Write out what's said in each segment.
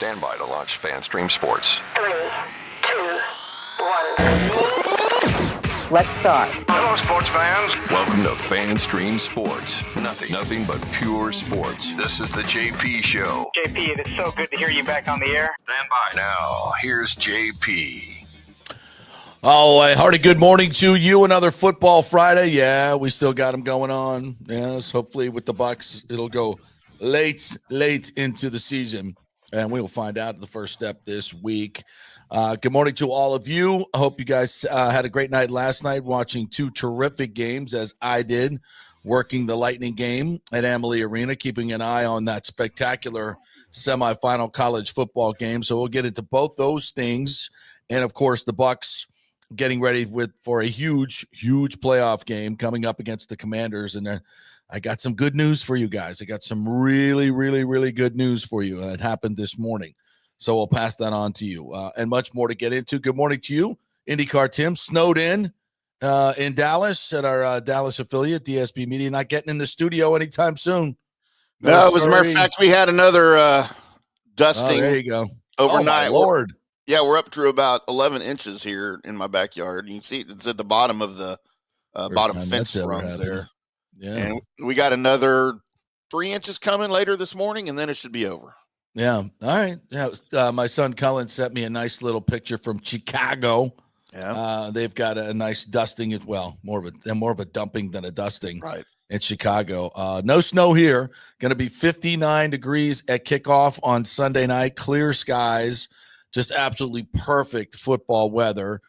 Stand by to launch FanStream Sports. 3, 2, 1. Let's start. Hello, sports fans. Welcome to FanStream Sports. Nothing but pure sports. This is the JP Show. JP, it is so good to hear you back on the air. Stand by. Now, here's JP. Oh, a hearty good morning to you. Another football Friday. Yeah, we still got them going on. Yes, hopefully with the Bucs, it'll go late into the season, and we will find out the first step this week. Good morning to all of you. I hope you guys had a great night last night watching two terrific games, as I did, working the Lightning game at Amalie Arena, keeping an eye on that spectacular semifinal college football game. So we'll get into both those things, and of course the Bucs getting ready for a huge playoff game coming up against the Commanders. And I got some good news for you guys. I got some really good news for you. And it happened this morning. So we'll pass that on to you and much more to get into. Good morning to you, IndyCar Tim. Snowed in Dallas at our Dallas affiliate, DSB Media, not getting in the studio anytime soon. No, as a matter of fact, we had another dusting there you go. overnight. Oh, my Lord. Yeah, we're up to about 11 inches here in my backyard. You can see it's at the bottom of the bottom fence runs there. Yeah. And we got another 3 inches coming later this morning, and then it should be over. Yeah. All right. Yeah. My son Cullen sent me a nice little picture from Chicago. Yeah. They've got a nice dusting as well. More of a dumping than a dusting. Right. In Chicago. No snow here. Going to be 59 degrees at kickoff on Sunday night. Clear skies. Just absolutely perfect football weather.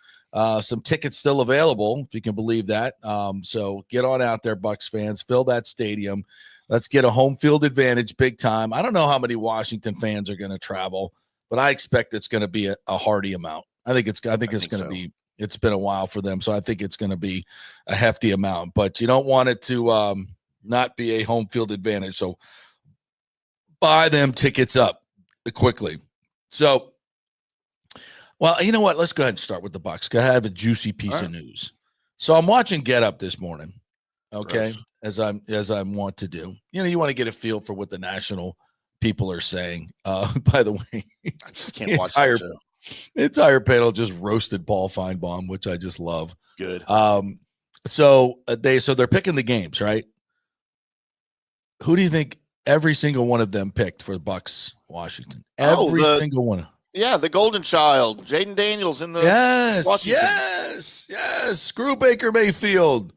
Some tickets still available, if you can believe that. So get on out there, Bucs fans. Fill that stadium. Let's get a home field advantage big time. I don't know how many Washington fans are going to travel, but I expect it's going to be a hearty amount. I think it's going to be. It's been a while for them, so I think it's going to be a hefty amount. But you don't want it to not be a home field advantage. So buy them tickets up quickly. So. Well, you know what? Let's go ahead and start with the Bucs. I have a juicy piece of news. So I'm watching Get Up this morning, okay, as I'm want to do. You know, you want to get a feel for what the national people are saying. By the way, I just can't watch that show. The entire panel just roasted Paul Feinbaum, which I just love. Good. So they're picking the games, right? Who do you think every single one of them picked for the Bucs, Washington? Every single one. Yeah, the golden child, Jaden Daniels in the Washington. Yes. Screw Baker Mayfield.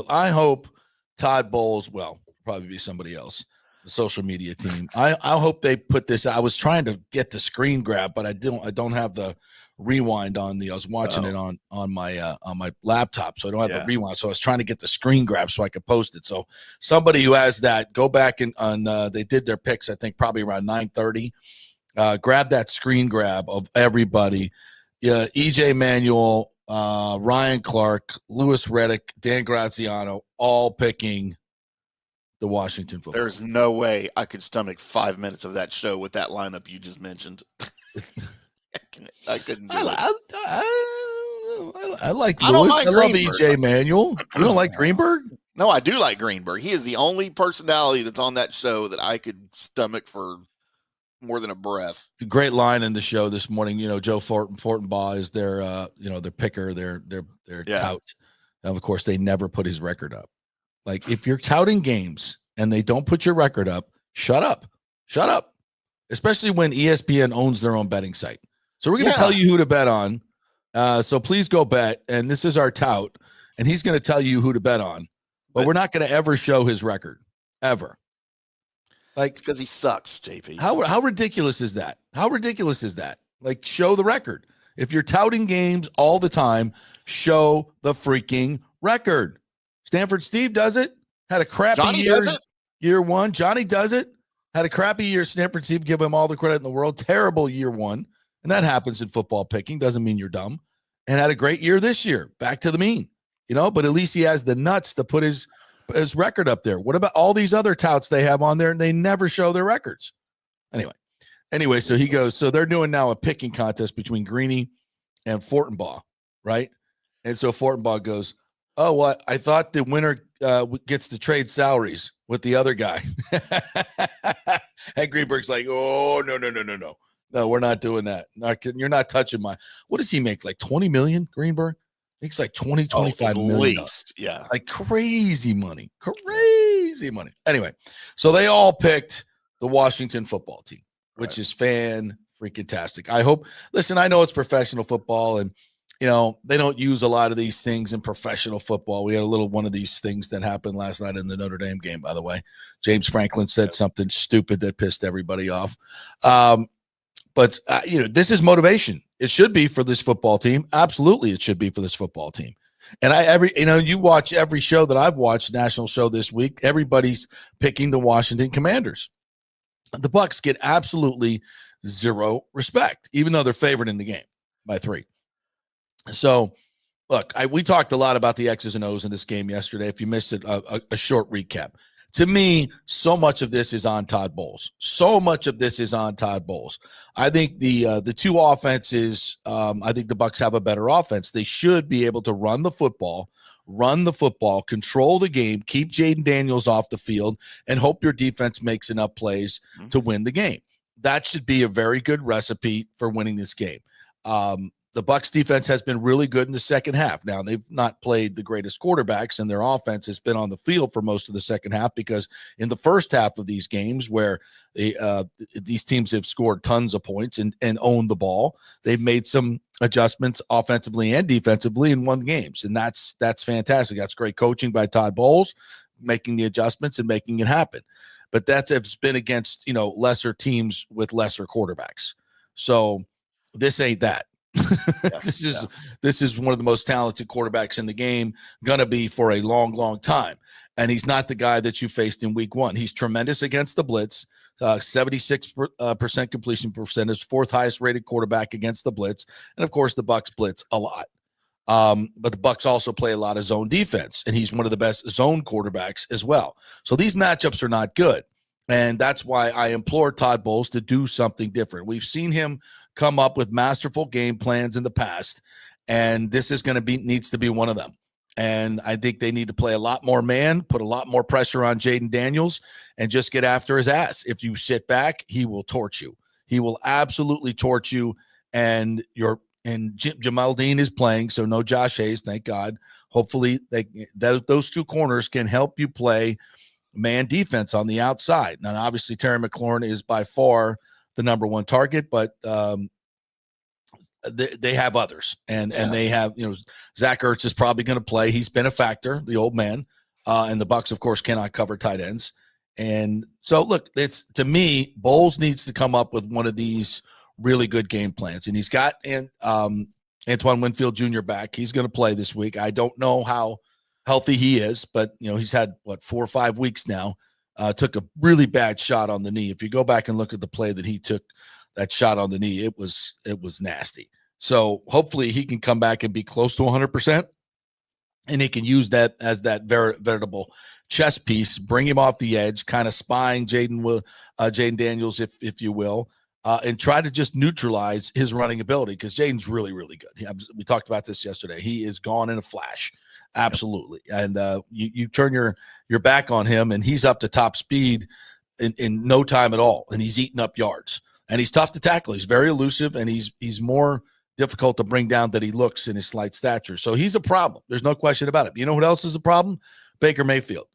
I hope Todd Bowles, probably be somebody else, the social media team. I hope they put this. I was trying to get the screen grab, but I don't have the rewind on I was watching it on my laptop, so I don't have the rewind. So I was trying to get the screen grab so I could post it. So somebody who has that, go back and they did their picks, I think probably around 9:30. Grab that screen grab of everybody. EJ Manuel, Ryan Clark, Louis Riddick, Dan Graziano, all picking the Washington football. There's no way I could stomach 5 minutes of that show with that lineup you just mentioned. I couldn't do it. I like Louis. I love EJ Manuel. You don't like Greenberg? No, I do like Greenberg. He is the only personality that's on that show that I could stomach for more than a breath. It's a great line in the show this morning. You know, Joe Fortenbaugh is their their picker, their tout. And of course, they never put his record up. Like, if you're touting games and they don't put your record up, shut up. Especially when ESPN owns their own betting site. So we're going to tell you who to bet on. So please go bet. And this is our tout, and he's going to tell you who to bet on. But we're not going to ever show his record, ever. Like, because he sucks, JP. How ridiculous is that? Like, show the record. If you're touting games all the time, show the freaking record. Stanford Steve does it. Had a crappy year one. Johnny does it. Had a crappy year. Stanford Steve, give him all the credit in the world. Terrible year one. And that happens in football picking. Doesn't mean you're dumb. And had a great year this year. Back to the mean. But at least he has the nuts to put his record up there. What about all these other touts they have on there and they never show their records? Anyway, so he goes, so they're doing now a picking contest between Greeny and Fortenbaugh, right? And so Fortenbaugh goes, oh, what? I thought the winner gets to trade salaries with the other guy. And Greenberg's like, oh, no. No, we're not doing that. You're not touching what does he make? Like 20 million, Greenberg? Makes like 20, 25 million. Least, yeah. Like crazy money. Anyway, so they all picked the Washington football team, which is fan-freaking-tastic. I know it's professional football, and, they don't use a lot of these things in professional football. We had a little one of these things that happened last night in the Notre Dame game, by the way. James Franklin said something stupid that pissed everybody off. But this is motivation. It should be for this football team. Absolutely, it should be for this football team. And you watch every show that I've watched, national show this week, everybody's picking the Washington Commanders. The Bucs get absolutely zero respect, even though they're favored in the game by 3. So, look, we talked a lot about the X's and O's in this game yesterday. If you missed it, a short recap. To me, so much of this is on Todd Bowles. I think the two offenses, I think the Bucs have a better offense. They should be able to run the football, control the game, keep Jaden Daniels off the field, and hope your defense makes enough plays to win the game. That should be a very good recipe for winning this game. The Bucs defense has been really good in the second half. Now, they've not played the greatest quarterbacks, and their offense has been on the field for most of the second half, because in the first half of these games where these teams have scored tons of points and owned the ball, they've made some adjustments offensively and defensively and won games. And that's fantastic. That's great coaching by Todd Bowles, making the adjustments and making it happen. But that's been against, lesser teams with lesser quarterbacks. So this ain't that. This is one of the most talented quarterbacks in the game, gonna be for a long time, and he's not the guy that you faced in week 1. He's tremendous against the blitz, 76% completion percentage, 4th highest rated quarterback against the blitz, and of course the Bucs blitz a lot, but the Bucs also play a lot of zone defense, and he's one of the best zone quarterbacks as well. So these matchups are not good, and that's why I implore Todd Bowles to do something different. We've seen him come up with masterful game plans in the past, and this is needs to be one of them. And I think they need to play a lot more man, put a lot more pressure on Jaden Daniels, and just get after his ass. If you sit back, he will torch you. He will absolutely torch you. And Jamal Dean is playing, so no Josh Hayes, thank God. Hopefully those two corners can help you play man defense on the outside. Now, obviously, Terry McLaurin is by far the number one target, but they have others, and they have, Zach Ertz is probably going to play. He's been a factor, the old man, and the Bucs, of course, cannot cover tight ends. And so, look, to me, Bowles needs to come up with one of these really good game plans, and he's got Antoine Winfield Jr. back. He's going to play this week. I don't know how healthy he is, but he's had 4 or 5 weeks now. Took a really bad shot on the knee. If you go back and look at the play that he took, that shot on the knee, it was nasty. So hopefully he can come back and be close to 100%, and he can use that as that veritable chess piece, bring him off the edge, kind of spying Jaden Daniels, if you will, and try to just neutralize his running ability, because Jaden's really, really good. We talked about this yesterday. He is gone in a flash. Absolutely. And you turn your back on him, and he's up to top speed in no time at all, and he's eating up yards. And he's tough to tackle. He's very elusive, and he's more difficult to bring down than he looks in his slight stature. So he's a problem. There's no question about it. You know what else is a problem? Baker Mayfield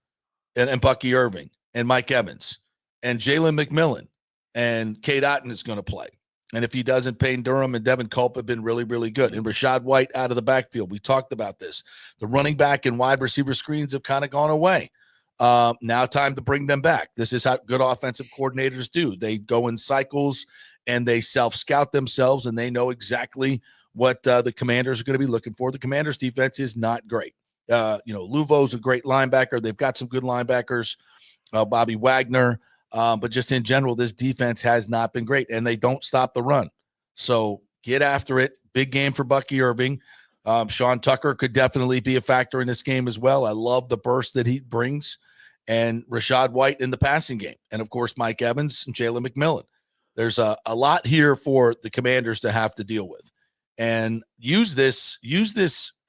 and Bucky Irving and Mike Evans and Jalen McMillan, and Cade Otton is going to play. And if he doesn't, Payne Durham and Devin Culp have been really, really good. And Rashad White out of the backfield. We talked about this. The running back and wide receiver screens have kind of gone away. Now time to bring them back. This is how good offensive coordinators do. They go in cycles, and they self-scout themselves, and they know exactly what the Commanders are going to be looking for. The Commanders' defense is not great. Luvo's a great linebacker. They've got some good linebackers, Bobby Wagner. But just in general, this defense has not been great, and they don't stop the run. So get after it. Big game for Bucky Irving. Sean Tucker could definitely be a factor in this game as well. I love the burst that he brings. And Rashad White in the passing game. And, of course, Mike Evans and Jalen McMillan. There's a lot here for the Commanders to have to deal with. And use this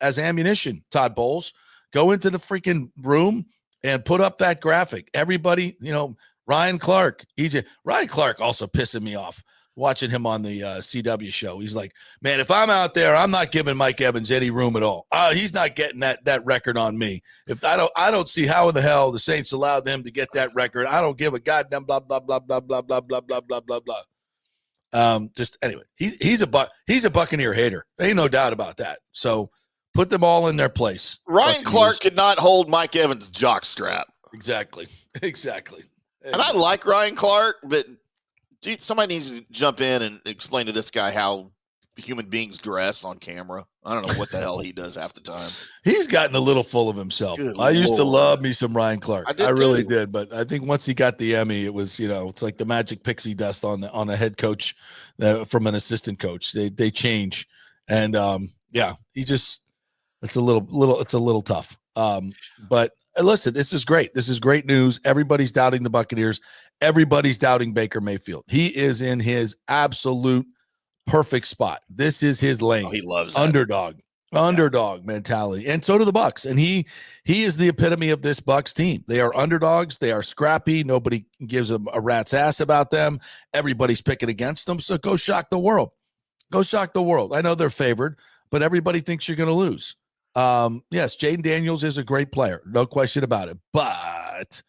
as ammunition, Todd Bowles. Go into the freaking room and put up that graphic. Everybody, Ryan Clark, EJ. Ryan Clark also pissing me off watching him on the CW show. He's like, man, if I'm out there, I'm not giving Mike Evans any room at all. He's not getting that record on me. If I don't see how in the hell the Saints allowed them to get that record. I don't give a goddamn blah blah blah blah blah blah blah blah blah blah blah. Just anyway, he's a Buccaneer hater. Ain't no doubt about that. So put them all in their place. Ryan Clark could not hold Mike Evans' jockstrap. Exactly. And I like Ryan Clark, but dude, somebody needs to jump in and explain to this guy how human beings dress on camera. I don't know what the hell he does half the time. He's gotten a little full of himself. Good I used to Lord. love me some Ryan Clark. I really too. did. But I think once he got the Emmy, it was, it's like the magic pixie dust on a head coach from an assistant coach. They change. And it's a little tough. But listen, this is great. This is great news. Everybody's doubting the Buccaneers. Everybody's doubting Baker Mayfield. He is in his absolute perfect spot. This is his lane. Oh, he loves that. Underdog mentality. And so do the Bucs. And he is the epitome of this Bucs team. They are underdogs. They are scrappy. Nobody gives them a rat's ass about them. Everybody's picking against them. So go shock the world. Go shock the world. I know they're favored, but everybody thinks you're going to lose. Yes, Jaden Daniels is a great player. No question about it. But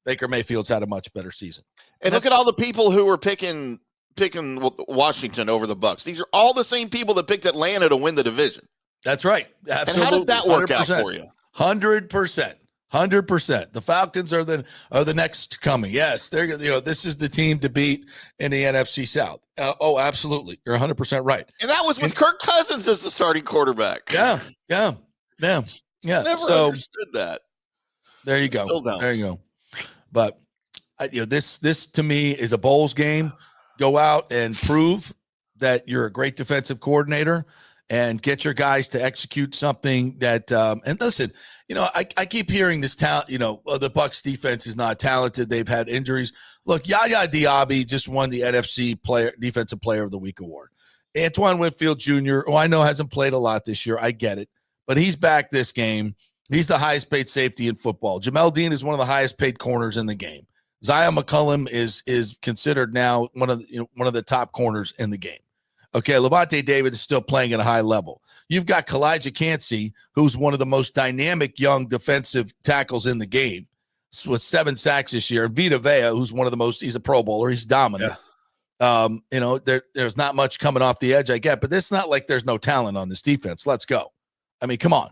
Baker Mayfield's had a much better season. And look at all the people who were picking Washington over the Bucs. These are all the same people that picked Atlanta to win the division. That's right. Absolutely. And how did that work 100%. out for you? 100%. The Falcons are the next coming. Yes, they're this is the team to beat in the NFC South. Absolutely. You're 100% right. And that was with Kirk Cousins as the starting quarterback. Yeah. Never understood that. There you go. Still don't. There you go. But this to me is a Bowls game. Go out and prove that you're a great defensive coordinator and get your guys to execute something that and listen, I keep hearing this talent, the Bucs defense is not talented. They've had injuries. Look, Yaya Diaby just won the NFC Defensive Player of the Week award. Antoine Winfield Jr., who I know hasn't played a lot this year. I get it. But he's back this game. He's the highest paid safety in football. Jamel Dean is one of the highest paid corners in the game. Zion McCullum is considered now one of the top corners in the game. Okay, Levante David is still playing at a high level. You've got Kalijah Cansey, who's one of the most dynamic young defensive tackles in the game, with 7 sacks this year. And Vita Vea, who's one of the most, he's a Pro Bowler. He's dominant. Yeah. There's not much coming off the edge, I get, but it's not like there's no talent on this defense. Let's go. I mean, come on.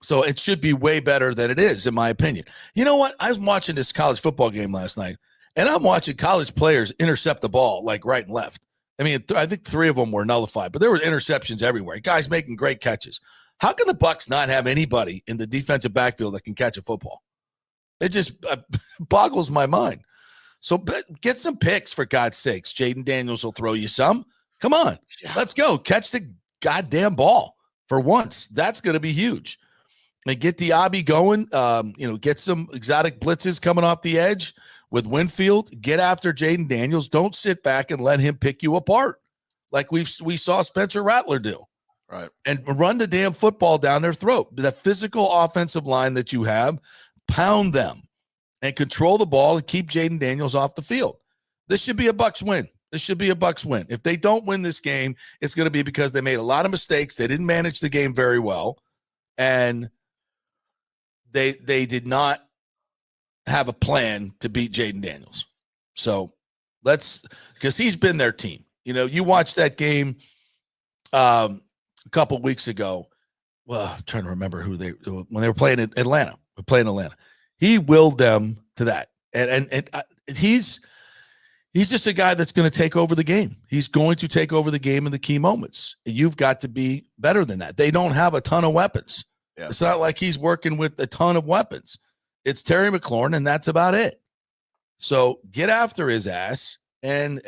So it should be way better than it is, in my opinion. You know what? I was watching this college football game last night, and I'm watching college players intercept the ball like right and left. I mean, I think 3 of them were nullified, but there were interceptions everywhere. Guys making great catches. How can the Bucs not have anybody in the defensive backfield that can catch a football? It just boggles my mind. So get some picks, for God's sakes. Jaden Daniels will throw you some. Come on. Yeah. Let's go. Catch the goddamn ball for once. That's going to be huge. And get Diaby going. Get some exotic blitzes coming off the edge with Winfield. Get after Jaden Daniels. Don't sit back and let him pick you apart like we saw Spencer Rattler do. Right. And run the damn football down their throat. The physical offensive line that you have, pound them and control the ball and keep Jaden Daniels off the field. This should be a Bucs win. If they don't win this game, it's going to be because they made a lot of mistakes. They didn't manage the game very well. And they did not have a plan to beat Jaden Daniels. So because he's been their team. You watched that game a couple weeks ago. Well, I'm trying to remember when they were playing in Atlanta. He willed them to that. And he's just a guy that's going to take over the game. He's going to take over the game in the key moments. You've got to be better than that. They don't have a ton of weapons. Yeah. It's not like he's working with a ton of weapons. It's Terry McLaurin, and that's about it. So get after his ass and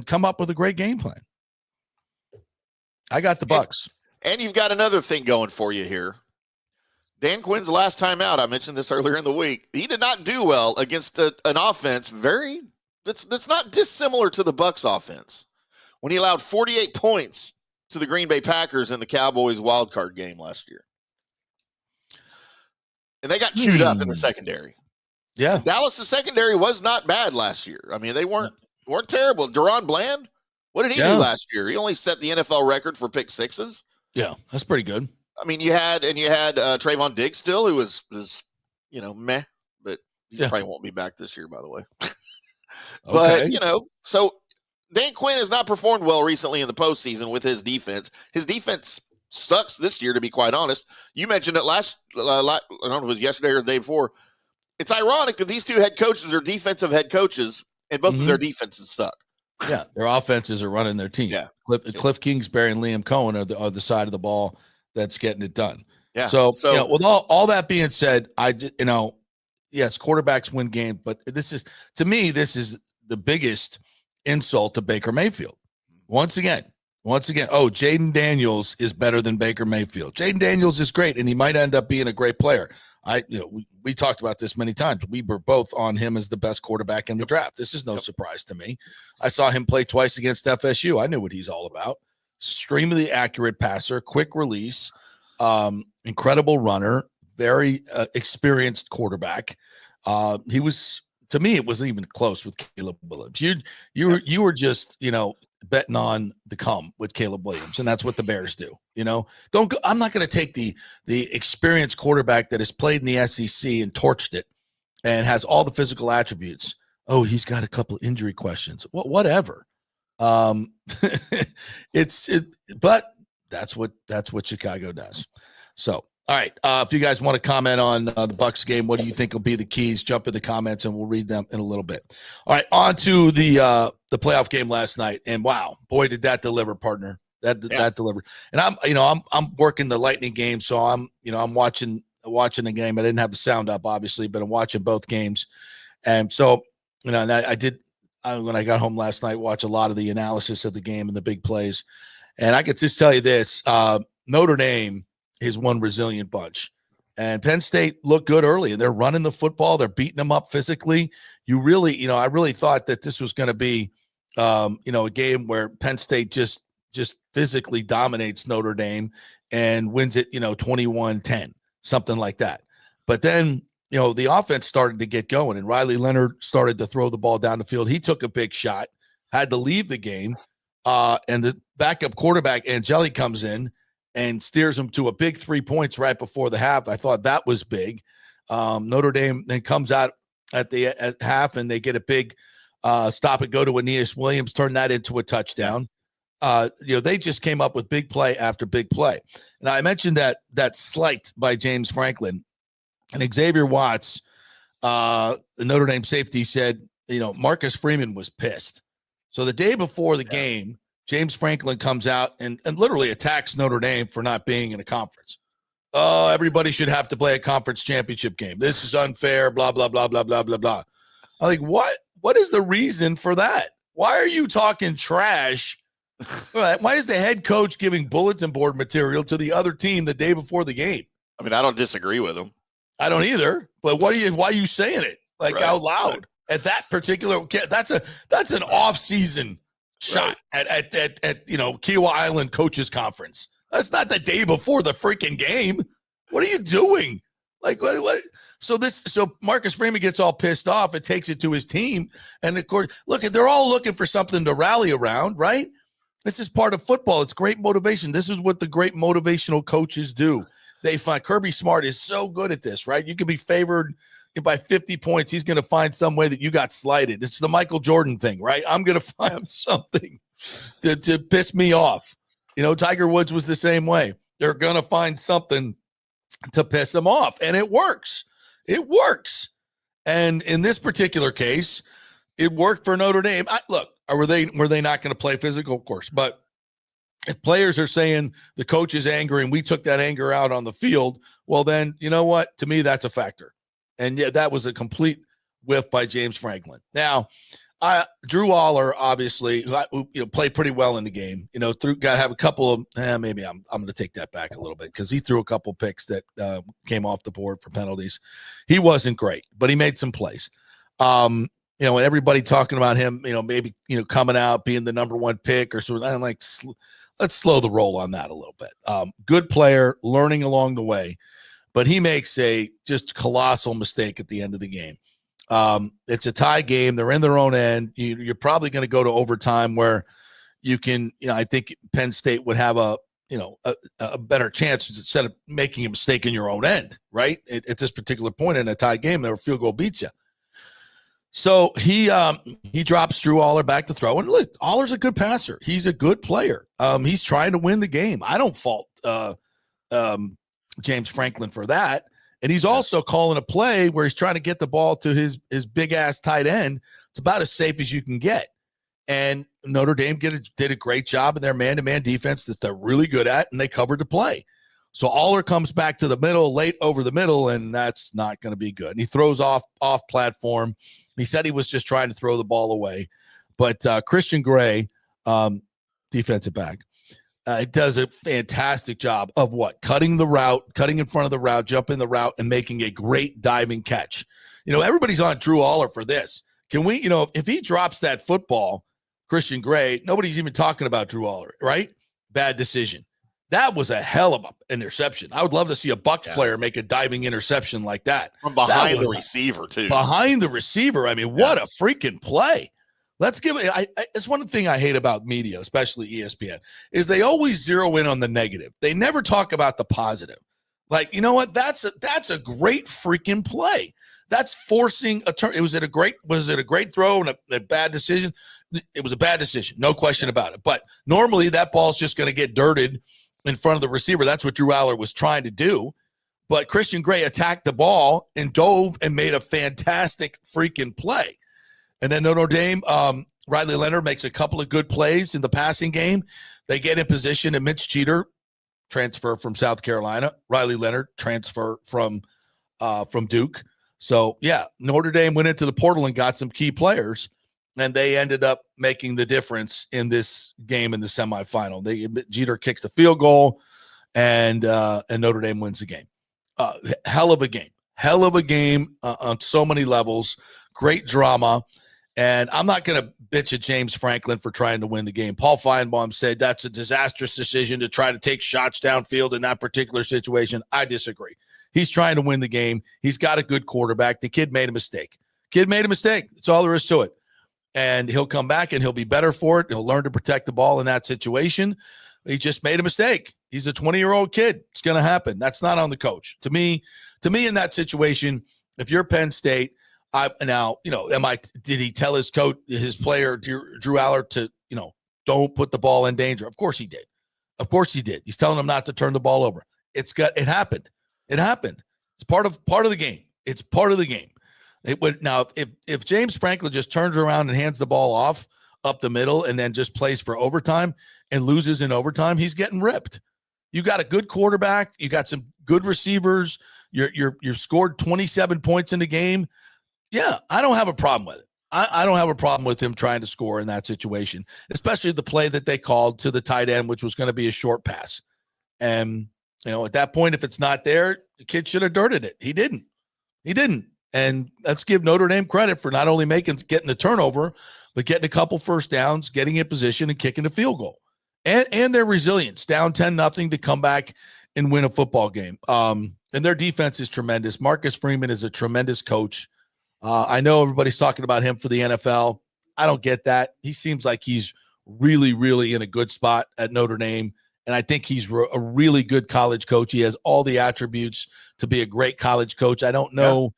come up with a great game plan. I got the Bucs. And you've got another thing going for you here. Dan Quinn's last time out, I mentioned this earlier in the week, he did not do well against an offense that's not dissimilar to the Bucs offense when he allowed 48 points to the Green Bay Packers in the Cowboys wildcard game last year. And they got chewed up in the secondary. Yeah. Dallas' secondary was not bad last year. I mean, they weren't terrible. Deron Bland, what did he do last year? He only set the NFL record for pick sixes. Yeah, that's pretty good. I mean, you had Trayvon Diggs still, who was meh, but he probably won't be back this year, by the way. But so Dan Quinn has not performed well recently in the postseason with his defense. His defense sucks this year, to be quite honest. You mentioned it I don't know if it was yesterday or the day before. It's ironic that these two head coaches are defensive head coaches, and both of their defenses suck. Yeah, their offenses are running their team. Yeah. Cliff Kingsbury and Liam Cohen are the side of the ball that's getting it done. Yeah. So with all that being said, yes, quarterbacks win games, but this is the biggest insult to Baker Mayfield. Once again, Jaden Daniels is better than Baker Mayfield. Jaden Daniels is great, and he might end up being a great player. We talked about this many times. We were both on him as the best quarterback in the draft. This is no surprise to me. I saw him play twice against FSU. I knew what he's all about. Extremely accurate passer, quick release, incredible runner, very experienced quarterback. He was, to me, it wasn't even close with Caleb Williams. You were just, betting on the come with Caleb Williams, and that's what the Bears do. I'm not going to take the experienced quarterback that has played in the SEC and torched it and has all the physical attributes. Oh, he's got a couple of injury questions. Whatever. But that's what Chicago does. So, all right. If you guys want to comment on the Bucs game, what do you think will be the keys? Jump in the comments and we'll read them in a little bit. All right. On to the playoff game last night. And wow, boy, did that deliver, partner. That delivered. And I'm working the Lightning game. So I'm watching the game. I didn't have the sound up, obviously, but I'm watching both games. And so, and I did, when I got home last night, watch a lot of the analysis of the game and the big plays. And I could just tell you this, Notre Dame is one resilient bunch. And Penn State looked good early, and they're running the football. They're beating them up physically. I really thought that this was going to be, a game where Penn State just physically dominates Notre Dame and wins it, 21-10, something like that. But then, the offense started to get going, and Riley Leonard started to throw the ball down the field. He took a big shot, had to leave the game, and the backup quarterback, Angeli, comes in and steers him to a big 3 points right before the half. I thought that was big. Notre Dame then comes out at half, and they get a big stop and go to Aeneas Williams, turn that into a touchdown. They just came up with big play after big play. And I mentioned that slight by James Franklin, and Xavier Watts, the Notre Dame safety, said, Marcus Freeman was pissed. So the day before the game, James Franklin comes out and literally attacks Notre Dame for not being in a conference. Oh, everybody should have to play a conference championship game. This is unfair, blah, blah, blah, blah, blah, blah, blah. I'm like, what is the reason for that? Why are you talking trash? Why is the head coach giving bulletin board material to the other team the day before the game? I mean, I don't disagree with him. I don't either. But why are you saying it out loud at that particular? That's an off-season shot at Kiowa Island coaches conference. That's not the day before the freaking game. What are you doing? What? So Marcus Freeman gets all pissed off. It takes it to his team, and of course, they're all looking for something to rally around, right? This is part of football. It's great motivation. This is what the great motivational coaches do. They find Kirby Smart is so good at this, right? You can be favored by 50 points. He's going to find some way that you got slighted. It's the Michael Jordan thing, right? I'm going to find something to piss me off. Tiger Woods was the same way. They're going to find something to piss them off, and it works. It works. And in this particular case, it worked for Notre Dame. Were they not going to play physical? Of course. But if players are saying the coach is angry and we took that anger out on the field, well, then, you know what? To me, that's a factor. And yeah, that was a complete whiff by James Franklin. Now, Drew Aller, obviously, who played pretty well in the game. Got to have a couple of. Maybe I'm going to take that back a little bit because he threw a couple picks that came off the board for penalties. He wasn't great, but he made some plays. And everybody talking about him, maybe coming out being the number one pick or something. I'm like, let's slow the roll on that a little bit. Good player, learning along the way, but he makes a just colossal mistake at the end of the game. It's a tie game. They're in their own end. You're probably going to go to overtime where you can, I think Penn State would have a better chance instead of making a mistake in your own end, right? At this particular point in a tie game, their field goal beats you. So he drops Drew Aller back to throw. And look, Aller's a good passer. He's a good player. He's trying to win the game. I don't fault James Franklin for that. And he's also calling a play where he's trying to get the ball to his big-ass tight end. It's about as safe as you can get. And Notre Dame did a great job in their man-to-man defense that they're really good at, and they covered the play. So Aller comes back to the middle, late over the middle, and that's not going to be good. And he throws off platform. He said he was just trying to throw the ball away. But Christian Gray, defensive back, does a fantastic job of cutting the route, cutting in front of the route, jumping the route, and making a great diving catch. Everybody's on Drew Aller for this. Can we, if he drops that football, Christian Gray, nobody's even talking about Drew Aller, right? Bad decision. That was a hell of an interception. I would love to see a Bucs player make a diving interception like that. From behind the receiver, too. Behind the receiver. I mean, what a freaking play. Let's give it. It's one thing I hate about media, especially ESPN, is they always zero in on the negative. They never talk about the positive. Like, you know what? That's a great freaking play. That's forcing a turn. Was it a great throw and a bad decision? It was a bad decision, no question about it. But normally that ball's just going to get dirted in front of the receiver. That's what Drew Aller was trying to do. But Christian Gray attacked the ball and dove and made a fantastic freaking play. And then Notre Dame, Riley Leonard makes a couple of good plays in the passing game. They get in position, and Mitch Jeter, transfer from South Carolina. Riley Leonard, transfer from Duke. So, yeah, Notre Dame went into the portal and got some key players, and they ended up making the difference in this game in the semifinal. Jeter kicks the field goal, and Notre Dame wins the game. Hell of a game on so many levels. Great drama. And I'm not going to bitch at James Franklin for trying to win the game. Paul Feinbaum said that's a disastrous decision to try to take shots downfield in that particular situation. I disagree. He's trying to win the game. He's got a good quarterback. The kid made a mistake. That's all there is to it. And he'll come back and he'll be better for it. He'll learn to protect the ball in that situation. He just made a mistake. He's a 20-year-old kid. It's going to happen. That's not on the coach. To me, in that situation, if you're Penn State, did he tell his coach, his player, Drew Aller, to, don't put the ball in danger? Of course he did. He's telling him not to turn the ball over. It happened. It's part of the game. It's part of the game. It would now if James Franklin just turns around and hands the ball off up the middle and then just plays for overtime and loses in overtime, he's getting ripped. You got a good quarterback. You got some good receivers. You're scored 27 points in the game. Yeah, I don't have a problem with it. I don't have a problem with him trying to score in that situation, especially the play that they called to the tight end, which was going to be a short pass. And, at that point, if it's not there, the kid should have dirted it. He didn't. And let's give Notre Dame credit for not only getting the turnover, but getting a couple first downs, getting in position, and kicking the field goal. And their resilience, down 10-0 to come back and win a football game. And their defense is tremendous. Marcus Freeman is a tremendous coach. I know everybody's talking about him for the NFL. I don't get that. He seems like he's really, really in a good spot at Notre Dame. And I think he's a really good college coach. He has all the attributes to be a great college coach. I don't know,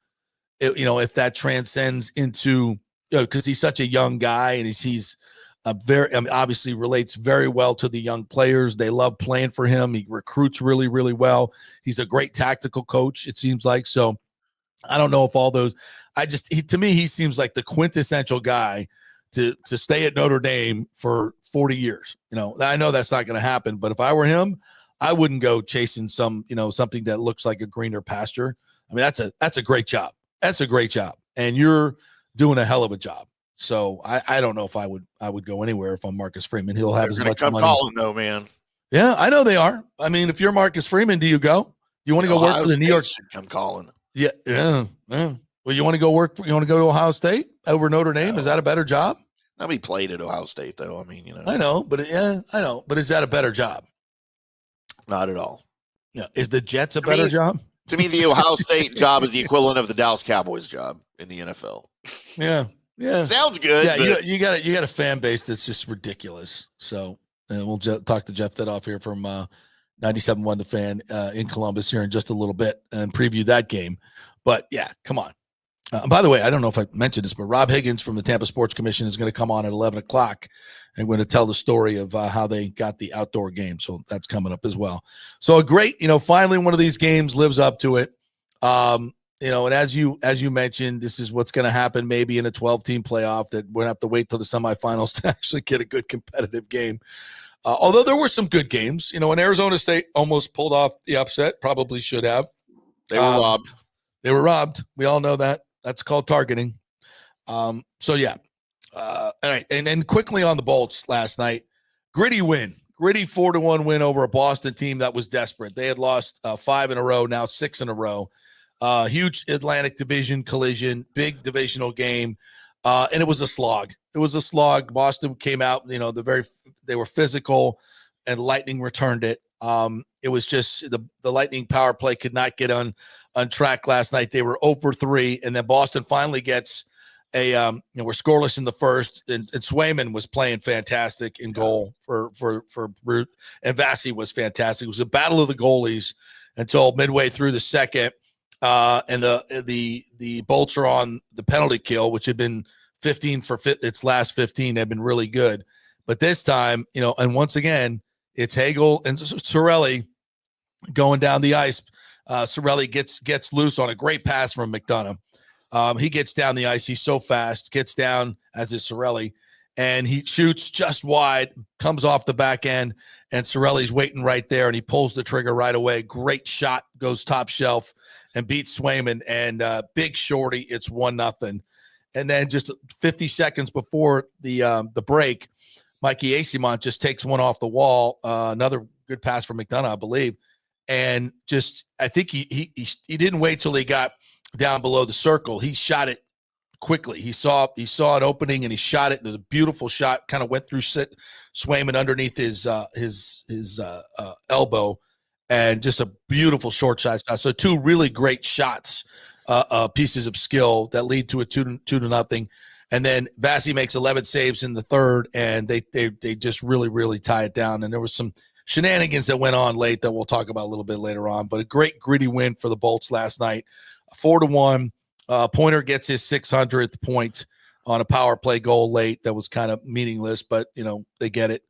if that transcends into, because he's such a young guy and he's obviously relates very well to the young players. They love playing for him. He recruits really, really well. He's a great tactical coach, it seems like. So I don't know if all those, to me, he seems like the quintessential guy to stay at Notre Dame for 40 years. I know that's not going to happen, but if I were him, I wouldn't go chasing something that looks like a greener pasture. I mean, that's a great job. That's a great job. And you're doing a hell of a job. So I don't know if I would go anywhere if I'm Marcus Freeman. He'll have as much money. They're calling though, man. Yeah, I know they are. I mean, if you're Marcus Freeman, do you go? You want to go work for the New York? I'm calling. Yeah. Well, you want to go work? You want to go to Ohio State over Notre Dame? Is that a better job? Now he played at Ohio State, though. I mean, I know, but I know, but is that a better job? Not at all. Yeah. Is the Jets a better job? To me, the Ohio State job is the equivalent of the Dallas Cowboys job in the NFL. Yeah. Sounds good. Yeah, but you got a fan base that's just ridiculous. So, and we'll talk to Jeff Fedoff here from 97.1 The Fan in Columbus here in just a little bit and preview that game. But yeah, come on. By the way, I don't know if I mentioned this, but Rob Higgins from the Tampa Sports Commission is going to come on at 11 o'clock and going to tell the story of how they got the outdoor game. So that's coming up as well. So a great, finally one of these games lives up to it. And as you mentioned, this is what's going to happen maybe in a 12-team playoff that we're going to have to wait till the semifinals to actually get a good competitive game. Although there were some good games, and Arizona State almost pulled off the upset, probably should have. they were robbed. They were robbed. We all know that. That's called targeting. So, yeah. All right. And then quickly on the Bolts last night, gritty win. Gritty 4-1 win over a Boston team that was desperate. They had lost 5 in a row, now 6 in a row. Huge Atlantic Division collision, big divisional game, and it was a slog. It was a slog. Boston came out, they were physical, and Lightning returned it. It was just the Lightning power play could not get on track last night. They were 0-3, and then Boston finally gets we're scoreless in the first, and Swayman was playing fantastic in goal for Brute, and Vasi was fantastic. It was a battle of the goalies until midway through the second. And the Bolts are on the penalty kill, which had been 15 for its last 15 had been really good. But this time, and once again, it's Hagel and Sorelli going down the ice. Sorelli gets loose on a great pass from McDonough. He gets down the ice. He's so fast, gets down, as is Sorelli, and he shoots just wide, comes off the back end, and Sorelli's waiting right there, and he pulls the trigger right away. Great shot, goes top shelf, and beats Swayman, and big Shorty, it's 1-0. And then just 50 seconds before the break, Mikey Asimont just takes one off the wall, another good pass from McDonough, I believe, and just I think he didn't wait till he got down below the circle. He shot it quickly. He saw an opening and he shot it. It was a beautiful shot. Kind of went through Swayman underneath his elbow, and just a beautiful short shot. So 2 really great shots, pieces of skill that lead to a 2-0. And then Vasi makes 11 saves in the third, and they just really, really tie it down. And there was some shenanigans that went on late that we'll talk about a little bit later on. But a great gritty win for the Bolts last night, 4-1. Pointer gets his 600th point on a power play goal late. That was kind of meaningless, but they get it,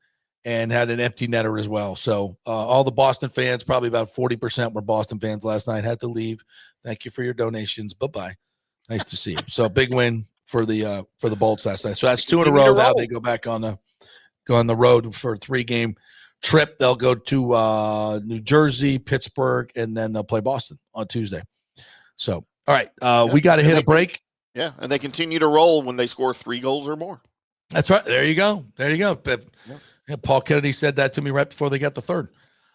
and had an empty netter as well. So all the Boston fans, probably about 40% were Boston fans last night, had to leave. Thank you for your donations. Bye-bye. Nice to see you. So big win for the Bolts last night. So that's 2 in a row. Now they go back on the road for a 3-game trip. They'll go to New Jersey, Pittsburgh, and then they'll play Boston on Tuesday. So, all right, we got to hit a break. Yeah, and they continue to roll when they score 3 goals or more. That's right. There you go. Yeah, Paul Kennedy said that to me right before they got the third.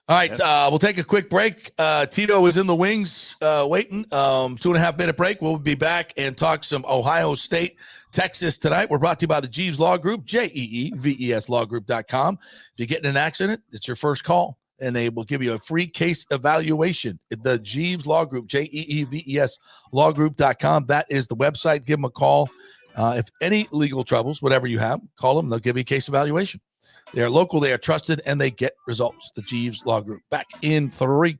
All right, we'll take a quick break. Tito is in the wings waiting. 2.5-minute break. We'll be back and talk some Ohio State, Texas tonight. We're brought to you by the Jeeves Law Group, JEEVES lawgroup.com. If you get in an accident, it's your first call, and they will give you a free case evaluation. The Jeeves Law Group, JEEVES lawgroup.com. That is the website. Give them a call. If any legal troubles, whatever you have, call them. They'll give you a case evaluation. They are local, they are trusted, and they get results. The Jeeves Law Group. Back in 3.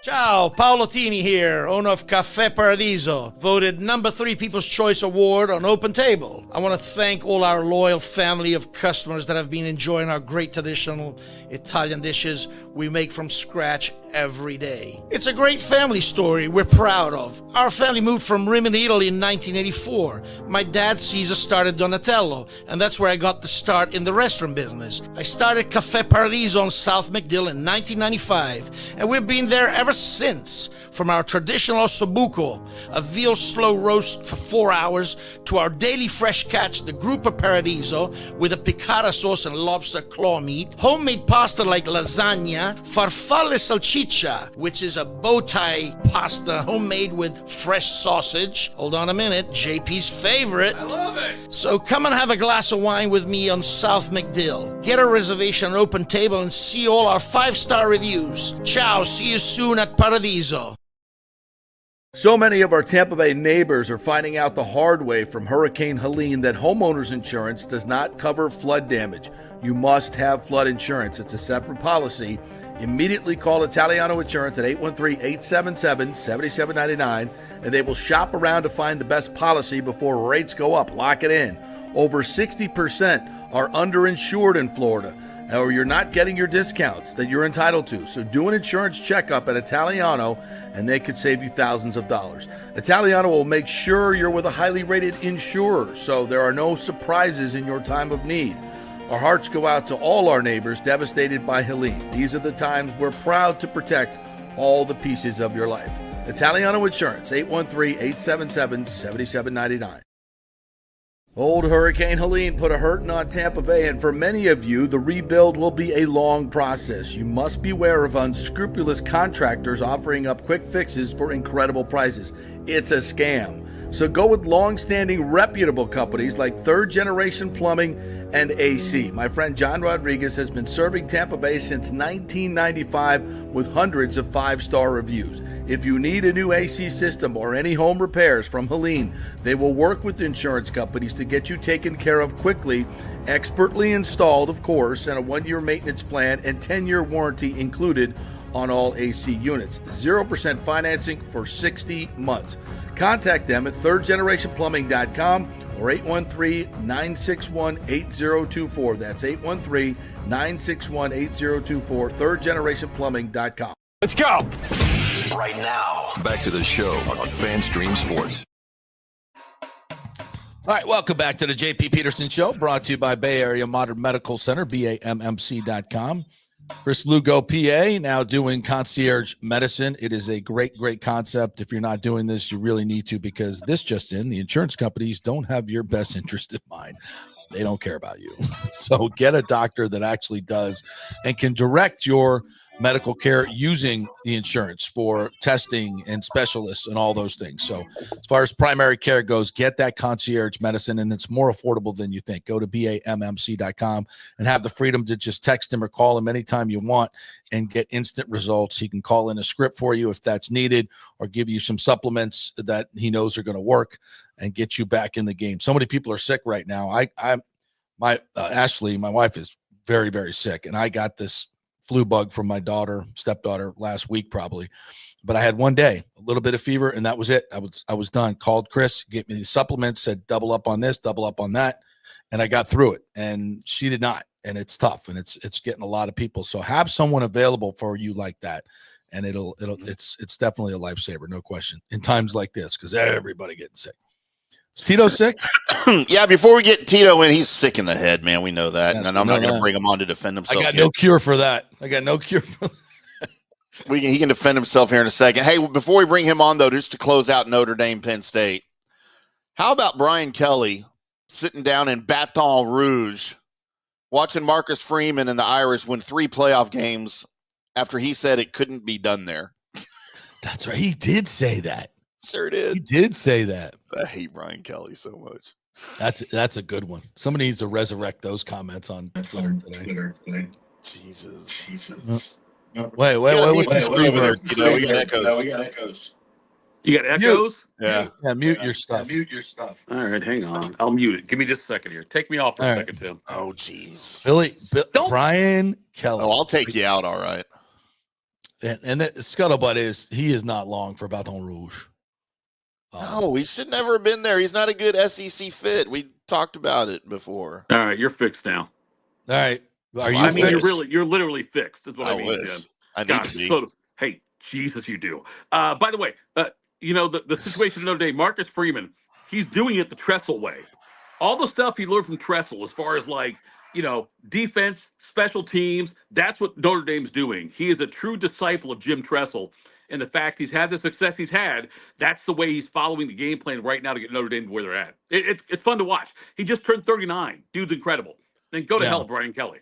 Ciao, Paolo Tini here, owner of Caffè Paradiso, voted number 3 People's Choice Award on Open Table. I want to thank all our loyal family of customers that have been enjoying our great traditional Italian dishes we make from scratch every day. It's a great family story we're proud of. Our family moved from Rimini, Italy in 1984. My dad, Caesar, started Donatello, and that's where I got the start in the restaurant business. I started Caffè Paradiso on South McDill in 1995, and we've been there ever since. From our traditional ossobuco, a veal slow roast for 4 hours, to our daily fresh catch, the Gruppo Paradiso, with a piccata sauce and lobster claw meat, homemade pasta like lasagna, farfalle salchicha, which is a bow tie pasta homemade with fresh sausage. Hold on a minute, JP's favorite. I love it. So come and have a glass of wine with me on South McDill. Get a reservation on Open Table and see all our 5-star reviews. Ciao, see you soon at Paradiso. So many of our Tampa Bay neighbors are finding out the hard way from Hurricane Helene that homeowners insurance does not cover flood damage. You must have flood insurance. It's a separate policy. Immediately call Italiano Insurance at 813-877-7799, and they will shop around to find the best policy before rates go up. Lock it in. Over 60% are underinsured in Florida, or you're not getting your discounts that you're entitled to. So do an insurance checkup at Italiano, and they could save you thousands of dollars. Italiano will make sure you're with a highly rated insurer, so there are no surprises in your time of need. Our hearts go out to all our neighbors devastated by Helene. These are the times we're proud to protect all the pieces of your life. Italiano Insurance, 813-877-7799. Old Hurricane Helene put a hurting on Tampa Bay, and for many of you, the rebuild will be a long process. You must beware of unscrupulous contractors offering up quick fixes for incredible prices. It's a scam. So go with long-standing, reputable companies like Third Generation Plumbing and AC. My friend John Rodriguez has been serving Tampa Bay since 1995 with hundreds of 5-star reviews. If you need a new AC system or any home repairs from Helene, they will work with insurance companies to get you taken care of quickly, expertly installed, of course, and a 1-year maintenance plan and 10-year warranty included on all AC units. 0% financing for 60 months. Contact them at thirdgenerationplumbing.com or 813-961-8024. That's 813-961-8024, thirdgenerationplumbing.com. Let's go! Right now. Back to the show on FanStream Sports. All right, welcome back to the JP Peterson Show, brought to you by Bay Area Modern Medical Center, BAMMC.com. Chris Lugo, PA, now doing concierge medicine. It is a great, great concept. If you're not doing this, you really need to, because this just in, the insurance companies don't have your best interest in mind. They don't care about you. So get a doctor that actually does and can direct your medical care using the insurance for testing and specialists and all those things. So as far as primary care goes, get that concierge medicine, and it's more affordable than you think. Go to BAMMC.com and have the freedom to just text him or call him anytime you want and get instant results. He can call in a script for you if that's needed, or give you some supplements that he knows are going to work and get you back in the game. So many people are sick right now. Ashley, my wife, is very, very sick, and I got this flu bug from my stepdaughter last week probably, but I had one day, a little bit of fever, and that was it. I was done. Called Chris, gave me the supplements, said double up on this, double up on that, and I got through it. And she did not, and it's tough, and it's getting a lot of people. So have someone available for you like that, and it's definitely a lifesaver, no question, in times like this, because everybody getting sick. Is Tito sick? Yeah, before we get Tito in, he's sick in the head, man. We know that. Yes, and I'm not going to bring him on to defend himself. I got no cure for that. He can defend himself here in a second. Hey, before we bring him on, though, just to close out Notre Dame, Penn State, how about Brian Kelly sitting down in Baton Rouge, watching Marcus Freeman and the Irish win 3 playoff games after he said it couldn't be done there? That's right. He did say that. Sure did. He did say that. I hate Brian Kelly so much. That's a good one. Somebody needs to resurrect those comments on Twitter today. Jesus. Wait. We got echoes. You got echoes? Yeah. Mute your stuff. All right, hang on. I'll mute it. Give me just a second here. Take me off for a second, Tim. Oh, jeez. Brian Kelly. Oh, I'll take you out. All right. And the scuttlebutt is he is not long for Baton Rouge. No, he should never have been there. He's not a good SEC fit. We talked about it before. All right, you're fixed now. All right. Are you? I mean, you're literally fixed. That's what I mean. Wish. I need to be. Hey, Jesus, you do. By the way, the situation in Notre Dame, Marcus Freeman, he's doing it the Tressel way. All the stuff he learned from Tressel, as far as defense, special teams, that's what Notre Dame's doing. He is a true disciple of Jim Tressel. And the fact he's had the success he's had, that's the way he's following the game plan right now to get Notre Dame to where they're at. It's fun to watch. He just turned 39. Dude's incredible. Then go to hell, Brian Kelly.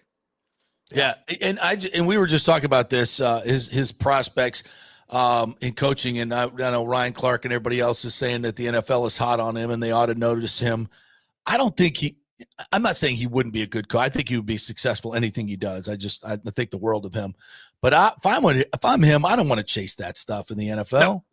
Yeah, and we were just talking about this, his prospects in coaching, and I know Ryan Clark and everybody else is saying that the NFL is hot on him and they ought to notice him. I'm not saying he wouldn't be a good coach. I think he would be successful anything he does. I think the world of him. But if I'm him, I don't want to chase that stuff in the NFL.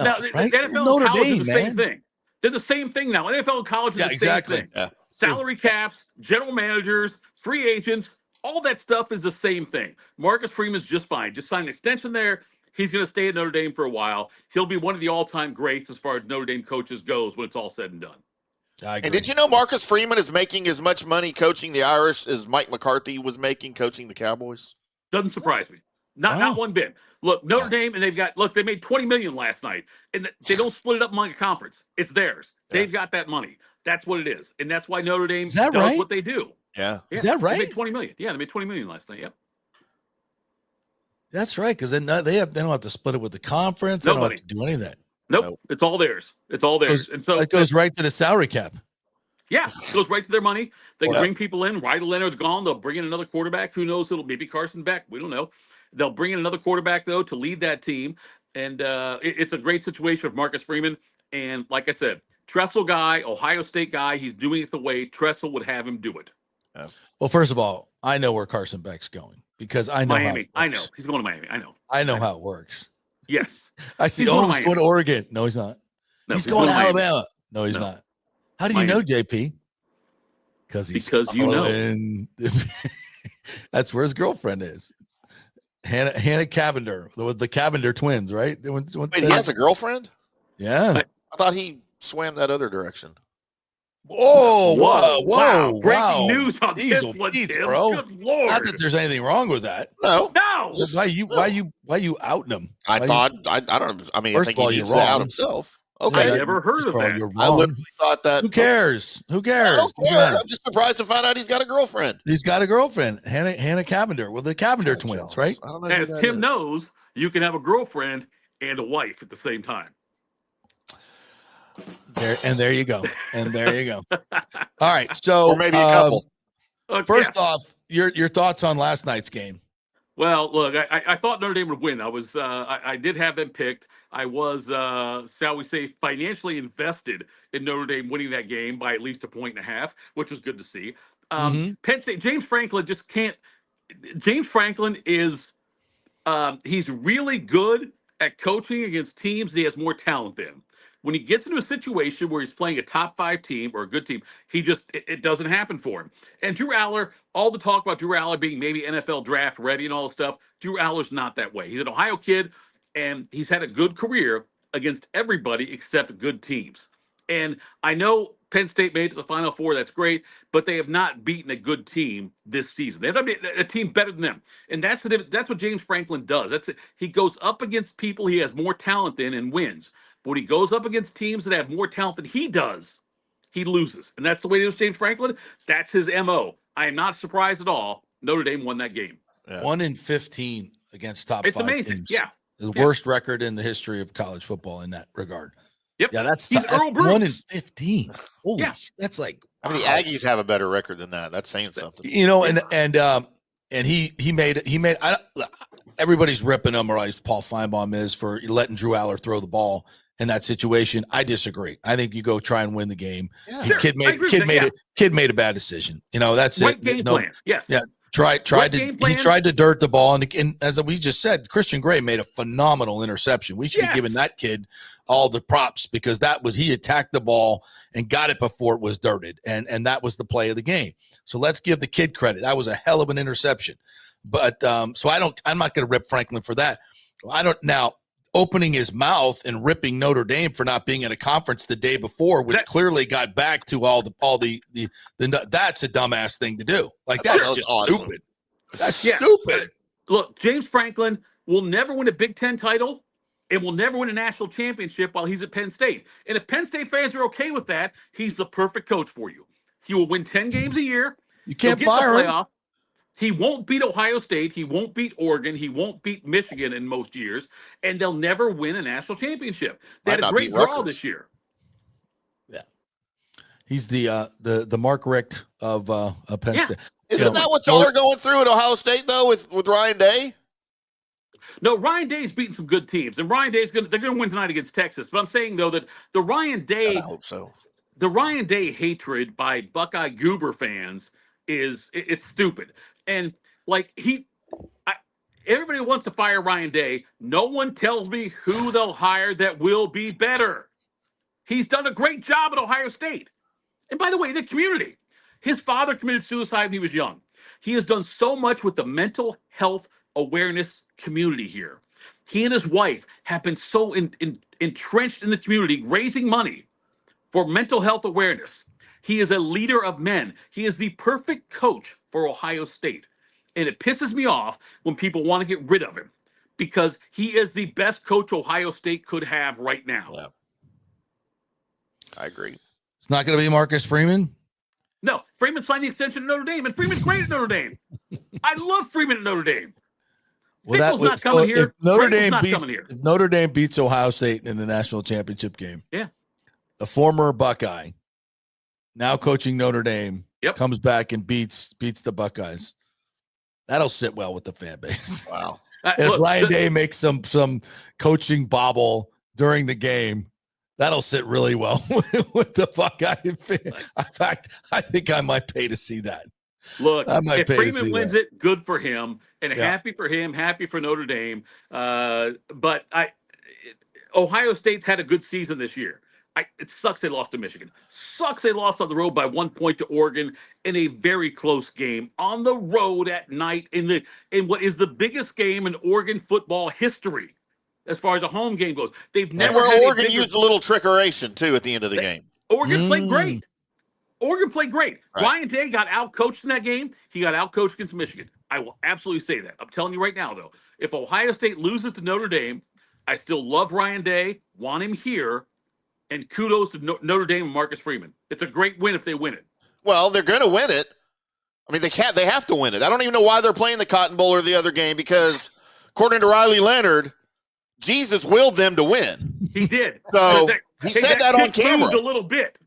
Now, the right? NFL Notre and college Dame, do the same man. thing. They're the same thing now. NFL and college are Yeah, the exactly. same thing. Yeah. Salary caps, general managers, free agents, all that stuff is the same thing. Marcus Freeman's just fine. Just sign an extension there. He's going to stay at Notre Dame for a while. He'll be one of the all-time greats as far as Notre Dame coaches goes when it's all said and done. I agree. And did you know Marcus Freeman is making as much money coaching the Irish as Mike McCarthy was making coaching the Cowboys? Doesn't surprise me. Not one bit. Look, Notre Dame, and they made $20 million last night, and they don't split it up among a conference. It's theirs. They've got that money. That's what it is, and that's why Notre Dame does right? what they do. Yeah. Is that right? They made $20 million. Yeah, they made $20 million last night. Yep. That's right, because they don't have to split it with the conference. They don't have to do any of that. Nope. It's all theirs. It's all theirs. And so it goes right to the salary cap. Yeah, it goes right to their money. They can bring people in. Ryder Leonard's gone. They'll bring in another quarterback. Who knows? It'll maybe Carson Beck. We don't know. They'll bring in another quarterback, though, to lead that team. And it's a great situation with Marcus Freeman. And like I said, Tressel guy, Ohio State guy, he's doing it the way Tressel would have him do it. Well, first of all, I know where Carson Beck's going because I know Miami. how I know. He's going to Miami. I know how it works. Yes. I see. He's He's going to Oregon. No, he's not. No, he's going to Miami. Alabama. No, he's not. How do you Miami. know, JP? Because you know. That's where his girlfriend is. Hannah Cavender, the Cavender twins, right? Wait, he has a girlfriend? Yeah. I thought he swam that other direction. Whoa! Wow. Breaking wow. news on this Diesel one, Pete's, Tim. bro. Good Lord. Not that there's anything wrong with that. No. No. Just why you outing him? I don't know. I mean, First I of think all, he you're needs to out wrong. himself. I Okay. never heard of that. You're wrong. I literally thought that. Who cares? I don't care. I'm just surprised to find out he's got a girlfriend. He's got a girlfriend, Hannah Cavender. Well, the Cavender twins, right? I don't know As who that Tim is. knows, you can have a girlfriend and a wife at the same time. There you go. And there you go. All right. So Or maybe a couple. First off, your thoughts on last night's game. Well, look, I thought Notre Dame would win. I did have them picked. I was, shall we say, financially invested in Notre Dame winning that game by at least 1.5, which was good to see. Penn State, James Franklin just can't. James Franklin is, he's really good at coaching against teams he has more talent than. When he gets into a situation where he's playing a top 5 team or a good team, it doesn't happen for him. And Drew Aller, all the talk about Drew Aller being maybe NFL draft ready and all this stuff, Drew Aller's not that way. He's an Ohio kid, and he's had a good career against everybody except good teams. And I know Penn State made it to the Final Four. That's great, but they have not beaten a good team this season. They have not beaten a team better than them, and that's what James Franklin does. That's it. He goes up against people he has more talent than and wins. But when he goes up against teams that have more talent than he does, he loses. And that's the way it is, James Franklin. That's his MO. I am not surprised at all. Notre Dame won that game. Yeah. 1-15 against top 5 amazing. teams. Yeah. The worst record in the history of college football in that regard. Yep. Yeah, that's Earl Bruce. 1-15. Holy, that's like. I mean, the Aggies have a better record than that. That's saying something. You know, and he made. Everybody's ripping him, or like Paul Feinbaum is, for letting Drew Aller throw the ball in that situation. I disagree. I think you go try and win the game. Yeah. The kid made a bad decision. You know, that's Right it. game plan. Yes. Yeah. He tried to dirt the ball, and as we just said, Christian Gray made a phenomenal interception. We should be giving that kid all the props because he attacked the ball and got it before it was dirted, and that was the play of the game. So let's give the kid credit. That was a hell of an interception. But I'm not going to rip Franklin for that. Now opening his mouth and ripping Notre Dame for not being at a conference the day before, which clearly got back to all the that's a dumbass thing to do. Like that's just awesome. stupid. That's stupid. Look, James Franklin will never win a Big Ten title and will never win a national championship while he's at Penn State. And if Penn State fans are okay with that, he's the perfect coach for you. He will win 10 games a year. You can't fire him. He won't beat Ohio State. He won't beat Oregon. He won't beat Michigan in most years. And they'll never win a national championship. They had a great draw this year. Yeah. He's the Mark Richt of Penn State. Isn't that what y'all are going through at Ohio State, though, with Ryan Day? No, Ryan Day's beating some good teams. And Ryan Day's they're gonna win tonight against Texas. But I'm saying, though, that the Ryan Day I hope so. The Ryan Day hatred by Buckeye Goober fans it's stupid. And like everybody wants to fire Ryan Day. No one tells me who they'll hire that will be better. He's done a great job at Ohio State. And by the way, the community. His father committed suicide when he was young. He has done so much with the mental health awareness community here. He and his wife have been so entrenched in the community, raising money for mental health awareness. He is a leader of men. He is the perfect coach for Ohio State. And it pisses me off when people want to get rid of him because he is the best coach Ohio State could have right now. Yeah. I agree. It's not going to be Marcus Freeman? No, Freeman signed the extension at Notre Dame, and Freeman's great at Notre Dame. I love Freeman at Notre Dame. Fickle's not coming here. If Notre Dame beats Ohio State in the national championship game, yeah, a former Buckeye, now coaching Notre Dame, comes back and beats the Buckeyes. That'll sit well with the fan base. Wow. If Ryan Day makes some coaching bobble during the game, that'll sit really well with the Buckeye fan. In fact, I think I might pay to see that. Look, if Freeman wins it, good for him, and happy for him, happy for Notre Dame. But Ohio State's had a good season this year. It sucks they lost to Michigan. Sucks they lost on the road by 1 point to Oregon in a very close game on the road at night in what is the biggest game in Oregon football history as far as a home game goes. They've never had Oregon used a little trickeration too at the end of the game. Oregon played great. Oregon played great. Right. Ryan Day got outcoached in that game. He got outcoached against Michigan. I will absolutely say that. I'm telling you right now, though, if Ohio State loses to Notre Dame, I still love Ryan Day, want him here, and kudos to Notre Dame and Marcus Freeman. It's a great win if they win it. Well, they're going to win it. I mean, they have to win it. I don't even know why they're playing the Cotton Bowl or the other game because, according to Riley Leonard, Jesus willed them to win. He did. So he said that on camera. A little bit.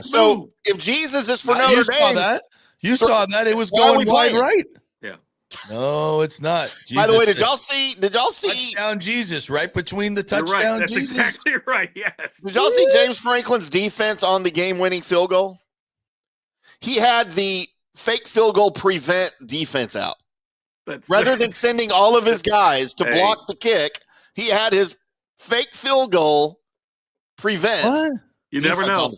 So if Jesus is for Notre Dame, you saw that it was going wide right. Yeah. No, it's not. Jesus, by the way, did y'all see touchdown Jesus right between the touchdown That's Jesus? Exactly right. Yes. Did y'all see James Franklin's defense on the game-winning field goal? He had the fake field goal prevent defense out. Rather than sending all of his guys to block the kick, he had his fake field goal prevent. What? You never know.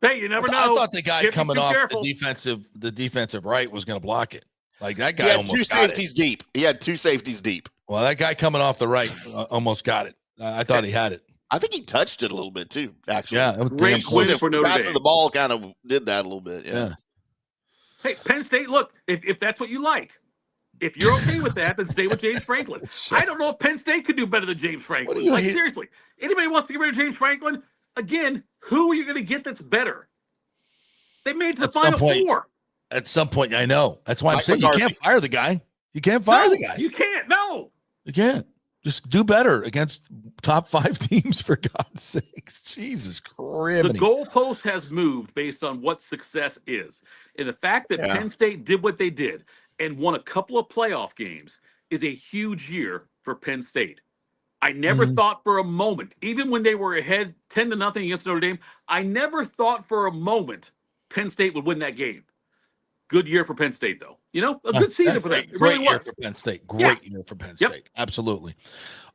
Hey, you never know. I thought the guy coming off the defensive right was going to block it. Like that guy almost got it. He had two safeties deep. Well, that guy coming off the right almost got it. I thought he had it. I think he touched it a little bit too. Actually, yeah, great win for Notre Dame. The ball kind of did that a little bit. Yeah. Hey, Penn State. Look, if that's what you like, if you're okay with that, then stay with James Franklin. I don't know if Penn State could do better than James Franklin. Seriously, anybody wants to get rid of James Franklin? Again, who are you going to get that's better? They made it to the Final Four. At some point, I know. That's why I'm saying you can't fire the guy. You can't fire the guy. You can't. No. You can't. Just do better against top 5 teams, for God's sakes. Jesus Christ. The goalpost has moved based on what success is. And the fact that Penn State did what they did and won a couple of playoff games is a huge year for Penn State. I never thought for a moment, even when they were ahead 10-0 against Notre Dame, I never thought for a moment Penn State would win that game. Good year for Penn State, though. You know, a good season for them. It really was. Great year for Penn State. Great year for Penn State. Absolutely.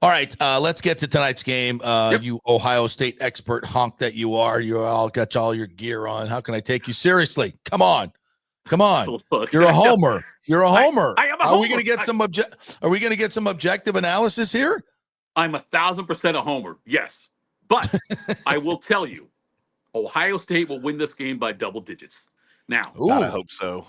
All right, let's get to tonight's game. You Ohio State expert honk that you are. You all got all your gear on. How can I take you seriously? Come on. Look, you're a homer. You're a homer. I am a homer. Are we going to get some objective analysis here? I'm 1,000% a homer. Yes. But I will tell you, Ohio State will win this game by double digits. Now, God, I hope so.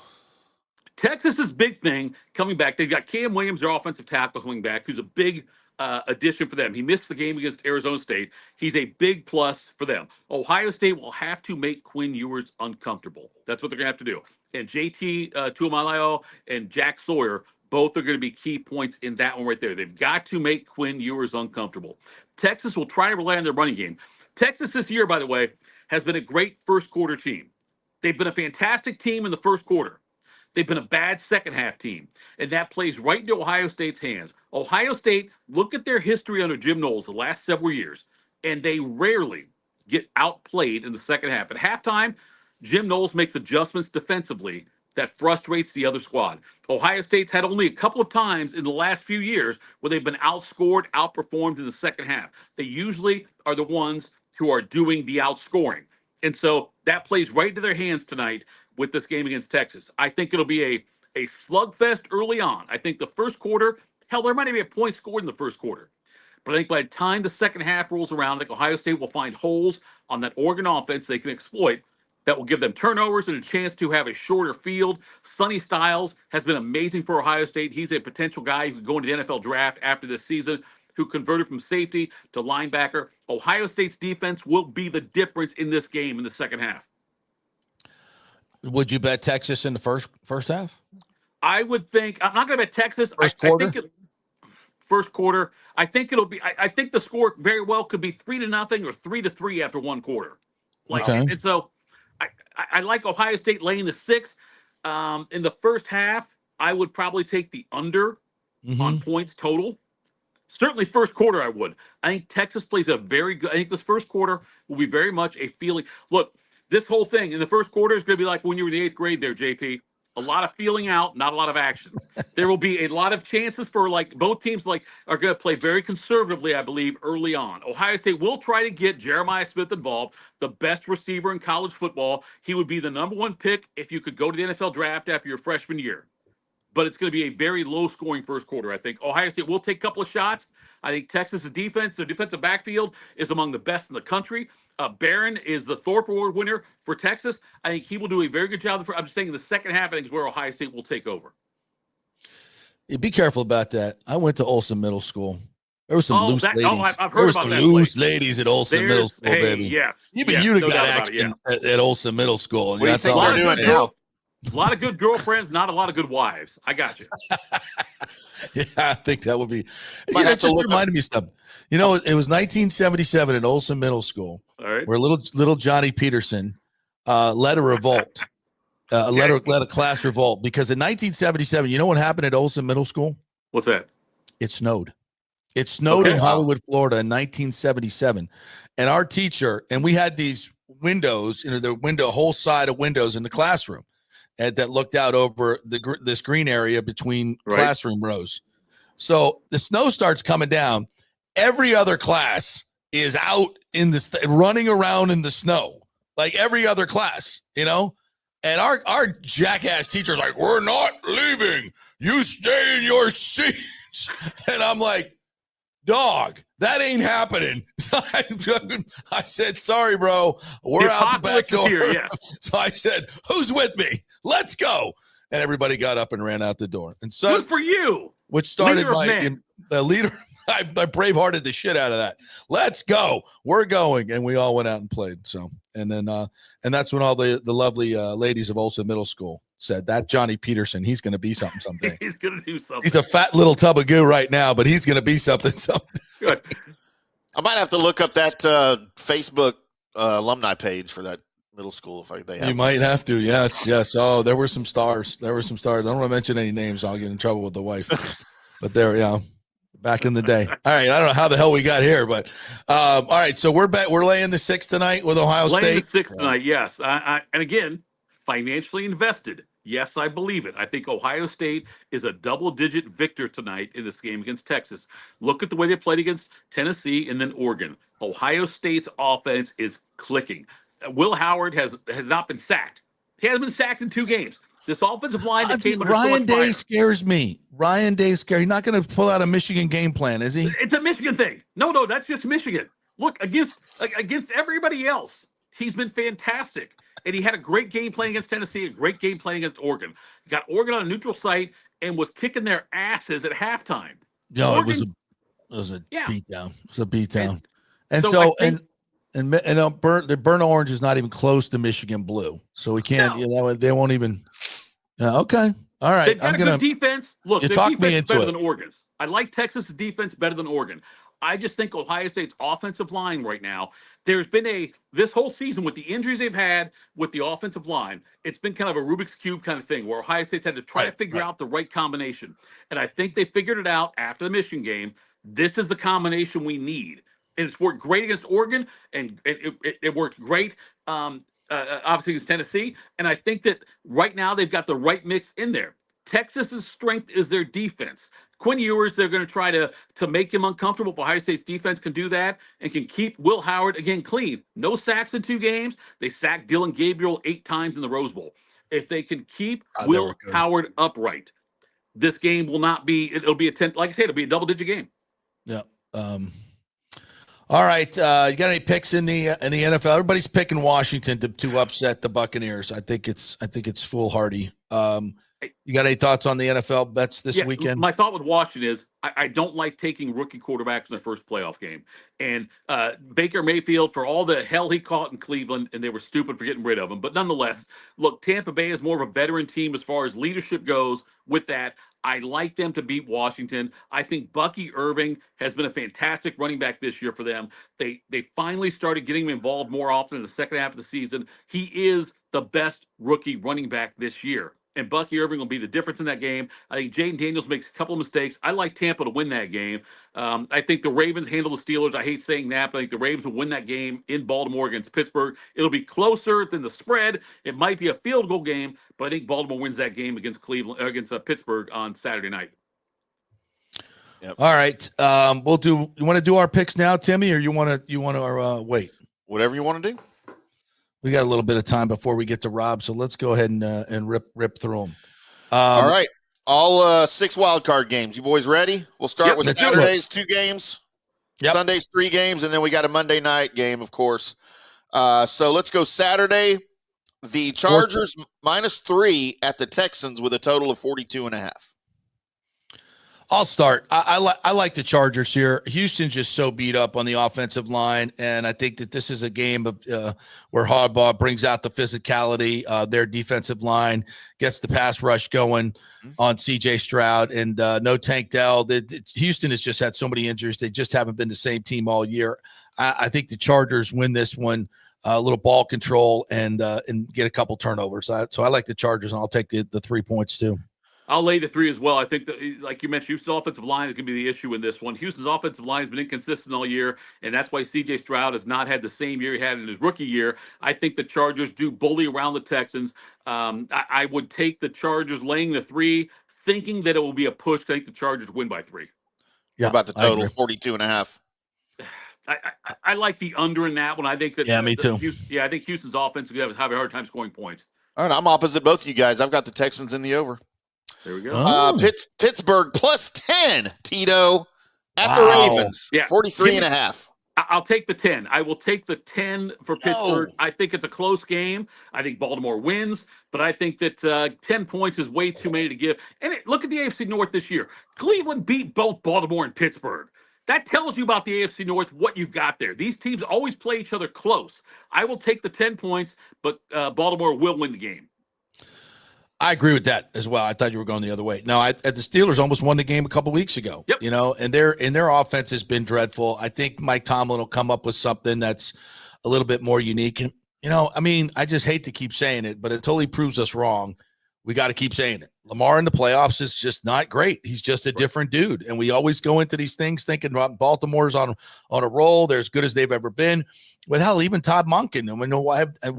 Texas's big thing coming back, they've got Cam Williams, their offensive tackle, coming back, who's a big addition for them. He missed the game against Arizona State. He's a big plus for them. Ohio State will have to make Quinn Ewers uncomfortable. That's what they're going to have to do. And JT Tuimoloau and Jack Sawyer, both are going to be key points in that one right there. They've got to make Quinn Ewers uncomfortable. Texas will try to rely on their running game. Texas this year, by the way, has been a great first quarter team. They've been a fantastic team in the first quarter. They've been a bad second half team, and that plays right into Ohio State's hands. Ohio State, look at their history under Jim Knowles the last several years, and they rarely get outplayed in the second half. At halftime, Jim Knowles makes adjustments defensively that frustrates the other squad. Ohio State's had only a couple of times in the last few years where they've been outscored, outperformed in the second half. They usually are the ones who are doing the outscoring. And so that plays right into their hands tonight with this game against Texas. I think it'll be a slugfest early on. I think the first quarter, hell, there might even be a point scored in the first quarter. But I think by the time the second half rolls around, I think Ohio State will find holes on that Oregon offense they can exploit that will give them turnovers and a chance to have a shorter field. Sonny Styles has been amazing for Ohio State. He's a potential guy who could go into the NFL draft after this season, who converted from safety to linebacker. Ohio State's defense will be the difference in this game in the second half. Would you bet Texas in the first half? I would think – I'm not going to bet Texas. First quarter? I think first quarter. I think it'll be – I think the score very well could be 3-0 or 3-3 after one quarter. And so I like Ohio State laying the 6. In the first half, I would probably take the under on points total. Certainly first quarter I would. I think Texas plays a very good – I think this first quarter will be very much a feeling – look, this whole thing in the first quarter is going to be like when you were in the 8th grade there, JP. A lot of feeling out, not a lot of action. There will be a lot of chances for both teams are going to play very conservatively, I believe, early on. Ohio State will try to get Jeremiah Smith involved, the best receiver in college football. He would be the number 1 pick if you could go to the NFL draft after your freshman year. But it's going to be a very low-scoring first quarter, I think. Ohio State will take a couple of shots. I think Texas' defense, their defensive backfield, is among the best in the country. Barron is the Thorpe Award winner for Texas. I think he will do a very good job. I'm just saying in the second half, I think is where Ohio State will take over. Yeah, be careful about that. I went to Olson Middle School. There were some loose ladies. I've heard about that. Loose ladies at Olson Middle School, baby. Yes. Even you got action at Olson Middle School. What do you think they're doing now? A lot of good girlfriends, not a lot of good wives. I got you. Yeah, I think that would be. It just reminded me of something. You know, it was 1977 at Olson Middle School, all right, where little Johnny Peterson led a revolt, led a class revolt, because in 1977, you know what happened at Olson Middle School? What's that? It snowed. It snowed in Hollywood, Florida in 1977. And our teacher, and we had these windows, whole side of windows in the classroom that looked out over this green area between classroom rows. So the snow starts coming down. Every other class is out in running around in the snow, like every other class, you know? And our jackass teacher's like, "We're not leaving. You stay in your seats." And I'm like, "Dog, that ain't happening." I said, "Sorry, bro. We're out the back door." Here, yes. So I said, "Who's with me? Let's go." And everybody got up and ran out the door. And so, good for you. Which started the leader. I bravehearted the shit out of that. Let's go. We're going. And we all went out and played. So, and then, and that's when all the lovely ladies of Olson Middle School said, "That Johnny Peterson, he's going to be something someday." He's going to do something. He's a fat little tub of goo right now, but he's going to be something someday. Good. I might have to look up that Facebook alumni page for that middle school if they have. You might have to. Yes. Oh, there were some stars. I don't want to mention any names. I'll get in trouble with the wife. But there, back in the day. All right. I don't know how the hell we got here, but all right. So we're laying the 6 tonight with Ohio State. Laying the 6 tonight, yes. And again, financially invested. Yes, I believe it. I think Ohio State is a double-digit victor tonight in this game against Texas. Look at the way they played against Tennessee and then Oregon. Ohio State's offense is clicking. Will Howard has not been sacked. He hasn't been sacked in 2 games. This offensive line that came under Ryan Day fire. Scares me. Ryan Day scares. He's not going to pull out a Michigan game plan, is he? It's a Michigan thing. No, that's just Michigan. Look, against everybody else, he's been fantastic. And he had a great game playing against Tennessee, a great game playing against Oregon. He got Oregon on a neutral site and was kicking their asses at halftime. No, Oregon, it was a beatdown. It was a beatdown. The burnt orange is not even close to Michigan blue, so we can't. No. They won't even. Okay, all right. They've got a good defense. Look, you their talked defense me is into better it. than Oregon's. I like Texas' defense better than Oregon. I just think Ohio State's offensive line right now. There's been this whole season with the injuries they've had with the offensive line, it's been kind of a Rubik's Cube kind of thing where Ohio State's had to try to figure out the right combination. And I think they figured it out after the Michigan game. This is the combination we need. And it's worked great against Oregon, and it worked great obviously against Tennessee. And I think that right now they've got the right mix in there. Texas's strength is their defense. Quinn Ewers, they're going to try to make him uncomfortable. If Ohio State's defense can do that and can keep Will Howard, again, clean. No sacks in 2 games. They sacked Dylan Gabriel 8 times in the Rose Bowl. If they can keep Will Howard upright, this game will not be, it'll be a 10, like I said, it'll be a double-digit game. Yeah. All right. You got any picks in the NFL? Everybody's picking Washington to upset the Buccaneers. I think it's foolhardy. You got any thoughts on the NFL bets this weekend? My thought with Washington is I don't like taking rookie quarterbacks in their first playoff game. And Baker Mayfield, for all the hell he caught in Cleveland, and they were stupid for getting rid of him. But nonetheless, look, Tampa Bay is more of a veteran team as far as leadership goes. With that, I like them to beat Washington. I think Bucky Irving has been a fantastic running back this year for them. They finally started getting him involved more often in the second half of the season. He is the best rookie running back this year. And Bucky Irving will be the difference in that game. I think Jaden Daniels makes a couple of mistakes. I like Tampa to win that game. I think the Ravens handle the Steelers. I hate saying that, but I think the Ravens will win that game in Baltimore against Pittsburgh. It'll be closer than the spread. It might be a field goal game, but I think Baltimore wins that game against Pittsburgh on Saturday night. Yep. All right. We'll do. You want to do our picks now, Timmy, or you want to wait? Whatever you want to do. We got a little bit of time before we get to Rob, so let's go ahead and rip through them. All right. All 6 wild card games. You boys ready? We'll start with Saturday's 2 games, Sunday's 3 games, and then we got a Monday night game, of course. So let's go Saturday. The Chargers -3 at the Texans with a total of 42.5. I'll start. I like the Chargers here. Houston's just so beat up on the offensive line, and I think that this is a game of where Harbaugh brings out the physicality. Their defensive line gets the pass rush going on C.J. Stroud, and no Tank Dell. Houston has just had so many injuries. They just haven't been the same team all year. I think the Chargers win this one. A little ball control and get a couple turnovers. So I like the Chargers, and I'll take the 3 points too. I'll lay the 3 as well. I think that, like you mentioned, Houston's offensive line is going to be the issue in this one. Houston's offensive line has been inconsistent all year, and that's why C.J. Stroud has not had the same year he had in his rookie year. I think the Chargers do bully around the Texans. I would take the Chargers laying the 3, thinking that it will be a push. I think the Chargers win by 3. Yeah, what about the total, 42.5? I like the under in that one. I think that. Yeah, me too. I think Houston's offense is going to have a hard time scoring points. All right, I'm opposite both of you guys. I've got the Texans in the over. There we go. Pittsburgh +10, Tito, at the Ravens. Yeah. 43.5. I'll take the 10. I will take the 10 for Pittsburgh. I think it's a close game. I think Baltimore wins, but I think that 10 points is way too many to give. And look at the AFC North this year. Cleveland beat both Baltimore and Pittsburgh. That tells you about the AFC North, what you've got there. These teams always play each other close. I will take the 10 points, but Baltimore will win the game. I agree with that as well. I thought you were going the other way. No, the Steelers almost won the game a couple weeks ago. Yep. And their offense has been dreadful. I think Mike Tomlin will come up with something that's a little bit more unique. And I just hate to keep saying it, but until he proves us wrong, we got to keep saying it. Lamar in the playoffs is just not great. He's just a different dude. And we always go into these things thinking about Baltimore's on a roll. They're as good as they've ever been. But hell, even Todd Monken, who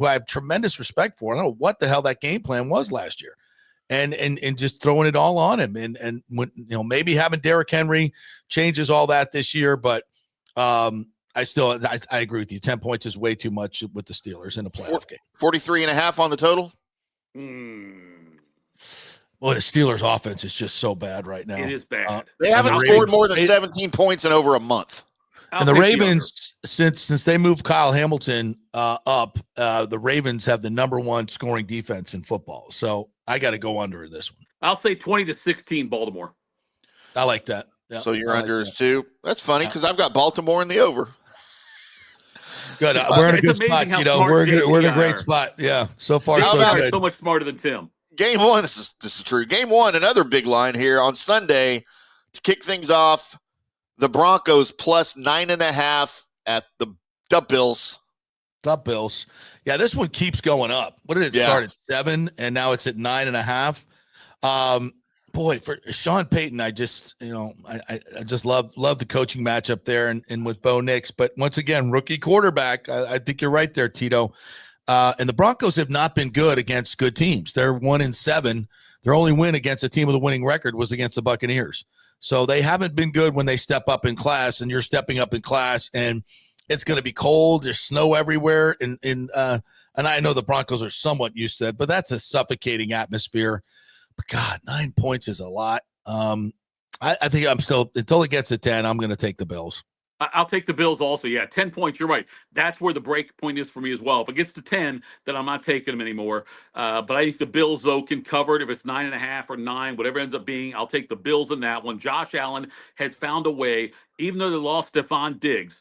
I have tremendous respect for. I don't know what the hell that game plan was last year. And just throwing it all on him. And when, maybe having Derrick Henry changes all that this year. But I agree with you. 10 points is way too much with the Steelers in a playoff game. 43.5 on the total. Well, the Steelers' offense is just so bad right now. It is bad. They haven't scored more than 17 points in over a month. And the Ravens, since they moved Kyle Hamilton up, the Ravens have the number 1 scoring defense in football. So I got to go under in this one. I'll say 20-16 Baltimore. I like that. Yeah, so your under is 2. That's funny because I've got Baltimore in the over. Good. We're in a good spot, We're in a great spot. Yeah. So far, so good. So much smarter than Tim. Game 1, this is true. Game 1, another big line here on Sunday to kick things off. The Broncos +9.5 at the Bills. Bills. Yeah, this one keeps going up. What did it start at 7, and now it's at 9.5? Boy, for Sean Payton, I just love the coaching matchup there and with Bo Nix. But once again, rookie quarterback. I think you're right there, Tito. And the Broncos have not been good against good teams. They're 1-7. Their only win against a team with a winning record was against the Buccaneers. So they haven't been good when they step up in class, and you're stepping up in class, and it's going to be cold. There's snow everywhere. And I know the Broncos are somewhat used to that, but that's a suffocating atmosphere. But God, 9 points is a lot. I think I'm still, until it gets to 10, I'm going to take the Bills. I'll take the Bills also. Yeah, 10 points. You're right. That's where the break point is for me as well. If it gets to 10, then I'm not taking them anymore. But I think the Bills, though, can cover it. If it's 9.5 or 9, whatever it ends up being, I'll take the Bills in that one. Josh Allen has found a way, even though they lost Stephon Diggs,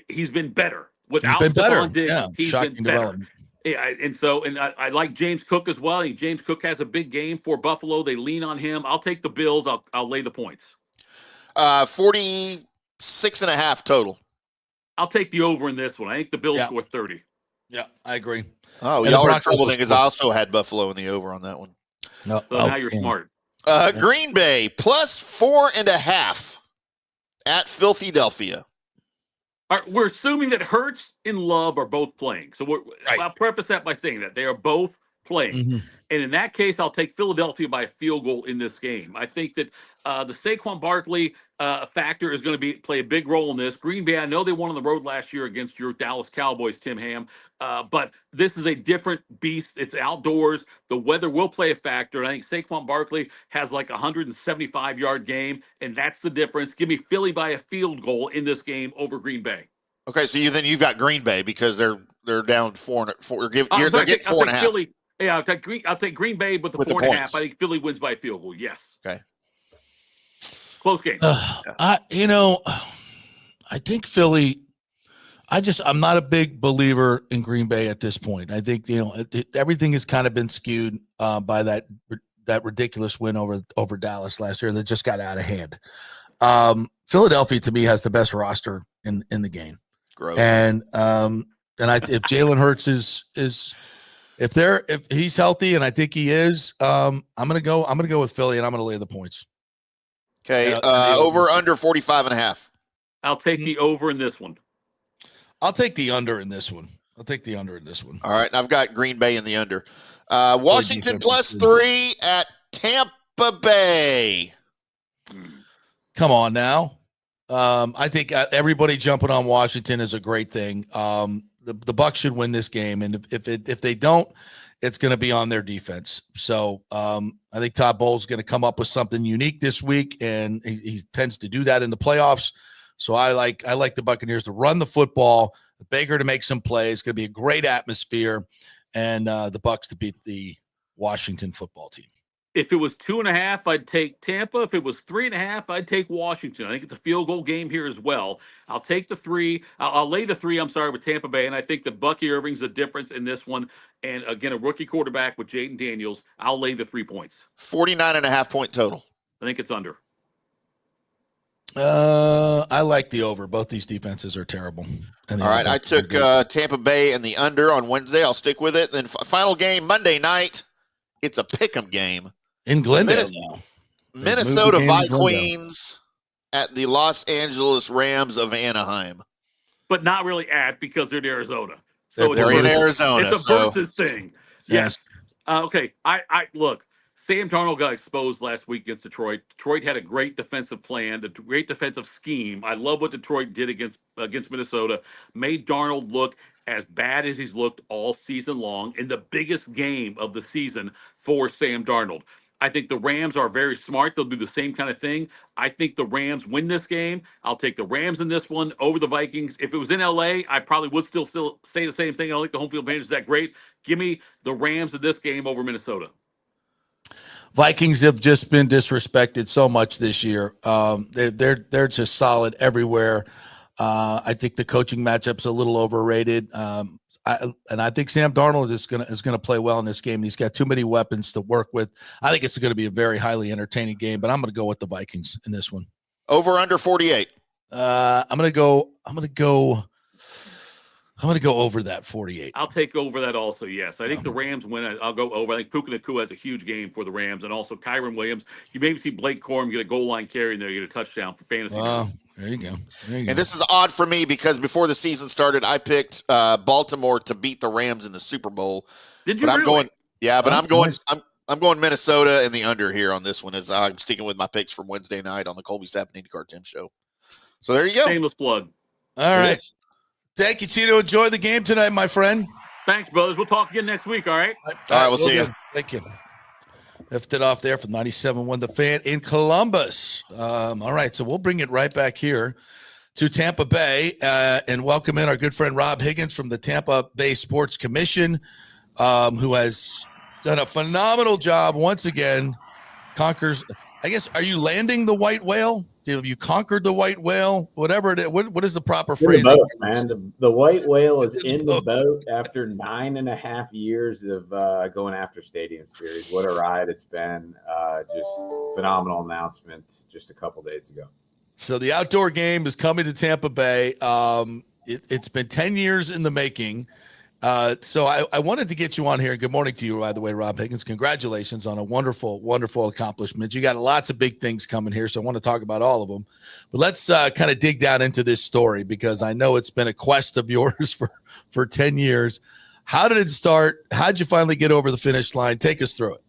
he's been better. Without Stephon Diggs, he's been better. Yeah, and I like James Cook as well. I think James Cook has a big game for Buffalo. They lean on him. I'll take the Bills. I'll lay the points. 46.5 total. I'll take the over in this one. I think the Bills score 30. Yeah, I agree. Oh, y'all are in trouble because I also had Buffalo in the over on that one. No, so now you're smart. Green Bay plus 4.5 at Philadelphia. We're assuming that Hurts and Love are both playing. So I'll preface that by saying that they are both playing. Mm-hmm. And in that case, I'll take Philadelphia by a field goal in this game. I think that the Saquon Barkley factor is going to play a big role in this. Green Bay, I know they won on the road last year against your Dallas Cowboys, Tim Ham, but this is a different beast. It's outdoors. The weather will play a factor. And I think Saquon Barkley has like a 175-yard game, and that's the difference. Give me Philly by a field goal in this game over Green Bay. Okay, so you've got Green Bay because they're down 4. They're getting 4.5. Philly. Yeah, I'll take Green Bay with the 4.5. I think Philly wins by a field goal. Yes. Okay. Close game. I think Philly. I'm not a big believer in Green Bay at this point. I think everything has kind of been skewed by that ridiculous win over Dallas last year that just got out of hand. Philadelphia to me has the best roster in the game. Gross. And if Jalen Hurts is if he's healthy, and I think he is, I'm gonna go with Philly, and I'm gonna lay the points. Okay, over under 45.5. I'll take the over in this one. I'll take the under in this one. All right, and I've got Green Bay in the under. Washington plus 3 at Tampa Bay. Come on now. I think everybody jumping on Washington is a great thing. The Bucs should win this game, and if they don't, it's going to be on their defense. So I think Todd Bowles is going to come up with something unique this week, and he tends to do that in the playoffs. So I like the Buccaneers to run the football, Baker to make some plays. It's going to be a great atmosphere, and the Bucs to beat the Washington football team. If it was 2.5, I'd take Tampa. If it was 3.5, I'd take Washington. I think it's a field goal game here as well. I'll take the 3. I'll lay the 3, with Tampa Bay. And I think that Bucky Irving's the difference in this one. And again, a rookie quarterback with Jaden Daniels. I'll lay the 3 points. 49.5 point total. I think it's under. I like the over. Both these defenses are terrible. All right. I took Tampa Bay and the under on Wednesday. I'll stick with it. Then final game Monday night. It's a pick'em game. In Glendale, Minnesota Vikings at the Los Angeles Rams of Anaheim. But not really at, because they're in Arizona. So they're in Arizona. It's a versus thing. Yes. Okay. I look, Sam Darnold got exposed last week against Detroit. Detroit had a great defensive plan, a great defensive scheme. I love what Detroit did against Minnesota. Made Darnold look as bad as he's looked all season long in the biggest game of the season for Sam Darnold. I think the Rams are very smart. They'll do the same kind of thing. I think the Rams win this game. I'll take the Rams in this one over the Vikings. If it was in LA, I probably would still say the same thing. I don't think the home field advantage is that great. Give me the Rams in this game over Minnesota. Vikings have just been disrespected so much this year. They're just solid everywhere. I think the coaching matchup's a little overrated. I think Sam Darnold is gonna play well in this game. He's got too many weapons to work with. I think it's going to be a very highly entertaining game, but I'm going to go with the Vikings in this one. Over under 48. I'm going to go over that 48. I'll take over that also. Yes, I think the Rams win. I'll go over. I think Puka Nacua has a huge game for the Rams, and also Kyron Williams. You maybe see Blake Corum get a goal line carry, and they get a touchdown for fantasy. There you go. And this is odd for me because before the season started, I picked Baltimore to beat the Rams in the Super Bowl. Did you But really? I'm going Minnesota and the under here on this one as I'm sticking with my picks from Wednesday night on the Colby Sapp and IndyCar Tim show. So there you go. Shameless plug. All right. Thank you, Tito. Enjoy the game tonight, my friend. Thanks, brothers. We'll talk again next week, all right? All right, we'll see you. Thank you. Lifted off there from 97.1 The Fan in Columbus. All right, so we'll bring it right back here to Tampa Bay and welcome in our good friend Rob Higgins from the Tampa Bay Sports Commission, who has done a phenomenal job once again. Conquers, I guess, are you landing the white whale? Have you conquered the white whale? Whatever it is, what is the proper phrase? The boat, man. The white whale is in the boat after 9.5 years of going after Stadium Series. What a ride it's been. Just phenomenal announcement just a couple days ago. So the outdoor game is coming to Tampa Bay. It's been 10 years in the making. So I wanted to get you on here. Good morning to you, by the way, Rob Higgins. Congratulations on a wonderful, wonderful accomplishment. You got lots of big things coming here, so I want to talk about all of them. But let's kind of dig down into this story because I know it's been a quest of yours for 10 years. How did it start? How did you finally get over the finish line? Take us through it.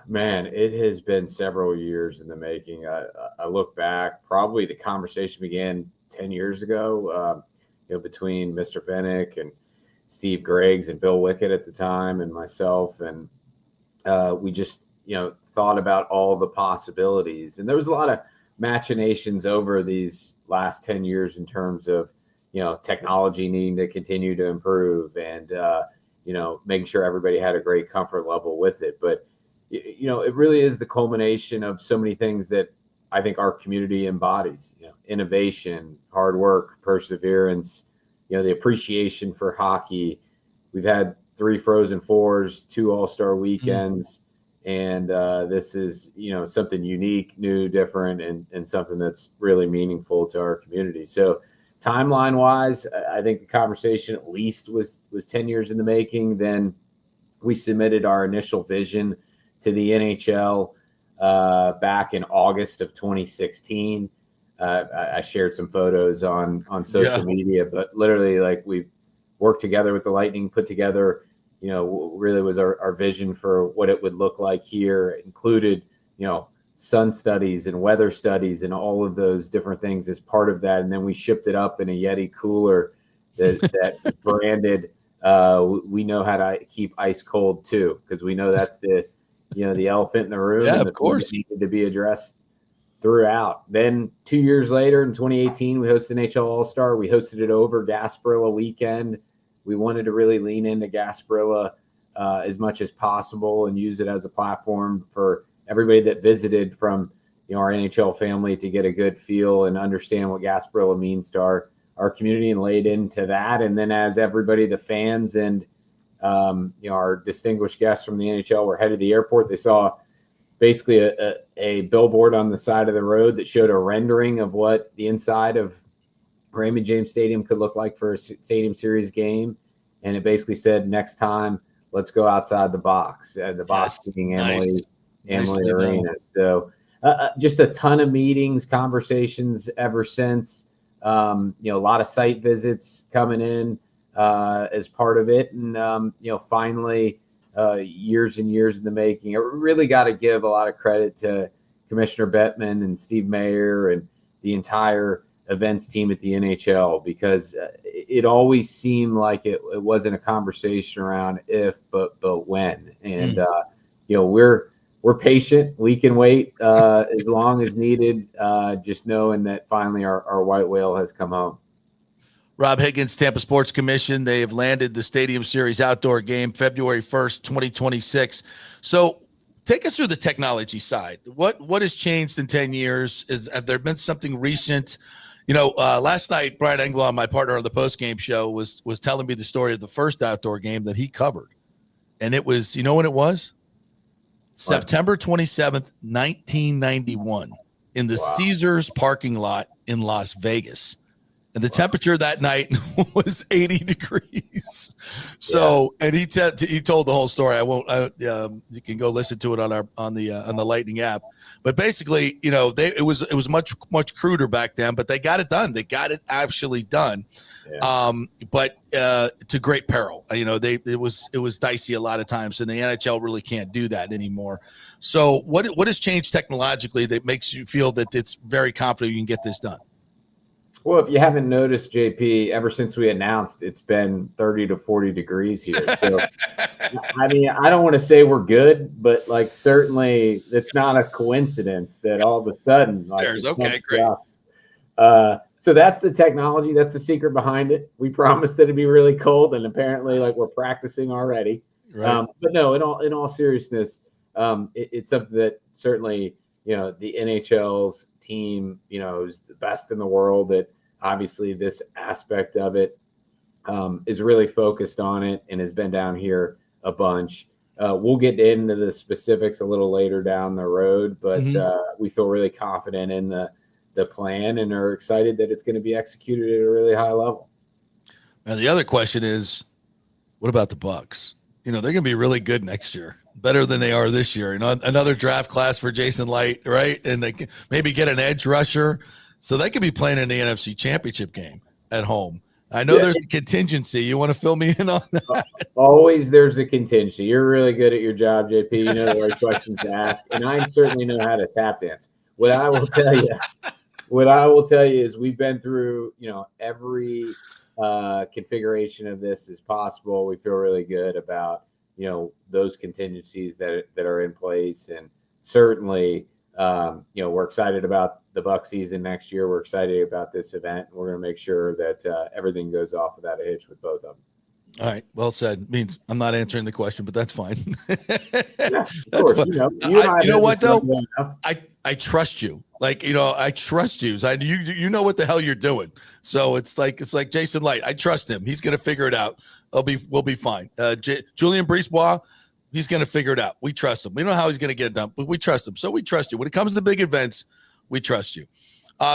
Man, it has been several years in the making. I look back, probably the conversation began 10 years ago, between Mr. Fennick and Steve Greggs and Bill Wickett at the time and myself. And we just, thought about all the possibilities. And there was a lot of machinations over these last 10 years in terms of, technology needing to continue to improve and, making sure everybody had a great comfort level with it. But, it really is the culmination of so many things that I think our community embodies, innovation, hard work, perseverance, the appreciation for hockey. We've had 3 Frozen Fours, 2 All-Star weekends, and this is, something unique, new, different, and something that's really meaningful to our community. So timeline-wise, I think the conversation at least was 10 years in the making. Then we submitted our initial vision to the NHL back in August of 2016. I shared some photos on social media, but literally we worked together with the Lightning, put together, really was our vision for what it would look like here. It included, sun studies and weather studies and all of those different things as part of that. And then we shipped it up in a Yeti cooler that branded, we know how to keep ice cold too, because we know that's the elephant in the room. Yeah, and of course. that needed to be addressed throughout. Then 2 years later in 2018, we hosted NHL All-Star. We hosted it over Gasparilla weekend. We wanted to really lean into Gasparilla as much as possible and use it as a platform for everybody that visited from our NHL family to get a good feel and understand what Gasparilla means to our community and laid into that. And then as everybody, the fans and our distinguished guests from the NHL were headed to the airport, they saw basically a billboard on the side of the road that showed a rendering of what the inside of Raymond James Stadium could look like for a Stadium Series game. And it basically said, next time, let's go outside the box. The box being Amalie Arena. So just a ton of meetings, conversations ever since. A lot of site visits coming in as part of it. And, finally, years and years in the making. I really got to give a lot of credit to Commissioner Bettman and Steve Mayer and the entire events team at the NHL, because it always seemed like it wasn't a conversation around if, but when. And, we're patient. We can wait as long as needed, just knowing that finally our white whale has come home. Rob Higgins, Tampa Sports Commission. They have landed the Stadium Series outdoor game February 1st, 2026. So take us through the technology side. What has changed in 10 years? Have there been something recent? Last night, Brian Englaw, my partner on the post-game show, was telling me the story of the first outdoor game that he covered. And it was, when it was? September 27th, 1991, in the Caesars parking lot in Las Vegas. And the temperature that night was 80 degrees. So, and he told the whole story. I won't. You can go listen to it on the Lightning app. But basically, it was much cruder back then. But they got it done. They got it actually done. Yeah. But to great peril. It was dicey a lot of times, and the NHL really can't do that anymore. So, what has changed technologically that makes you feel that it's very confident you can get this done? Well, if you haven't noticed, JP, ever since we announced, it's been 30 to 40 degrees here. So, I mean, I don't want to say we're good, but certainly it's not a coincidence that all of a sudden, okay, great. So that's the technology. That's the secret behind it. We promised that it'd be really cold, and apparently, we're practicing already. Right. But no, in all seriousness, it's something that certainly, the NHL's team, is the best in the world. That obviously this aspect of it is really focused on it and has been down here a bunch. We'll get into the specifics a little later down the road, but we feel really confident in the plan and are excited that it's going to be executed at a really high level. Now, the other question is, what about the Bucs? They're going to be really good next year. Better than they are this year. Another draft class for Jason Light, right? And they can maybe get an edge rusher. So they could be playing in the NFC Championship game at home. I know there's a contingency. You want to fill me in on that? Always there's a contingency. You're really good at your job, JP. You know the right questions to ask. And I certainly know how to tap dance. What I will tell you is we've been through, every configuration of this as possible. We feel really good about those contingencies that are in place, and certainly we're excited about the Bucs season next year. We're excited about this event. We're going to make sure that everything goes off without a hitch with both of them. All right, well said. Means I'm not answering the question, but that's fine. Yeah, that's fine. You know what though? I trust you. I trust you. You know what the hell you're doing. So it's like Jason Light. I trust him. He's going to figure it out. We'll be fine. Julien Brisebois, he's going to figure it out. We trust him. We don't know how he's going to get it done, but we trust him. So we trust you. When it comes to big events, we trust you.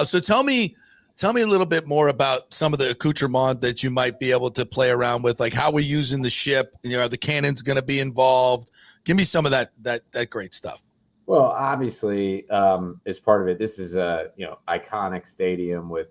So tell me a little bit more about some of the accoutrement that you might be able to play around with, like how we're using the ship. Are the cannons going to be involved? Give me some of that great stuff. Well, obviously, as part of it, this is a iconic stadium with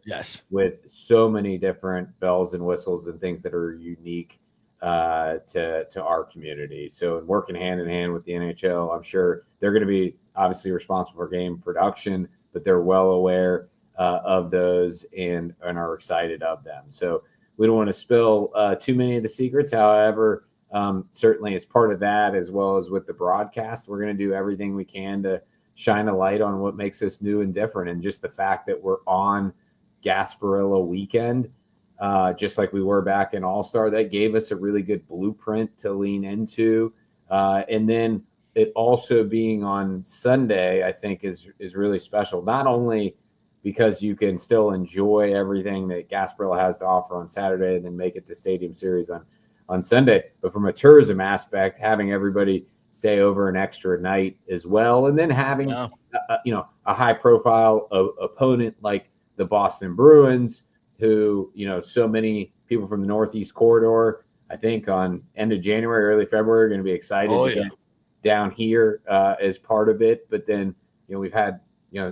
so many different bells and whistles and things that are unique to our community. So, working hand in hand with the NHL, I'm sure they're going to be obviously responsible for game production, but they're well aware of those and are excited of them. So, we don't want to spill too many of the secrets. However, certainly as part of that, as well as with the broadcast, we're going to do everything we can to shine a light on what makes us new and different. And just the fact that we're on Gasparilla weekend, just like we were back in All-Star, that gave us a really good blueprint to lean into. And then it also being on Sunday, I think is really special, not only because you can still enjoy everything that Gasparilla has to offer on Saturday and then make it to Stadium Series on Sunday, but from a tourism aspect, having everybody stay over an extra night as well, and then having a high profile opponent like the Boston Bruins, who so many people from the Northeast corridor, I think on end of January, early February, are going to be excited to get down here as part of it. But then we've had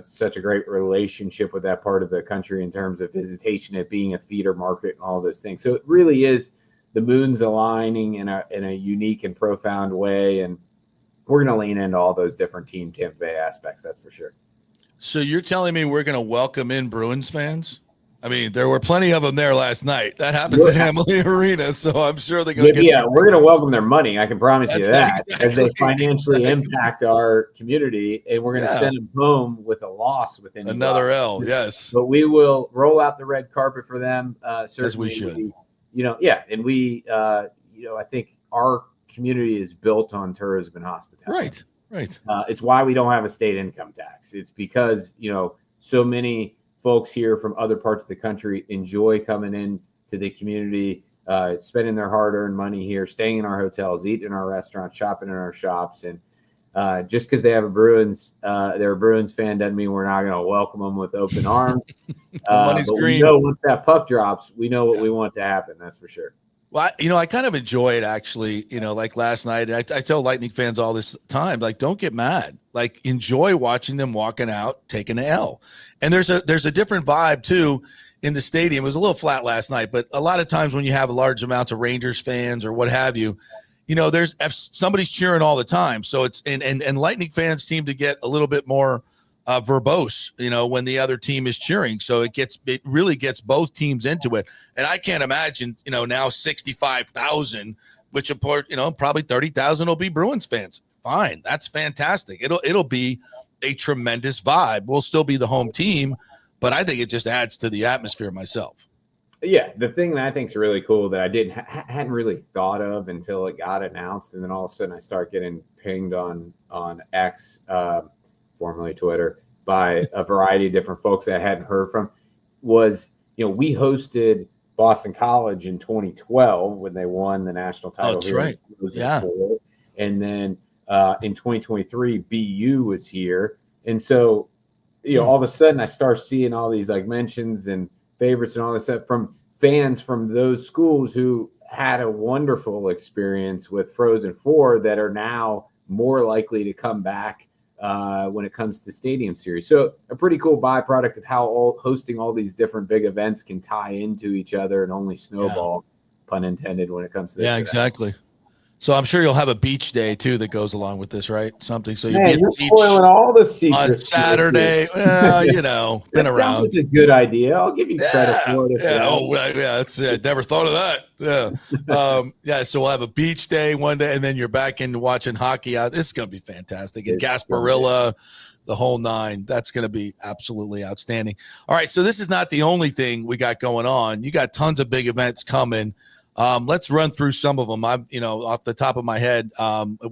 such a great relationship with that part of the country in terms of visitation, it being a feeder market and all those things. So it really is the moon's aligning in a unique and profound way, and we're going to lean into all those different Team Tampa Bay aspects. That's for sure. So you're telling me we're going to welcome in Bruins fans? I mean, there were plenty of them there last night. That happens at Amalie Arena, so I'm sure they're going to we're going to welcome their money. I can promise you that, as they financially impact our community, and we're going to send them home with a loss within another L. Yes, but we will roll out the red carpet for them. Certainly, as we should. And we, I think our community is built on tourism and hospitality. Right. It's why we don't have a state income tax. It's because, so many folks here from other parts of the country enjoy coming in to the community, spending their hard-earned money here, staying in our hotels, eating in our restaurants, shopping in our shops. And Just because they have they're a Bruins fan doesn't mean we're not going to welcome them with open arms. Money's but green. we know once that puck drops, we know what we want to happen. That's for sure. Well, I kind of enjoy it actually, like last night. I tell Lightning fans all this time, like, don't get mad. Like, enjoy watching them walking out, taking an L. And there's a different vibe too in the stadium. It was a little flat last night, but a lot of times when you have large amounts of Rangers fans or what have you, there's somebody's cheering all the time. So it's and Lightning fans seem to get a little bit more verbose, when the other team is cheering. So it really gets both teams into it. And I can't imagine, now 65,000, which of course, probably 30,000 will be Bruins fans. Fine. That's fantastic. It'll be a tremendous vibe. We'll still be the home team, but I think it just adds to the atmosphere myself. Yeah, the thing that I think is really cool that I hadn't really thought of until it got announced, and then all of a sudden I start getting pinged on X, formerly Twitter, by a variety of different folks that I hadn't heard from, was, we hosted Boston College in 2012 when they won the national title. Oh, that's right. Yeah. And then in 2023, BU was here. And so, all of a sudden I start seeing all these like mentions and favorites and all this stuff from fans from those schools who had a wonderful experience with Frozen Four that are now more likely to come back when it comes to stadium series. So a pretty cool byproduct of how hosting all these different big events can tie into each other and only snowball, pun intended, when it comes to this. Yeah, exactly. So I'm sure you'll have a beach day too that goes along with this, right? Something. So you're spoiling all the secrets on Saturday. Well, been around. Sounds like a good idea. I'll give you credit for it. I never thought of that. Yeah. So we'll have a beach day one day, and then you're back into watching hockey. This is going to be fantastic. And Gasparilla, the whole nine. That's going to be absolutely outstanding. All right. So this is not the only thing we got going on. You got tons of big events coming. Let's run through some of them. Off the top of my head,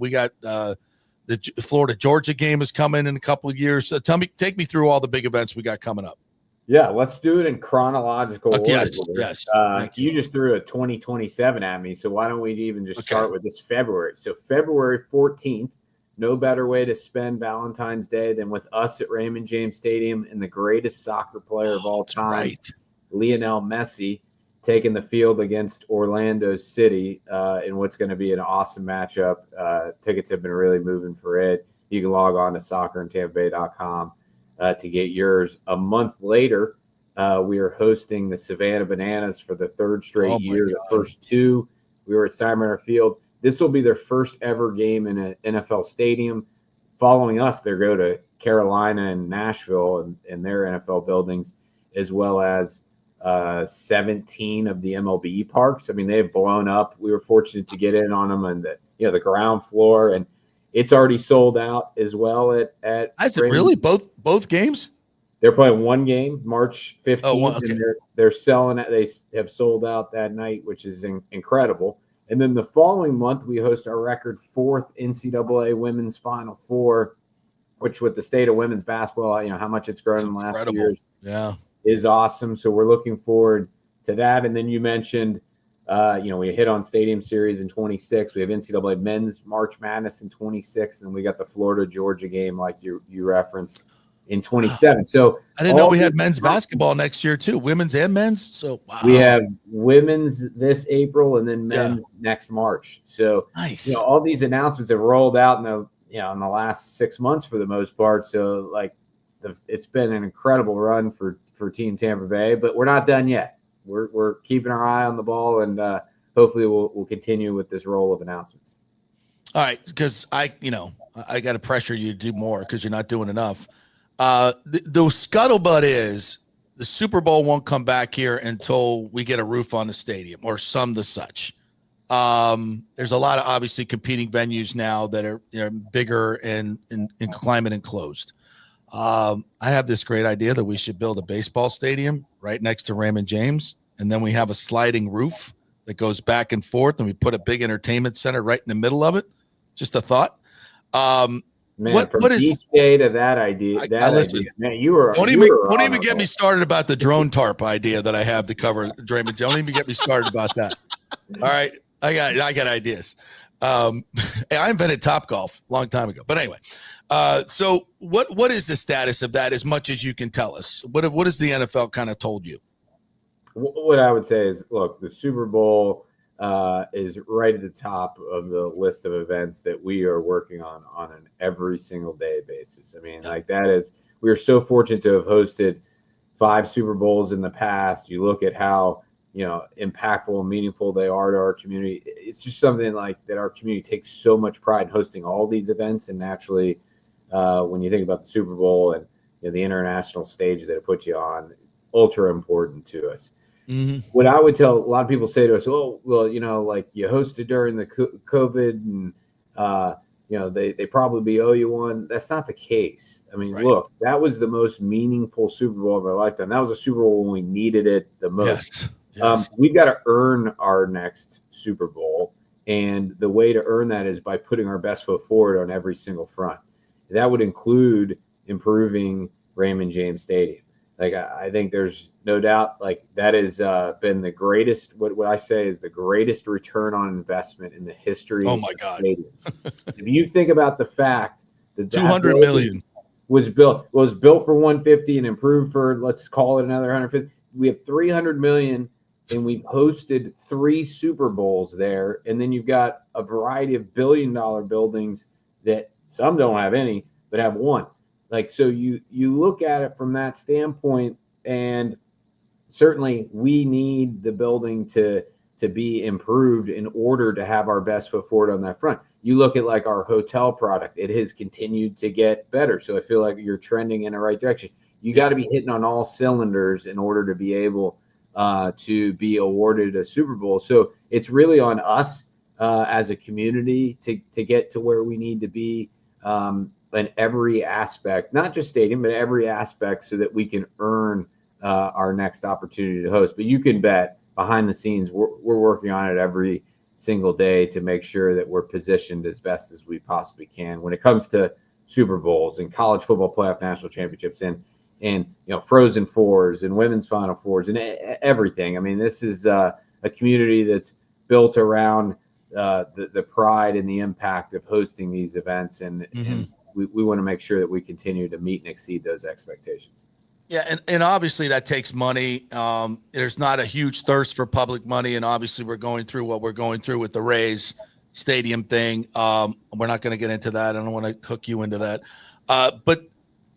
we got the Florida-Georgia game is coming in a couple of years. So take me through all the big events we got coming up. Yeah, let's do it in chronological order. Yes. You just threw a 2027 at me, so why don't we even just start with this February? So February 14th, no better way to spend Valentine's Day than with us at Raymond James Stadium and the greatest soccer player of all time, Lionel Messi, taking the field against Orlando City in what's going to be an awesome matchup. Tickets have been really moving for it. You can log on to soccerintampabay.com to get yours. A month later, we are hosting the Savannah Bananas for the third straight year. The first two, we were at Steinbrenner Field. This will be their first ever game in an NFL stadium. Following us, they go to Carolina and Nashville and their NFL buildings, as well as 17 of the MLB parks. I mean, they've blown up. We were fortunate to get in on them and the ground floor, and it's already sold out as well at Is it really both games? They're playing one game, March 15th, okay. And they're selling it. They have sold out that night, which is incredible. And then the following month, we host our record fourth NCAA Women's Final Four, which with the state of women's basketball, how much it's grown in the last few years. Yeah. Is awesome. So we're looking forward to that. And then you mentioned, we hit on Stadium Series in 26. We have NCAA Men's March Madness in 26. And we got the Florida-Georgia game like you referenced in 27. So I didn't know we had men's basketball next year too, women's and men's. So we have women's this April and then men's next March. So nice. All these announcements have rolled out in the last 6 months for the most part. So it's been an incredible run for Team Tampa Bay, but we're not done yet. We're keeping our eye on the ball, and hopefully we'll continue with this roll of announcements. All right, because I got to pressure you to do more because you're not doing enough. The scuttlebutt is the Super Bowl won't come back here until we get a roof on the stadium or some the such. There's a lot of obviously competing venues now that are bigger and climate enclosed. I have this great idea that we should build a baseball stadium right next to Raymond James, and then we have a sliding roof that goes back and forth, and we put a big entertainment center right in the middle of it. Just a thought. From beach day to that idea. Listen, man, don't even get me started about the drone tarp idea that I have to cover Raymond. Don't even get me started about that. All right, I got ideas. I invented Topgolf a long time ago. But anyway, so what is the status of that as much as you can tell us? What has the NFL kind of told you? What I would say is, look, the Super Bowl is right at the top of the list of events that we are working on an every single day basis. I mean, like we are so fortunate to have hosted 5 Super Bowls in the past. You look at how, impactful and meaningful they are to our community. It's just something like that our community takes so much pride in hosting all these events. And naturally, when you think about the Super Bowl and the international stage that it puts you on, ultra important to us. Mm-hmm. What I would tell a lot of people say to us, oh, well, like you hosted during the COVID and, they probably owe you one. That's not the case. I mean, Look, that was the most meaningful Super Bowl of our lifetime. That was a Super Bowl when we needed it the most. Yes. We've got to earn our next Super Bowl. And the way to earn that is by putting our best foot forward on every single front. That would include improving Raymond James Stadium. Like, I think there's no doubt, like, that has been the greatest, what I say is the greatest return on investment in the history of stadiums. If you think about the fact that $200 million was built for 150 and improved for, let's call it another 150. We have $300 million, and we've hosted 3 Super Bowls there. And then you've got a variety of billion-dollar buildings that some don't have any, but have one. Like, so you look at it from that standpoint, and certainly we need the building to be improved in order to have our best foot forward on that front. You look at like our hotel product, it has continued to get better. So I feel like you're trending in the right direction. You got to be hitting on all cylinders in order to be able to be awarded a Super Bowl. So it's really on us as a community to get to where we need to be. In every aspect, not just stadium, but every aspect, so that we can earn our next opportunity to host. But you can bet behind the scenes, we're working on it every single day to make sure that we're positioned as best as we possibly can when it comes to Super Bowls and college football playoff national championships and Frozen Fours and women's Final Fours and everything. I mean, this is a community that's built around the pride and the impact of hosting these events, and we want to make sure that we continue to meet and exceed those expectations. Yeah, and obviously that takes money. There's not a huge thirst for public money, and obviously we're going through what we're going through with the Rays stadium thing. We're not going to get into that. I don't want to hook you into that. But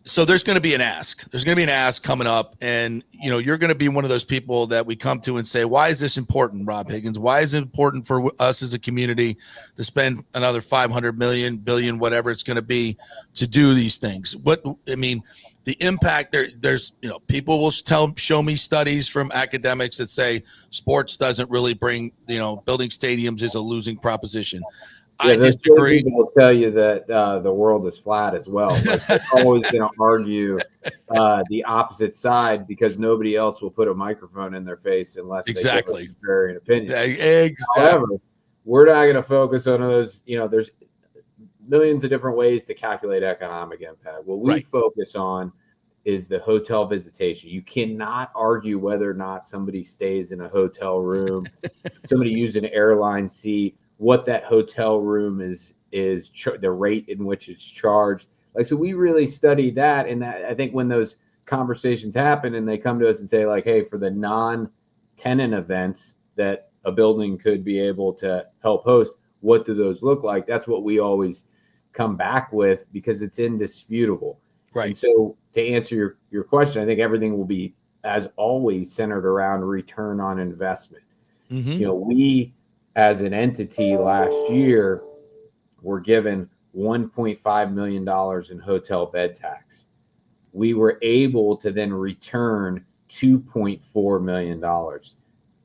so there's going to be an ask. There's going to be an ask coming up, and you're going to be one of those people that we come to and say, why is this important, Rob Higgins? Why is it important for us as a community to spend another $500 million, billion, whatever it's going to be to do these things? The impact there's people will show me studies from academics that say sports doesn't really bring, building stadiums is a losing proposition. Yeah, I disagree. People will tell you that the world is flat as well. Like, they're always going to argue the opposite side because nobody else will put a microphone in their face unless they give a contrarian opinion. Exactly. However, we're not going to focus on those. There's millions of different ways to calculate economic impact. What we focus on is the hotel visitation. You cannot argue whether or not somebody stays in a hotel room, somebody uses an airline seat, what that hotel room is the rate in which it's charged. Like, so we really study that. And that, I think when those conversations happen and they come to us and say, like, hey, for the non-tenant events that a building could be able to help host, what do those look like? That's what we always come back with, because it's indisputable. Right. And so to answer your question, I think everything will be, as always, centered around return on investment. Mm-hmm. We, as an entity last year, were given $1.5 million in hotel bed tax. We were able to then return $2.4 million.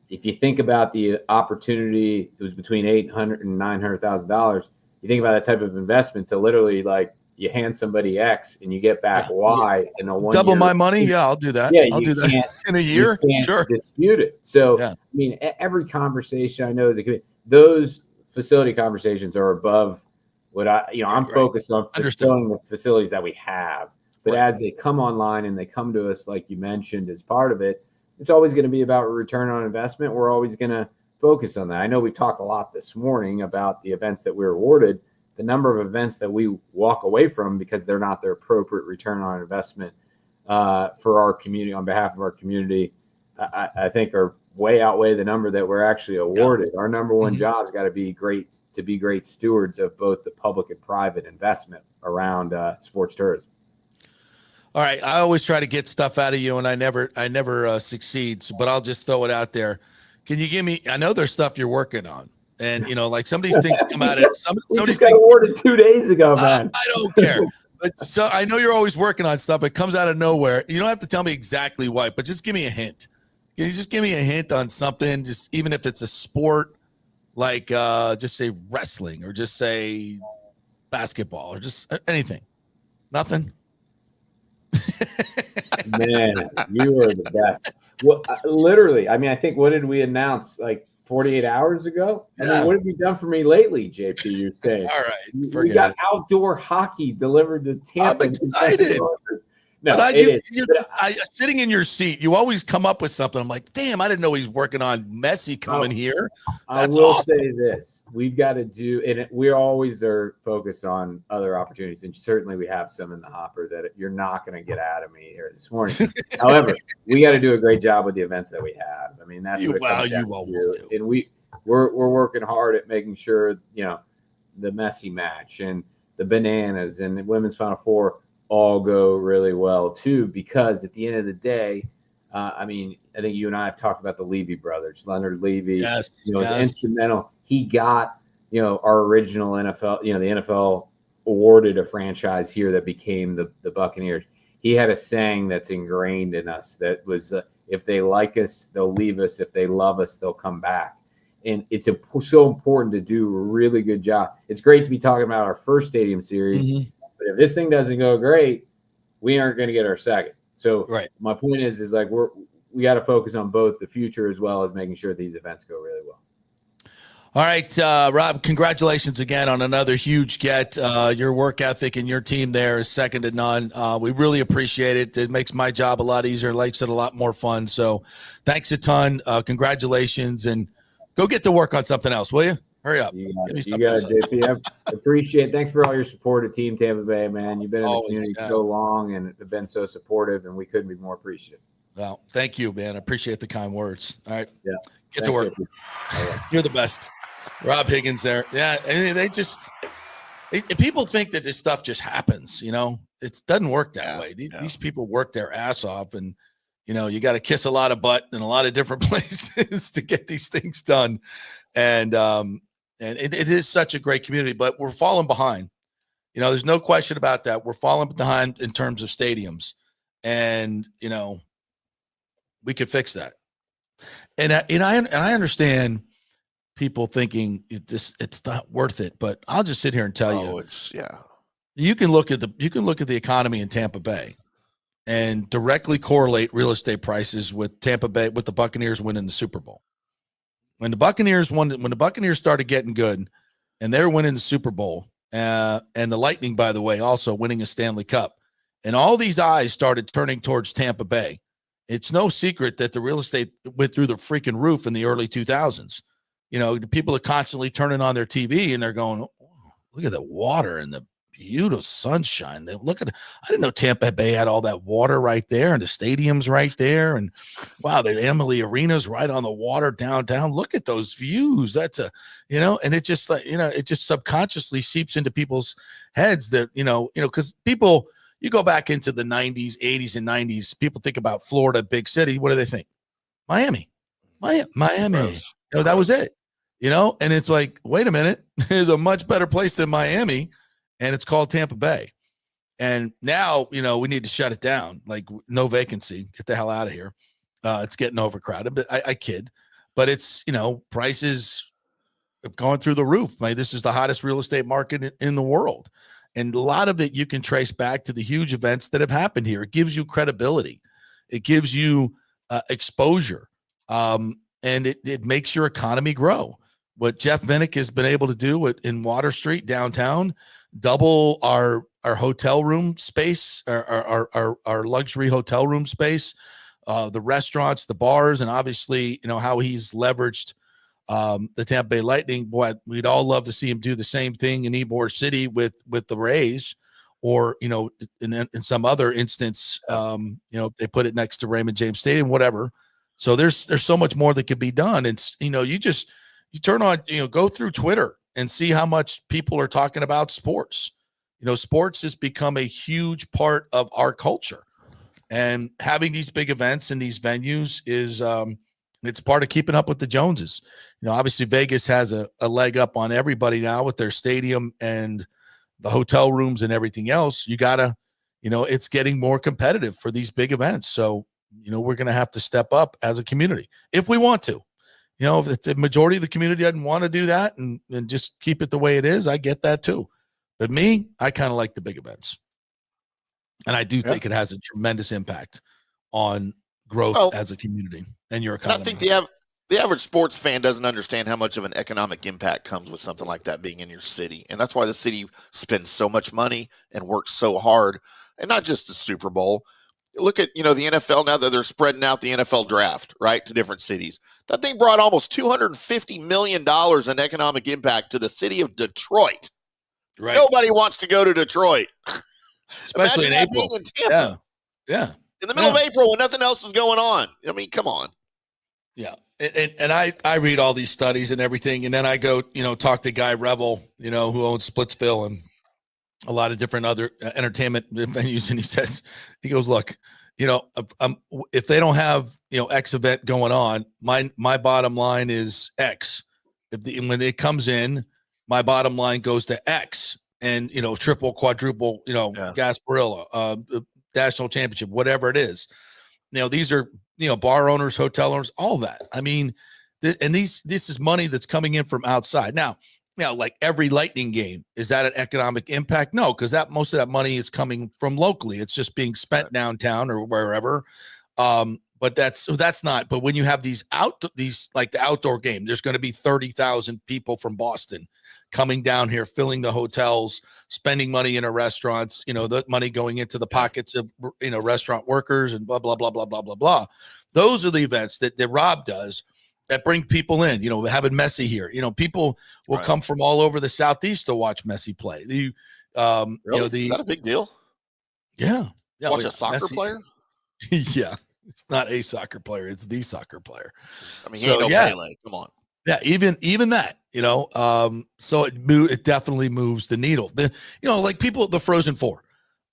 If you think about the opportunity, it was between $800,000 and $900,000. You think about that type of investment to literally, like, you hand somebody X and you get back Y in a 1 year. Double my money? Yeah, I'll do that. Yeah, I'll do that in a year. You can't sure. dispute it. So, I mean, every conversation I know is those facility conversations are above what I'm focused on fulfilling the facilities that we have. But as they come online and they come to us, like you mentioned, as part of it, it's always going to be about return on investment. We're always going to focus on that. I know we talked a lot this morning about the events that we were awarded, the number of events that we walk away from because they're not their appropriate return on investment for our community, on behalf of our community, I think are way outweigh the number that we're actually awarded. Our number one job's got to be great stewards of both the public and private investment around sports tourism. All right, I always try to get stuff out of you, and I never succeed. But I'll just throw it out there. Can you give me? I know there's stuff you're working on, and like some of these things come out. We just got awarded 2 days ago, man. I don't care. But so I know you're always working on stuff. It comes out of nowhere. You don't have to tell me exactly what, but just give me a hint. Can you just give me a hint on something? Just even if it's a sport, like just say wrestling, or just say basketball, or just anything. Nothing. Man, you are the best. Well, literally, I mean, I think, what did we announce? Like 48 hours ago? I mean, what have you done for me lately, JP? You're saying. All right. We got outdoor hockey delivered to Tampa. I'm excited. No, but sitting in your seat, you always come up with something. I'm like, damn, I didn't know he's working on Messi coming here. That's I will awesome. say this. We've got to do, and we always are focused on other opportunities, and certainly we have some in the hopper that you're not going to get out of me here this morning. However, we got to do a great job with the events that we have. I mean, that's what it comes down to. And we're working hard at making sure, the Messi match and the bananas and the women's Final Four all go really well too, because at the end of the day, I mean, I think you and I have talked about the Levy brothers. Leonard Levy, was instrumental. He got, our original NFL, the NFL awarded a franchise here that became the Buccaneers. He had a saying that's ingrained in us that was, if they like us, they'll leave us. If they love us, they'll come back. And it's so important to do a really good job. It's great to be talking about our first stadium series. But if this thing doesn't go great, we aren't going to get our second. So my point is like we got to focus on both the future as well as making sure these events go really well. All right, Rob, congratulations again on another huge get. Your work ethic and your team there is second to none. We really appreciate it. It makes my job a lot easier, makes it a lot more fun. So thanks a ton. Congratulations, and go get to work on something else, will you? Hurry up. You got it, JP. I appreciate it. Thanks for all your support of Team Tampa Bay, man. You've been in the community so long and have been so supportive, and we couldn't be more appreciative. Well, thank you, man. I appreciate the kind words. All right. Yeah. Get to work. Right. You're the best. Rob Higgins there. Yeah. And people think that this stuff just happens, it doesn't work that way. These people work their ass off, and, you got to kiss a lot of butt in a lot of different places to get these things done. And it is such a great community, but we're falling behind. There's no question about that. We're falling behind in terms of stadiums, and we could fix that. And I understand people thinking it's not worth it, but I'll just sit here and tell you, you can look at the economy in Tampa Bay and directly correlate real estate prices with Tampa Bay, with the Buccaneers winning the Super Bowl. When the Buccaneers started getting good and they're winning the Super Bowl, and the Lightning, by the way, also winning a Stanley Cup, and all these eyes started turning towards Tampa Bay. It's no secret that the real estate went through the freaking roof in the early 2000s. People are constantly turning on their TV and they're going, oh, look at the water and the beautiful sunshine. I didn't know Tampa Bay had all that water right there, and the stadium's right there. And wow, the Emily Arena's right on the water downtown. Look at those views. That's and it just it just subconsciously seeps into people's heads that, because people, you go back into the 90s, 80s and 90s, people think about Florida, big city. What do they think? Miami. That was it, and it's like, wait a minute, there's a much better place than Miami. And it's called Tampa Bay. And now, we need to shut it down. Like, no vacancy. Get the hell out of here. It's getting overcrowded. But I kid. But it's, prices have gone through the roof. Like, this is the hottest real estate market in the world. And a lot of it you can trace back to the huge events that have happened here. It gives you credibility. It gives you exposure. And it makes your economy grow. What Jeff Vinnick has been able to do in Water Street downtown, double our hotel room space, our luxury hotel room space, the restaurants, the bars, and obviously, how he's leveraged The Tampa Bay Lightning, boy, we'd all love to see him do the same thing in Ybor City with the Rays, or in some other instance, if they put it next to Raymond James Stadium, whatever. So there's so much more that could be done. It's you turn on, go through Twitter and see how much people are talking about sports. Sports has become a huge part of our culture, and having these big events in these venues is it's part of keeping up with the Joneses. Obviously Vegas has a leg up on everybody now with their stadium and the hotel rooms and everything else. You gotta, it's getting more competitive for these big events. So, we're going to have to step up as a community if we want to. If the majority of the community doesn't want to do that and just keep it the way it is, I get that too. But me, I kind of like the big events. And I do think it has a tremendous impact on growth as a community and your economy. I think the average sports fan doesn't understand how much of an economic impact comes with something like that being in your city. And that's why the city spends so much money and works so hard. And not just the Super Bowl. Look at, the NFL now that they're spreading out the NFL draft, right, to different cities. That thing brought almost $250 million in economic impact to the city of Detroit. Right. Nobody wants to go to Detroit. Especially in April. In Tampa. Yeah. In the middle of April when nothing else is going on. I mean, come on. Yeah. And I read all these studies and everything, and then I go, talk to Guy Revel, who owns Splitsville and a lot of different other entertainment venues. And he goes, look, if they don't have, X event going on, my bottom line is X. When it comes in, my bottom line goes to X, and, triple, quadruple, Gasparilla, national championship, whatever it is. These are, bar owners, hotel owners, all that. I mean, this is money that's coming in from outside. Now, like every Lightning game, is that an economic impact? No, because most of that money is coming from locally. It's just being spent downtown or wherever. But that's not. But when you have these like the outdoor game, there's going to be 30,000 people from Boston coming down here, filling the hotels, spending money in our restaurants. The money going into the pockets of restaurant workers and blah blah blah blah blah blah blah. Those are the events that Rob does that bring people in. Having Messi here. People will come from all over the Southeast to watch Messi play. Really? Is that a big deal? Yeah. Watch a soccer player? Yeah. It's not a soccer player. It's the soccer player. I mean, he ain't no Pele. Come on. Yeah, even that, so it definitely moves the needle. Like people, the Frozen Four.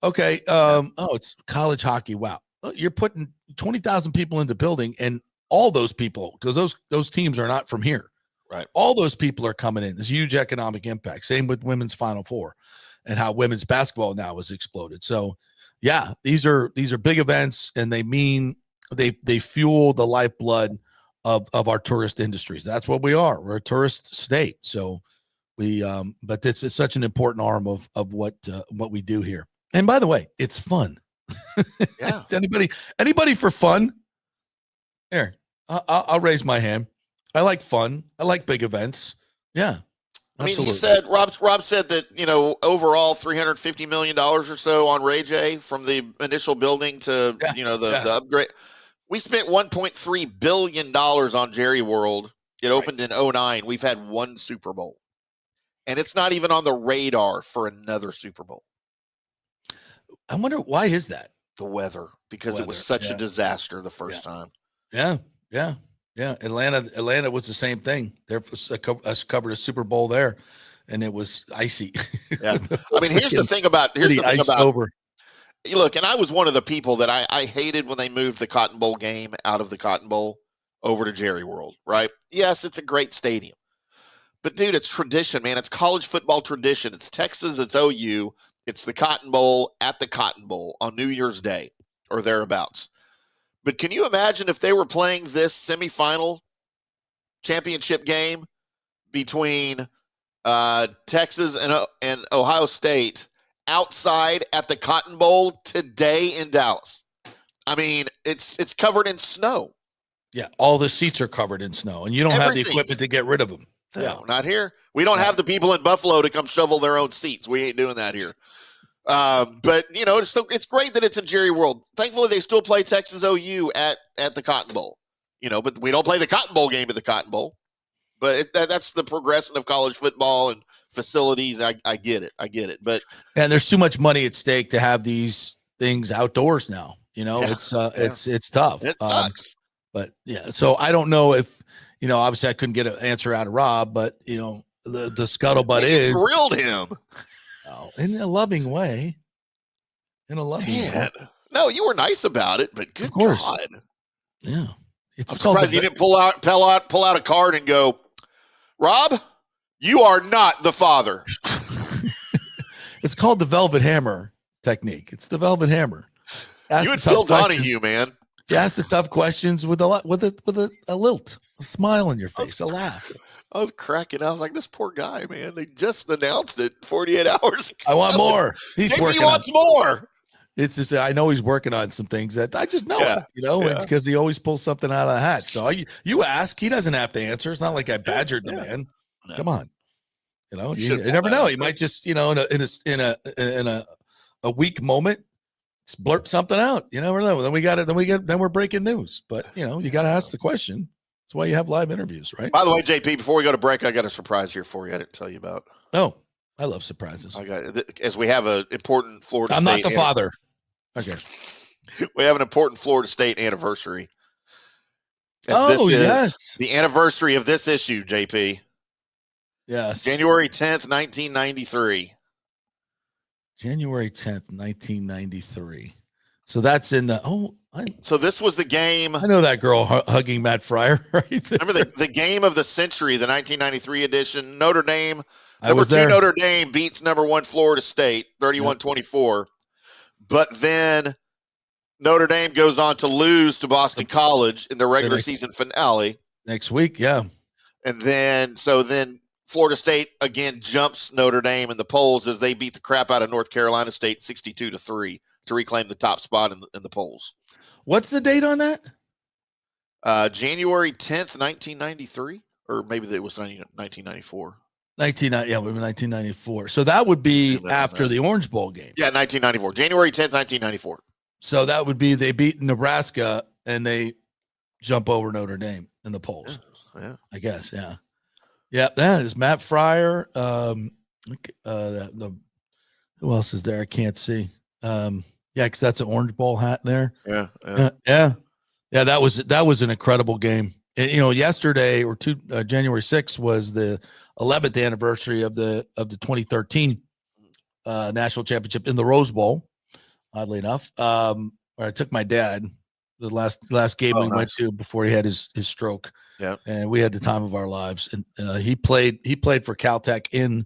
Okay. It's college hockey. Wow. You're putting 20,000 people in the building, and all those people, because those teams are not from here. Right. All those people are coming in. This huge economic impact. Same with women's Final Four and how women's basketball now has exploded. So yeah, these are big events, and they fuel the lifeblood of our tourist industries. That's what we are. We're a tourist state. So but this is such an important arm of what we do here. And by the way, it's fun. Yeah. Anybody for fun? Here, I'll raise my hand. I like fun. I like big events. Yeah. I mean, he said, Rob said that, overall $350 million or so on Ray J from the initial building to, the upgrade. We spent $1.3 billion on Jerry World. It opened in 2009. We've had one Super Bowl. And it's not even on the radar for another Super Bowl. I wonder, why is that? The weather, because it was such a disaster the first time. Yeah. Atlanta was the same thing. There was covered a Super Bowl there, and it was icy. Yeah. I mean, here's the thing about over. Look, and I was one of the people that I hated when they moved the Cotton Bowl game out of the Cotton Bowl over to Jerry World, right? Yes, it's a great stadium. But, dude, it's tradition, man. It's college football tradition. It's Texas. It's OU. It's the Cotton Bowl at the Cotton Bowl on New Year's Day or thereabouts. But can you imagine if they were playing this semifinal championship game between Texas and Ohio State outside at the Cotton Bowl today in Dallas? I mean, it's covered in snow. Yeah, all the seats are covered in snow, and you don't have the equipment to get rid of them. No, not here. We don't have the people in Buffalo to come shovel their own seats. We ain't doing that here. But it's great that it's in Jerry World. Thankfully, they still play Texas OU at the Cotton Bowl. But we don't play the Cotton Bowl game at the Cotton Bowl. But that's the progression of college football and facilities. I get it. But and there's too much money at stake to have these things outdoors now. It's tough. It sucks. But yeah, so I don't know if obviously I couldn't get an answer out of Rob, but the scuttlebutt is grilled him in a loving way. Way. No, you were nice about it, but good God. Yeah. I'm surprised you didn't pull out a card and go, Rob, you are not the father. It's called the Velvet Hammer technique. It's the Velvet Hammer. You and Phil Donahue, man. You ask the tough questions with a lilt, a smile on your face, a laugh. I was cracking. I was like, this poor guy, man. They just announced it 48 hours ago. I want more. He wants more. It's just, I know he's working on some things that I just know, because he always pulls something out of the hat. So you ask, he doesn't have to answer. It's not like I badgered the man. No. Come on. You never know. He might just, in a weak moment, blurt something out. You never know. Then we're breaking news. But you got to ask the question. That's why you have live interviews, right? By the way, JP, before we go to break, I got a surprise here for you. I didn't tell you about. Oh, I love surprises. As we have an important Florida I'm State. not the father. Okay. We have an important Florida State anniversary. Yes. The anniversary of this issue, JP. Yes. January 10th, 1993. January 10th, 1993. So that's in the so this was the game. I know that girl hugging Matt Fryer, right? Remember the game of the century, the 1993 edition. Notre Dame, number 2 Notre Dame beats number 1 Florida State, 31-24. But then Notre Dame goes on to lose to Boston College in the regular season finale. Next week, yeah. And then Florida State again jumps Notre Dame in the polls as they beat the crap out of North Carolina State 62-3 to reclaim the top spot in the polls. What's the date on that? January 10th, 1993, or maybe it was 1994. 1994. So that would be after the Orange Bowl game. Yeah, 1994. January 10th, 1994. So that would be they beat Nebraska and they jump over Notre Dame in the polls. Yeah. I guess, yeah. Yeah, that is Matt Fryer. Who else is there? I can't see. Because that's an Orange Bowl hat there. Yeah. That was an incredible game. And, yesterday January 6th was the 11th anniversary of the 2013 national championship in the Rose Bowl. Oddly enough, I took my dad the last game we went to before he had his stroke. Yeah, and we had the time of our lives. And he played for Caltech in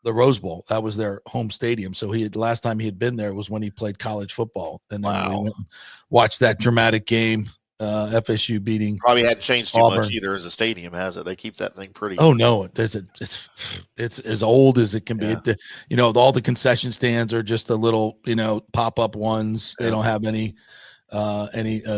the Rose Bowl. That was their home stadium. So the last time he had been there was when he played college football. And then we went and watched that dramatic game. FSU beating probably hadn't changed too Auburn. Much either as a stadium, has it? They keep that thing pretty. Oh no, it's as old as it can be. All the concession stands are just the little pop-up ones. They don't have any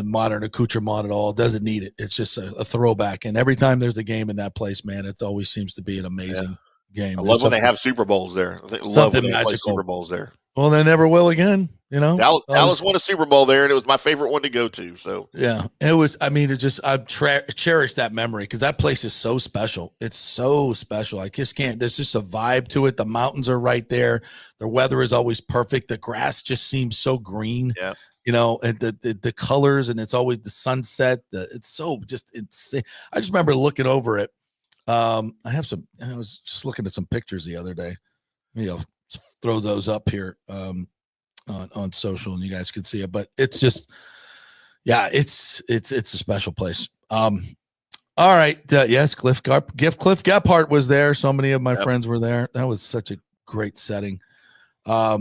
modern accoutrement at all. It doesn't need it. It's just a throwback. And every time there's a game in that place, man, it always seems to be an amazing game. I love when they have Super Bowls there. I love when they play Super Bowls there. Well, they never will again. Dallas won a Super Bowl there, and it was my favorite one to go to. So yeah, it was. I mean, I cherish that memory because that place is so special. It's so special. I just can't. There's just a vibe to it. The mountains are right there. The weather is always perfect. The grass just seems so green. Yeah. And the colors, and it's always the sunset. It's so just insane. I just remember looking over it. I was just looking at some pictures the other day. Maybe I'll throw those up here on social, and you guys can see it. But it's just, it's a special place. All right, yes, Cliff Gephardt was there. So many of my friends were there. That was such a great setting. All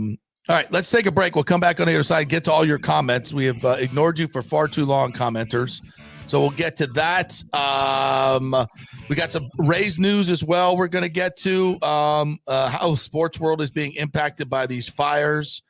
right, let's take a break. We'll come back on the other side, get to all your comments. We have ignored you for far too long, commenters. So we'll get to that. We got some Rays news as well. We're going to get to how sports world is being impacted by these fires.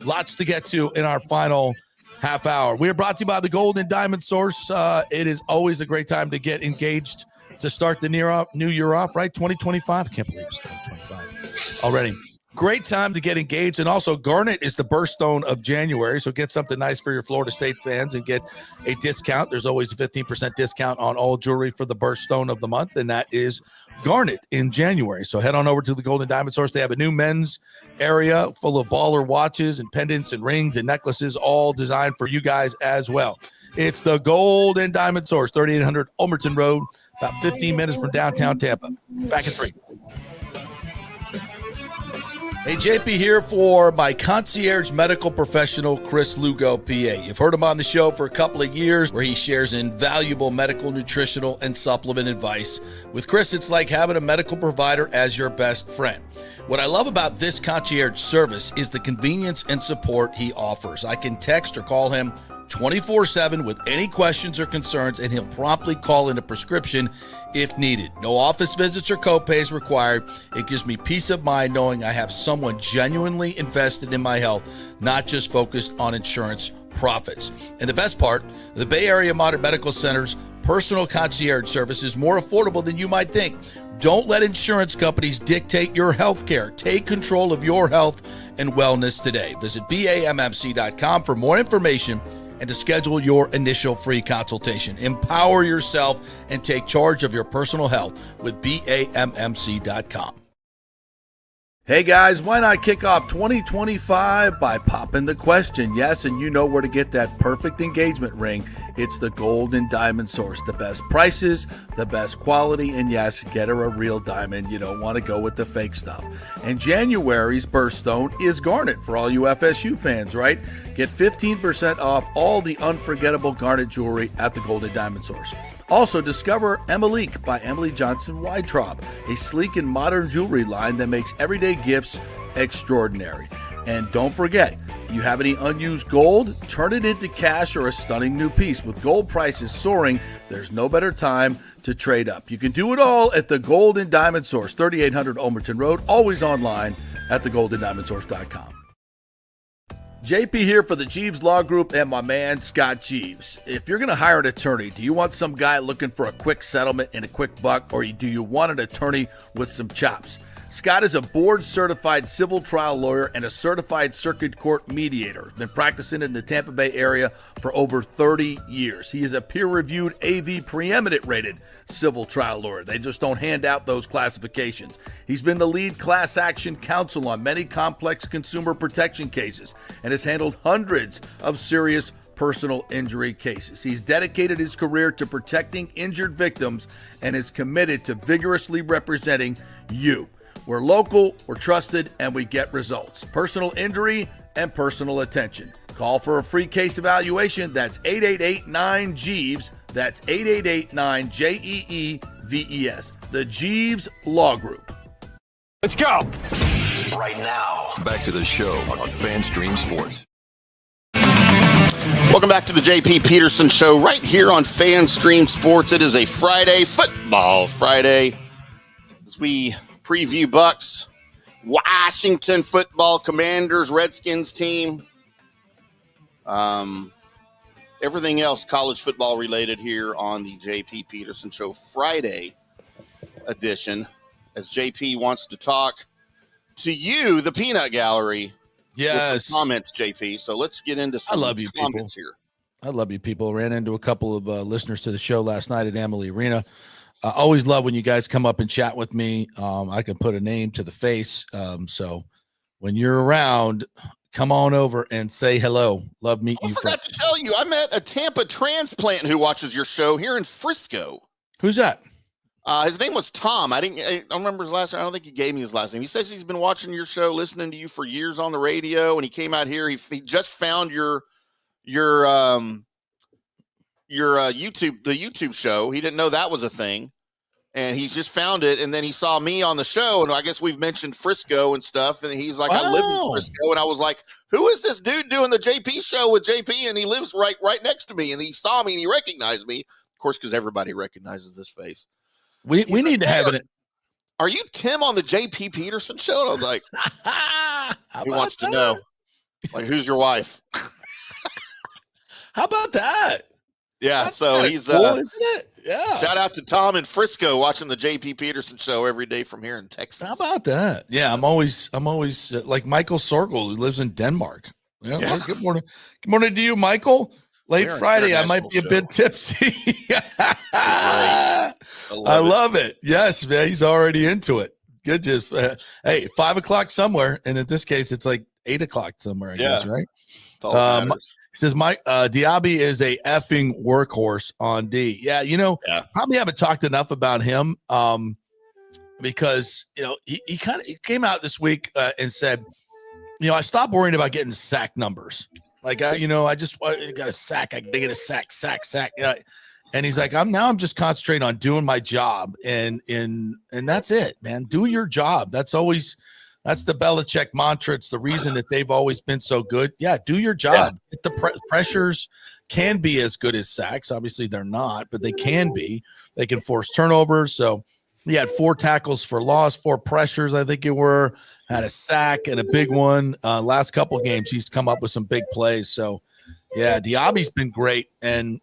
Lots to get to in our final half hour. We are brought to you by the Gold and Diamond Source. It is always a great time to get engaged to start the new year off, right? 2025. I can't believe it's 2025 already. Great time to get engaged. And also, Garnet is the birthstone of January. So get something nice for your Florida State fans and get a discount. There's always a 15% discount on all jewelry for the birthstone of the month, and that is Garnet in January. So head on over to the Golden Diamond Source. They have a new men's area full of baller watches and pendants and rings and necklaces, all designed for you guys as well. It's the Golden Diamond Source, 3800 Ulmerton Road, about 15 minutes from downtown Tampa. Back in 3. Hey, JP here for my concierge medical professional, Chris Lugo, PA. You've heard him on the show for a couple of years where he shares invaluable medical, nutritional, and supplement advice. With Chris, it's like having a medical provider as your best friend. What I love about this concierge service is the convenience and support he offers. I can text or call him 24/7 with any questions or concerns, and he'll promptly call in a prescription if needed. No office visits or copays required. It gives me peace of mind knowing I have someone genuinely invested in my health, not just focused on insurance profits. And the best part, the Bay Area Modern Medical Center's personal concierge service is more affordable than you might think. Don't let insurance companies dictate your health care. Take control of your health and wellness today. Visit BAMMC.com for more information and to schedule your initial free consultation. Empower yourself and take charge of your personal health with BAMMC.com. Hey guys, why not kick off 2025 by popping the question? Yes, and you know where to get that perfect engagement ring. It's the Golden Diamond Source. The best prices, the best quality, and yes, get her a real diamond. You don't want to go with the fake stuff. And January's birthstone is Garnet for all you FSU fans, right? Get 15% off all the unforgettable Garnet jewelry at the Golden Diamond Source. Also, discover Emilique by Emily Johnson Weintraub, a sleek and modern jewelry line that makes everyday gifts extraordinary. And don't forget, you have any unused gold? Turn it into cash or a stunning new piece. With gold prices soaring, there's no better time to trade up. You can do it all at the Golden Diamond Source, 3800 Ulmerton Road, always online at thegoldendiamondsource.com. JP here for the Jeeves Law Group and my man Scott Jeeves. If you're going to hire an attorney, do you want some guy looking for a quick settlement and a quick buck, or do you want an attorney with some chops? Scott is a board-certified civil trial lawyer and a certified circuit court mediator. Been practicing in the Tampa Bay area for over 30 years. He is a peer-reviewed AV preeminent-rated civil trial lawyer. They just don't hand out those classifications. He's been the lead class action counsel on many complex consumer protection cases and has handled hundreds of serious personal injury cases. He's dedicated his career to protecting injured victims and is committed to vigorously representing you. We're local, we're trusted, and we get results. Personal injury and personal attention. Call for a free case evaluation. That's 888-9-JEEVES. That's 888-9-JEEVES. The Jeeves Law Group. Let's go. Right now. Back to the show on FanStream Sports. Welcome back to the JP Peterson Show right here on FanStream Sports. It is a Friday, Football Friday, as we preview Bucs, Washington Football Commanders, Redskins team. Everything else college football related here on the JP Peterson Show Friday edition, as JP wants to talk to you, the Peanut Gallery. Yes. With some comments, JP. So let's get into some comments here. I love you people. Ran into a couple of listeners to the show last night at Amalie Arena. I always love when you guys come up and chat with me. I can put a name to the face. So when you're around, come on over and say hello. Love meeting you. I forgot to tell you, I met a Tampa transplant who watches your show here in Frisco. Who's that? His name was Tom. I don't remember his last name. I don't think he gave me his last name. He says he's been watching your show, listening to you for years on the radio. And he came out here. He just found your YouTube show. He didn't know that was a thing. And he just found it, and then he saw me on the show, and I guess we've mentioned Frisco and stuff, and he's like, I live in Frisco, and I was like, who is this dude doing the JP show with JP? And he lives right next to me, and he saw me, and he recognized me, of course, because everybody recognizes this face. We need to have it. Are you Tim on the JP Peterson show? And I was like, he wants to know, like, who's your wife? How about that? Yeah, That's so kinda he's cool, isn't it? Yeah. shout out to Tom in Frisco watching the JP Peterson show every day from here in Texas. How about that? Yeah, I'm always like Michael Sorgel, who lives in Denmark. Yeah. Yeah. Good morning. Good morning to you, Michael. Late We're an Friday, I might be a international bit tipsy. I I love it. Yes, man, he's already into it. Good, just hey, 5 o'clock somewhere, and in this case, it's like 8 o'clock somewhere. I guess, right? That's all that matters. He says, Mike, Diaby is a effing workhorse on D. Yeah, probably haven't talked enough about him because, he kind of came out this week and said, I stopped worrying about getting sack numbers. Like, I just got a sack. I got to get a sack. And he's like, I'm just concentrating on doing my job. And that's it, man. Do your job. That's the Belichick mantra. It's the reason that they've always been so good. Yeah, do your job. Yeah. The pressures can be as good as sacks. Obviously, they're not, but they can be. They can force turnovers. So he had 4 tackles for loss, 4 pressures, I think it were. Had a sack and a big one. Last couple games, he's come up with some big plays. So, yeah, Diaby's been great. And,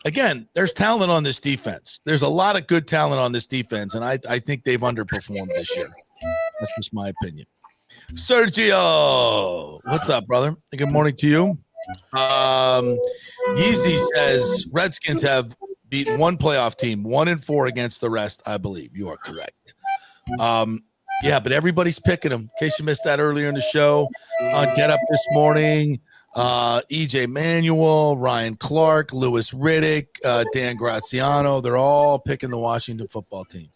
again, there's talent on this defense. There's a lot of good talent on this defense, and I think they've underperformed this year. That's just my opinion. Sergio, what's up, brother? Good morning to you. Yeezy says Redskins have beaten one playoff team, 1-4 against the rest. I believe you are correct. Yeah, but everybody's picking them. In case you missed that earlier in the show, on Get Up this morning, EJ Manuel, Ryan Clark, Lewis Riddick, Dan Graziano, they're all picking the Washington football team.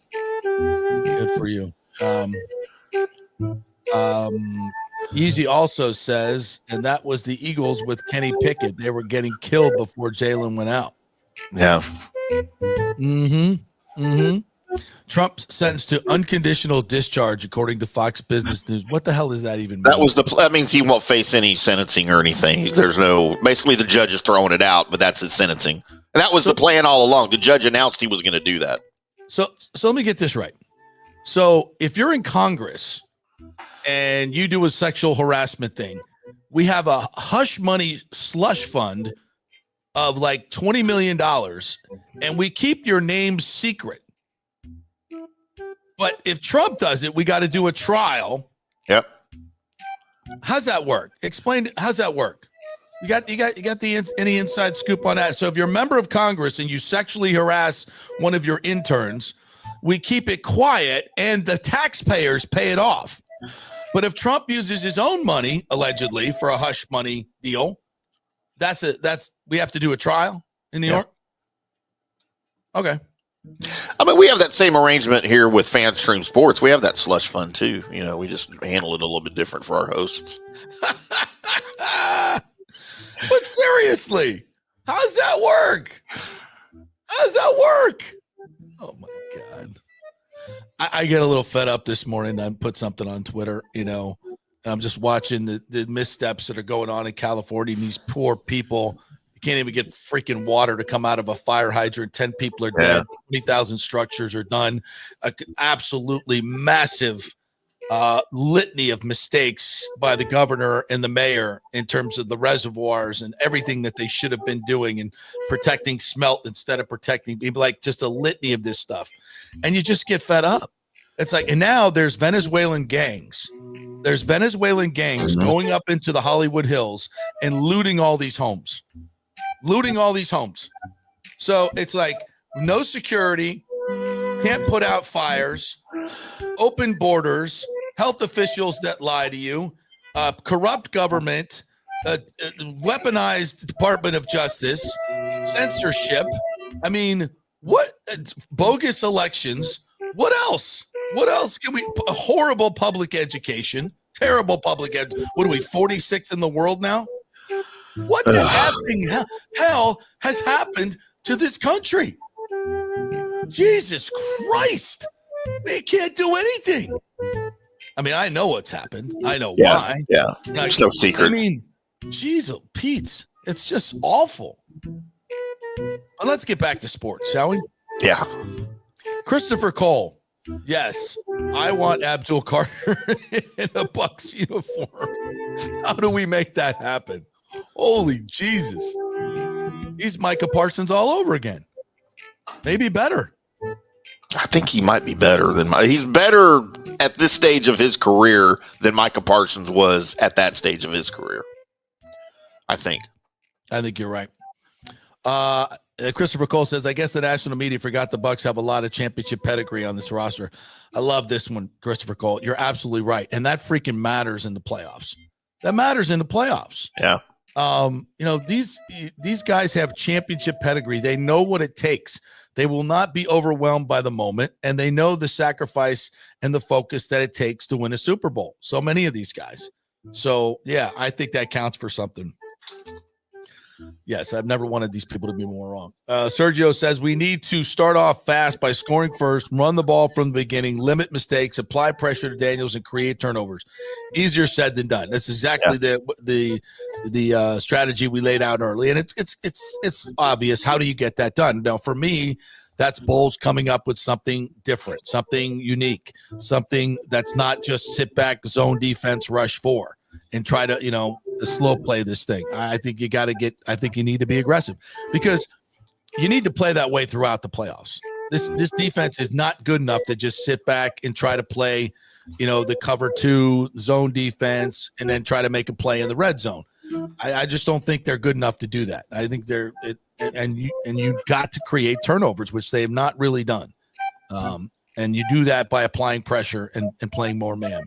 Good for you. Easy also says, and that was the Eagles with Kenny Pickett. They were getting killed before Jalen went out. Yeah. Trump sentenced to unconditional discharge, according to Fox Business News. What the hell does that even mean? That means he won't face any sentencing or anything. Basically the judge is throwing it out, but that's his sentencing. And that was the plan all along. The judge announced he was going to do that. So let me get this right. So if you're in Congress and you do a sexual harassment thing, we have a hush money slush fund of like $20 million, and we keep your name secret. But if Trump does it, we got to do a trial. Yep. How's that work? Explain. How's that work? You got any inside scoop on that? So if you're a member of Congress and you sexually harass one of your interns, we keep it quiet and the taxpayers pay it off. But if Trump uses his own money, allegedly, for a hush money deal, we have to do a trial in New York. Okay. I mean, we have that same arrangement here with FanStream Sports. We have that slush fund too. We just handle it a little bit different for our hosts. But seriously, how's that work? Oh my God. I get a little fed up this morning. I put something on Twitter, and I'm just watching the missteps that are going on in California. And these poor people, you can't even get freaking water to come out of a fire hydrant. 10 people are dead. 20,000 structures are done. Absolutely massive litany of mistakes by the governor and the mayor in terms of the reservoirs and everything that they should have been doing and protecting smelt instead of protecting people, like just a litany of this stuff. And you just get fed up. It's like, and now there's Venezuelan gangs. There's Venezuelan gangs going up into the Hollywood Hills and looting all these homes. So it's like no security, can't put out fires, open borders, health officials that lie to you, corrupt government, weaponized Department of Justice, censorship. I mean, what bogus elections? What else? What else can we? Horrible public education, terrible public ed. What are we? 46 in the world now. What the effing hell has happened to this country? Jesus Christ! We can't do anything. I mean, I know what's happened. I know why. Yeah, it's no secret. I mean, Jesus, Pete, it's just awful. But let's get back to sports, shall we? Yeah. Christopher Cole. Yes, I want Abdul Carter in a Bucs uniform. How do we make that happen? Holy Jesus. He's Micah Parsons all over again. Maybe better. I think he might be better than he's better at this stage of his career than Micah Parsons was at that stage of his career. I think you're right. Christopher Cole says, I guess the national media forgot the Bucs have a lot of championship pedigree on this roster. I love this one, Christopher Cole. You're absolutely right. And that freaking matters in the playoffs. That matters in the playoffs. Yeah. These guys have championship pedigree. They know what it takes. They will not be overwhelmed by the moment, and they know the sacrifice and the focus that it takes to win a Super Bowl. So many of these guys. So, yeah, I think that counts for something. Yes, I've never wanted these people to be more wrong. Sergio says we need to start off fast by scoring first, run the ball from the beginning, limit mistakes, apply pressure to Daniels, and create turnovers. Easier said than done. That's exactly the strategy we laid out early, and it's obvious. How do you get that done? Now, for me, that's Bowles coming up with something different, something unique, something that's not just sit back, zone defense, rush four, and try to slow play this thing. I think you got to I think you need to be aggressive because you need to play that way throughout the playoffs. This defense is not good enough to just sit back and try to play, the cover two zone defense and then try to make a play in the red zone. I just don't think they're good enough to do that. I think you've got to create turnovers, which they have not really done. And you do that by applying pressure and playing more man.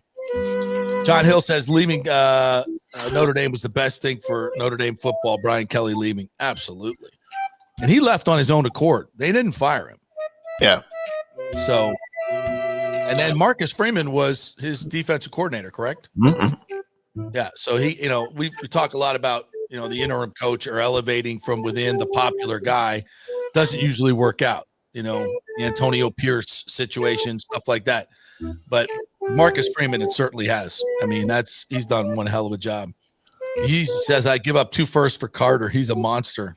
John Hill says leaving Notre Dame was the best thing for Notre Dame football. Brian Kelly leaving. Absolutely. And he left on his own accord. They didn't fire him. Yeah. So, and then Marcus Freeman was his defensive coordinator, correct? Mm-mm. Yeah. So we talk a lot about, the interim coach or elevating from within the popular guy. Doesn't usually work out, the Antonio Pierce situation, stuff like that. But Marcus Freeman, it certainly has. I mean, he's done one hell of a job. He says, I give up 2 firsts for Carter. He's a monster.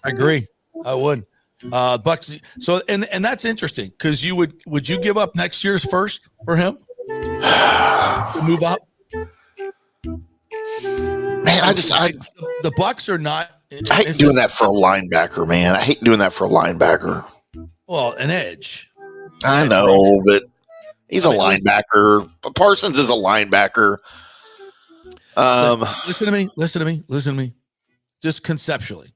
I agree. I would. Bucs. So, and that's interesting because would you give up next year's first for him to move up? Man, the Bucs are not. I hate doing that for a linebacker, man. I hate doing that for a linebacker. Well, an edge. I know, but he's a linebacker. Parsons is a linebacker. Listen to me. Just conceptually.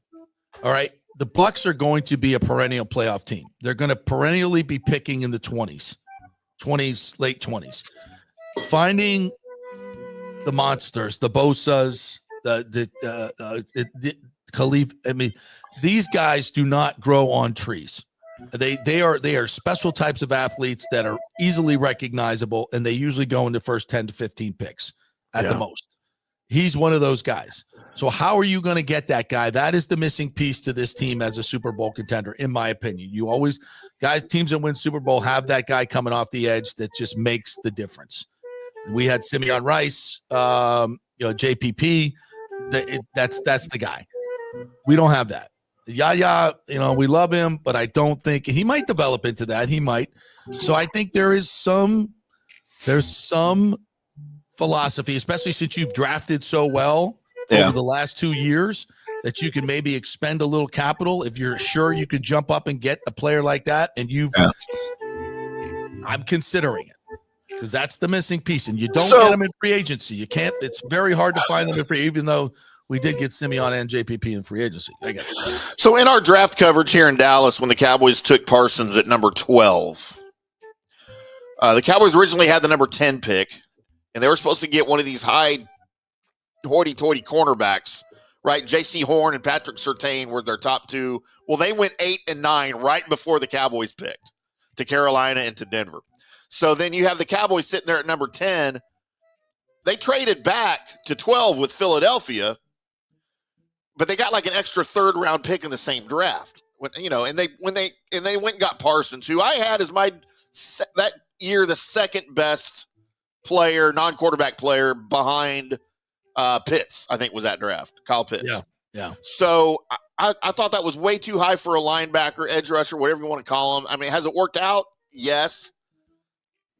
All right. The Bucs are going to be a perennial playoff team. They're going to perennially be picking in the 20s, late 20s. Finding the monsters, the Bosas, the Khalif. I mean, these guys do not grow on trees. They are special types of athletes that are easily recognizable, and they usually go in the first 10 to 15 picks at the most. He's one of those guys. So how are you going to get that guy? That is the missing piece to this team as a Super Bowl contender, in my opinion. Teams that win Super Bowl have that guy coming off the edge that just makes the difference. We had Simeon Rice, JPP. That's the guy. We don't have that. Yaya, we love him, but I don't think he might develop into that. He might. So I think there's some philosophy, especially since you've drafted so well over the last 2 years, that you can maybe expend a little capital if you're sure you could jump up and get a player like that. And I'm considering it because that's the missing piece. And you don't get them in free agency. You can't. It's very hard to find them in free, even though we did get Simeon and JPP in free agency. I guess. So in our draft coverage here in Dallas, when the Cowboys took Parsons at number 12, the Cowboys originally had the number 10 pick, and they were supposed to get one of these high hoity-toity cornerbacks, right? J.C. Horn and Patrick Surtain were their top two. Well, they went 8 and 9 right before the Cowboys picked to Carolina and to Denver. So then you have the Cowboys sitting there at number 10. They traded back to 12 with Philadelphia, but they got like an extra third-round pick in the same draft. And they went and got Parsons, who I had as that year the second best player, non-quarterback player behind Pitts, I think was that draft, Kyle Pitts. Yeah. So I thought that was way too high for a linebacker, edge rusher, whatever you want to call him. I mean, has it worked out? Yes.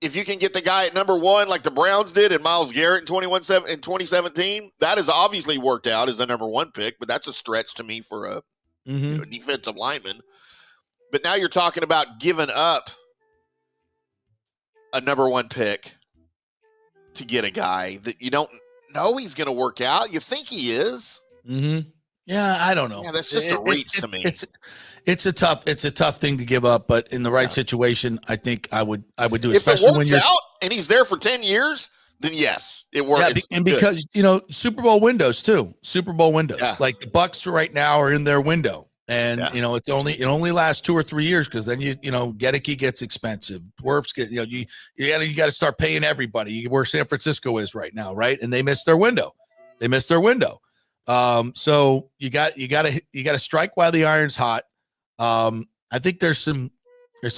If you can get the guy at number 1 like the Browns did and Myles Garrett in 2017, that has obviously worked out as the number 1 pick, but that's a stretch to me for defensive lineman. But now you're talking about giving up a number 1 pick to get a guy that you don't know he's going to work out. You think he is. Mm-hmm. Yeah, I don't know. Yeah, that's just a reach to me. It's a tough thing to give up, but in the right situation, I think I would do. If especially it works when you're out and he's there for 10 years, then yes, it works. Yeah, and because Super Bowl windows too. Super Bowl windows. Yeah. Like the Bucs right now are in their window. And it only lasts 2 or 3 years because then Gedeke gets expensive. Dwarfs get you got to start paying everybody where San Francisco is right now, right? And they missed their window. So you got to strike while the iron's hot. I think there's some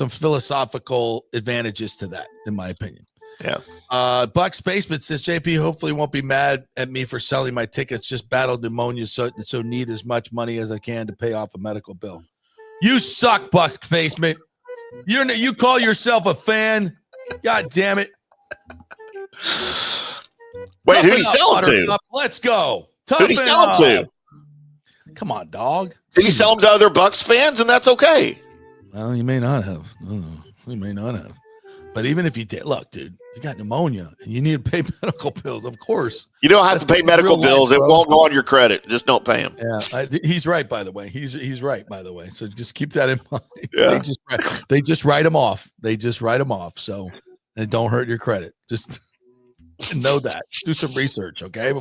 philosophical advantages to that, in my opinion. Yeah. Bucs Basement says JP hopefully won't be mad at me for selling my tickets. Just battled pneumonia, so need as much money as I can to pay off a medical bill. You suck, Bucs Basement. You call yourself a fan? God damn it! Wait, who'd he sell them to? Let's go. Who'd he sell them to? Come on, dog. Did he sell them to other Bucs fans, and that's okay? Well, he may not have. He may not have. But even if you did, look, dude, you got pneumonia and you need to pay medical bills, of course. You don't have to pay medical bills. It won't go on your credit. Just don't pay them. Yeah, he's right, by the way. He's right, by the way. So just keep that in mind. Yeah. They just write them off. So and don't hurt your credit. Just know that. Do some research, okay?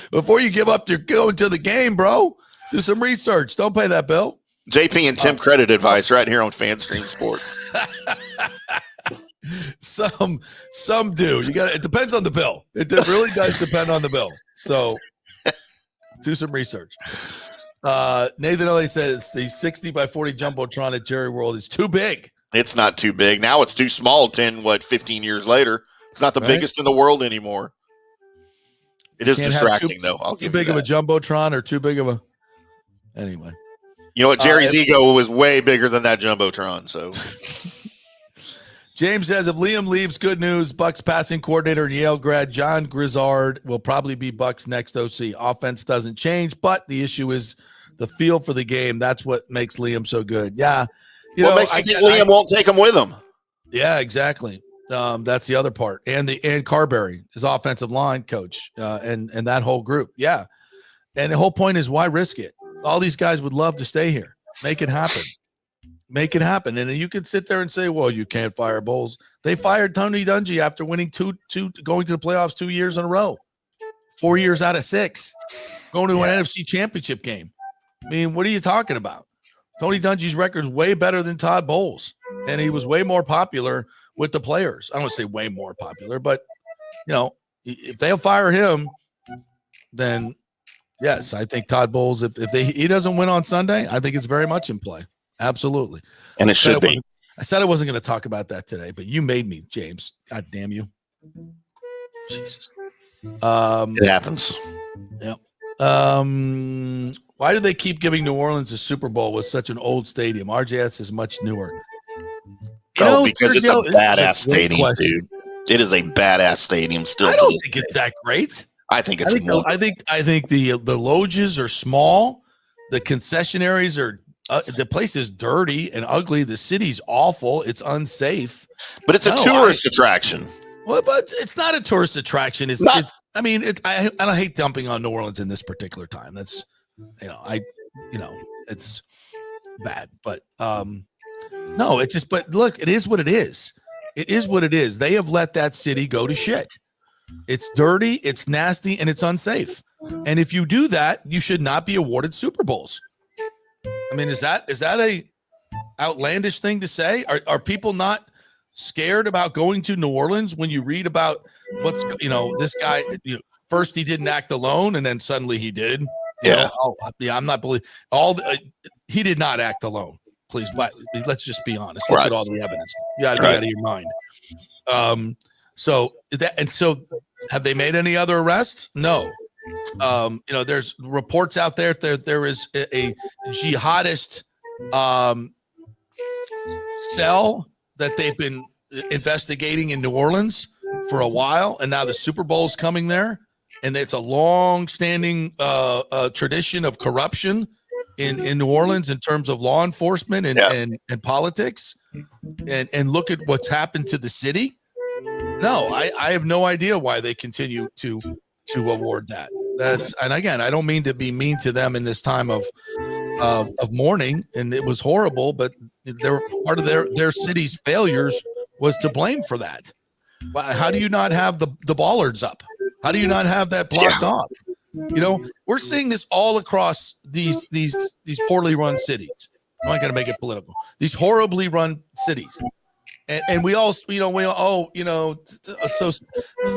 Before you give up, you're going to the game, bro. Do some research. Don't pay that bill. JP and Tim credit advice right here on FanStream Sports. Some do. It depends on the bill. It really does depend on the bill. So do some research. Nathan Ellie says the 60 by 40 Jumbotron at Jerry World is too big. It's not too big. Now it's too small 15 years later. It's not the biggest in the world anymore. It is distracting, though. I'll give you that. Too big of a Jumbotron or too big of a... Anyway. You know what? Jerry's ego was way bigger than that Jumbotron, so... James says, if Liam leaves, good news. Bucs passing coordinator and Yale grad John Grizzard will probably be Bucs next OC. Offense doesn't change, but the issue is the feel for the game. That's what makes Liam so good. Yeah. What makes you think Liam won't take him with him? Yeah, exactly. That's the other part. And Carberry, his offensive line coach, and that whole group. Yeah. And the whole point is, why risk it? All these guys would love to stay here. Make it happen. Make it happen. And you could sit there and say, well, you can't fire Bowles. They fired Tony Dungy after winning two going to the playoffs 2 years in a row, 4 years out of 6, going to an NFC championship game. I mean, what are you talking about? Tony Dungy's record is way better than Todd Bowles, and he was way more popular with the players. I don't want to say way more popular, but, if they'll fire him, then, yes, I think Todd Bowles, if he doesn't win on Sunday, I think it's very much in play. Absolutely. And it should be. I said I wasn't going to talk about that today, but you made me, James. God damn you. Jesus. It happens. Yep. Why do they keep giving New Orleans a Super Bowl with such an old stadium? RJS is much newer. Because it's a badass stadium, dude. It is a badass stadium still. I don't think it's that great. I think it's I think the lodges are small. The concession areas are the place is dirty and ugly. The city's awful. It's unsafe. But it's a tourist attraction. Well, but it's not a tourist attraction. I don't hate dumping on New Orleans in this particular time. That's, it's bad. But no, it's just. But look, it is what it is. It is what it is. They have let that city go to shit. It's dirty. It's nasty, and it's unsafe. And if you do that, you should not be awarded Super Bowls. I mean, is that a outlandish thing to say? Are people not scared about going to New Orleans when you read about this guy, first he didn't act alone and then suddenly he did. I'm not believing he did not act alone. Please, but let's just be honest. Look at all the evidence. You got to be out of your mind. So have they made any other arrests? No. There's reports out there there is a jihadist cell that they've been investigating in New Orleans for a while, and now the Super Bowl's coming there, and it's a long-standing tradition of corruption in New Orleans in terms of law enforcement and politics, and look at what's happened to the city. No, I have no idea why they continue to award that. And again, I don't mean to be mean to them in this time of mourning, and it was horrible, but they're part of their city's failures was to blame for that. How do you not have the bollards up? How do you not have that blocked off? We're seeing this all across these poorly run cities. I'm not going to make it political. These horribly run cities. And we all, so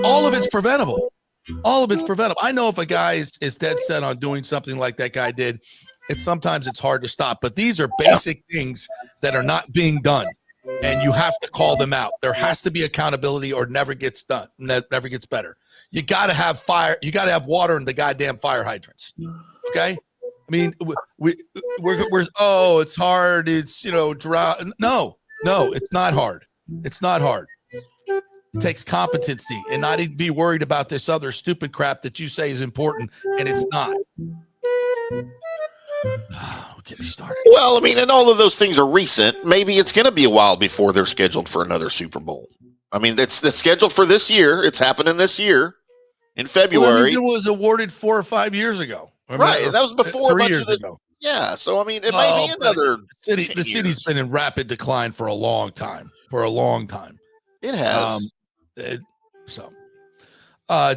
all of it's preventable. All of it's preventable. I know if a guy is dead set on doing something like that guy did, sometimes it's hard to stop. But these are basic things that are not being done, and you have to call them out. There has to be accountability, or it never gets done. Never gets better. You got to have fire. You got to have water in the goddamn fire hydrants. Okay. I mean, we're it's hard. It's drought. No, it's not hard. It's not hard. It takes competency and not even be worried about this other stupid crap that you say is important, and it's not. Get me started. Well, I mean, and all of those things are recent. Maybe it's going to be a while before they're scheduled for another Super Bowl. I mean, that's scheduled for this year. It's happening this year in February. It was awarded 4 or 5 years ago. Right, that was before 3 much years of this. ago. Yeah, so I mean, it may be another. The city's been in rapid decline for a long time. It has.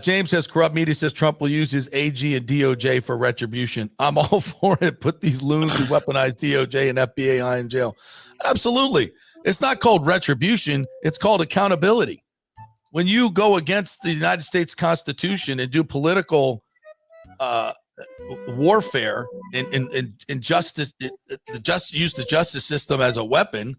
James says corrupt media says Trump will use his AG and DOJ for retribution. I'm all for it. Put these loons who weaponize DOJ and FBI in jail. Absolutely. It's not called retribution. It's called accountability. When you go against the United States Constitution and do political warfare and justice, use the justice system as a weapon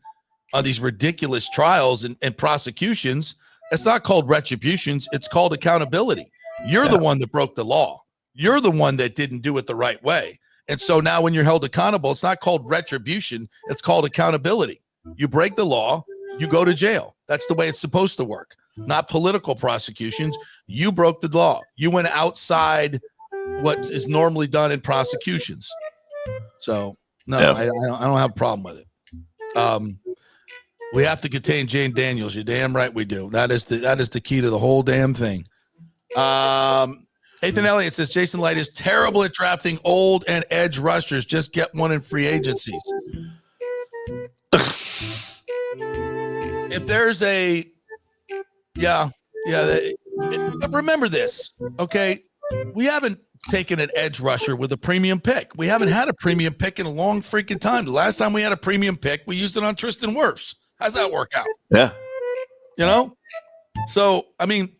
on these ridiculous trials and prosecutions, it's not called retributions. It's called accountability. You're the one that broke the law. You're the one that didn't do it the right way. And so now when you're held accountable, it's not called retribution. It's called accountability. You break the law, you go to jail. That's the way it's supposed to work. Not political prosecutions. You broke the law. You went outside what is normally done in prosecutions. So no, I don't have a problem with it. We have to contain Jane Daniels. You're damn right we do. That is the key to the whole damn thing. Ethan Elliott says Jason Light is terrible at drafting old and edge rushers. Just get one in free agencies. If there's remember this, okay? We haven't taken an edge rusher with a premium pick. We haven't had a premium pick in a long freaking time. The last time we had a premium pick, we used it on Tristan Wirfs. How's that work out? Yeah. So, I mean,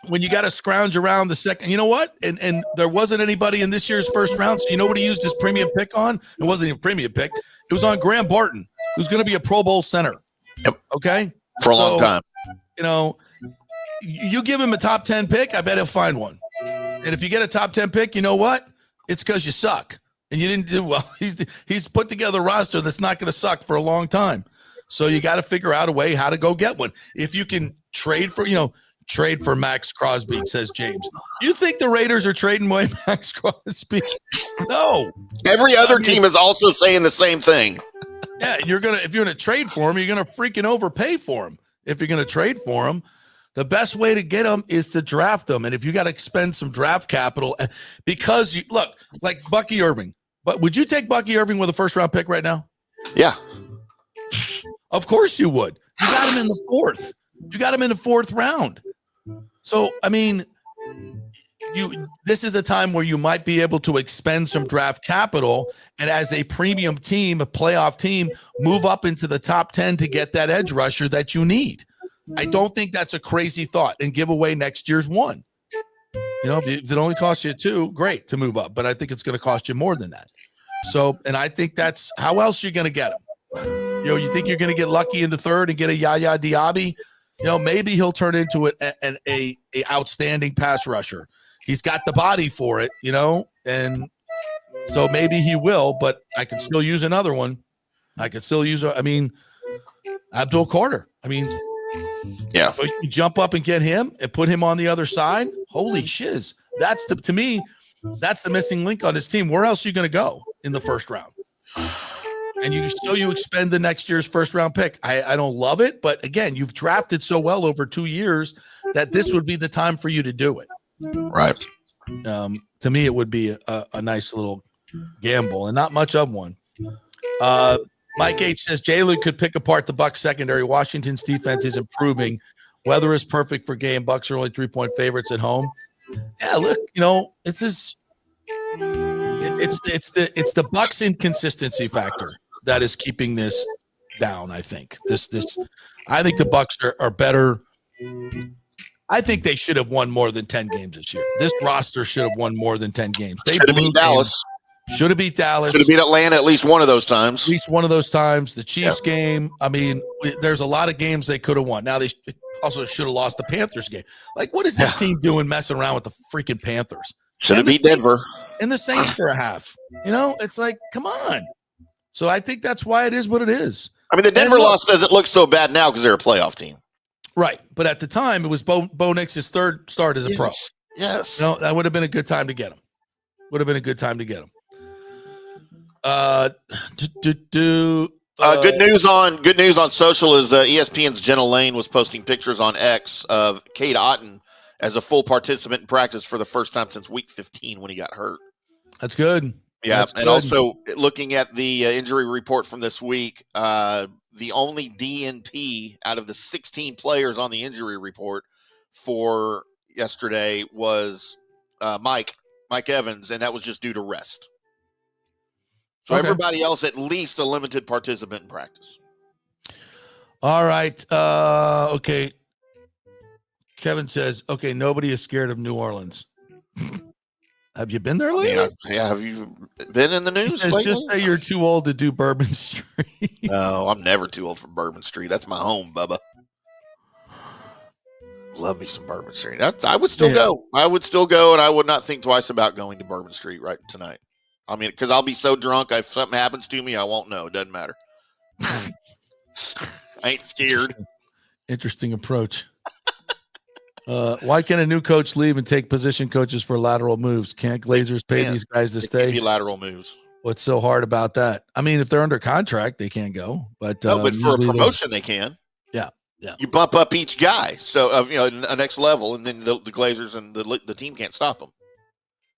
when you got to scrounge around the second, you know what? And there wasn't anybody in this year's first round. So you know what he used his premium pick on? It wasn't even a premium pick. It was on Graham Barton, who's going to be a Pro Bowl center. Yep. Okay. For a long time. You give him a top 10 pick, I bet he'll find one. And if you get a top 10 pick, you know what? It's because you suck and you didn't do well. He's put together a roster that's not going to suck for a long time. So you got to figure out a way how to go get one. If you can trade for Max Crosby, says James. Do you think the Raiders are trading away Max Crosby? No. Every other team is also saying the same thing. Yeah, if you're gonna trade for him, you're gonna freaking overpay for him. If you're gonna trade for him, the best way to get him is to draft them. And if you got to expend some draft capital, because you look like Bucky Irving, but would you take Bucky Irving with a first round pick right now? Yeah. Of course you would. You got him in the fourth. You got him in the fourth round. So, I mean, this is a time where you might be able to expend some draft capital and as a premium team, a playoff team, move up into the top 10 to get that edge rusher that you need. I don't think that's a crazy thought and give away next year's one. If it only costs you 2, great to move up, but I think it's going to cost you more than that. So, and I think that's how else you're going to get him. You think you're going to get lucky in the third and get a Yaya Diaby? Maybe he'll turn into a outstanding pass rusher. He's got the body for it, and so maybe he will, but I can still use another one. I could still use, Abdul Carter. Yeah. So you jump up and get him and put him on the other side. Holy shiz. To me, that's the missing link on this team. Where else are you going to go? in the first round. And you expend the next year's first round pick. I don't love it, but again, you've drafted so well over 2 years that this would be the time for you to do it. Right. To me, it would be a nice little gamble and not much of one. Mike H says Jalen could pick apart the Bucs secondary. Washington's defense is improving. Weather is perfect for game. Bucs are only 3-point favorites at home. Yeah, look, it's the Bucs inconsistency factor that is keeping this down. I think I think the Bucs are better. I think they should have won more than 10 games this year. This roster should have won more than 10 games. They should have beat Dallas. Should have beat Dallas. Should have beat Atlanta at least one of those times. At least one of those times. The Chiefs game. I mean, there's a lot of games they could have won. Now, they also should have lost the Panthers game. Like, what is this team doing messing around with the freaking Panthers? Should have beat Denver. And the Saints for a half. It's like, come on. So I think that's why it is what it is. I mean, the Denver loss doesn't look so bad now because they're a playoff team. Right. But at the time, it was Bo Nix's third start as a pro. Yes. That would have been a good time to get him. Good news on social is ESPN's Jenna Lane was posting pictures on X of Cade Otton as a full participant in practice for the first time since week 15 when he got hurt. That's good. Yeah, That's and good. also looking at the injury report from this week, the only DNP out of the 16 players on the injury report for yesterday was Mike Evans, and that was just due to rest. So everybody else at least a limited participant in practice. All right. Okay. Kevin says, okay, nobody is scared of New Orleans. Have you been there lately? Yeah. Have you been in the news lately? Just say you're too old to do Bourbon Street. No, I'm never too old for Bourbon Street. That's my home, Bubba. Love me some Bourbon Street. I would still go. I would still go, and I would not think twice about going to Bourbon Street right tonight. I mean, because I'll be so drunk, if something happens to me, I won't know. It doesn't matter. I ain't scared. Interesting approach. Why can't a new coach leave and take position coaches for lateral moves? Can't Glazers pay these guys to stay? Be lateral moves. What's so hard about that? I mean, if they're under contract, they can't go. But but for a promotion, they can. Yeah. You bump up each guy, so a next level, and then the Glazers and the team can't stop them.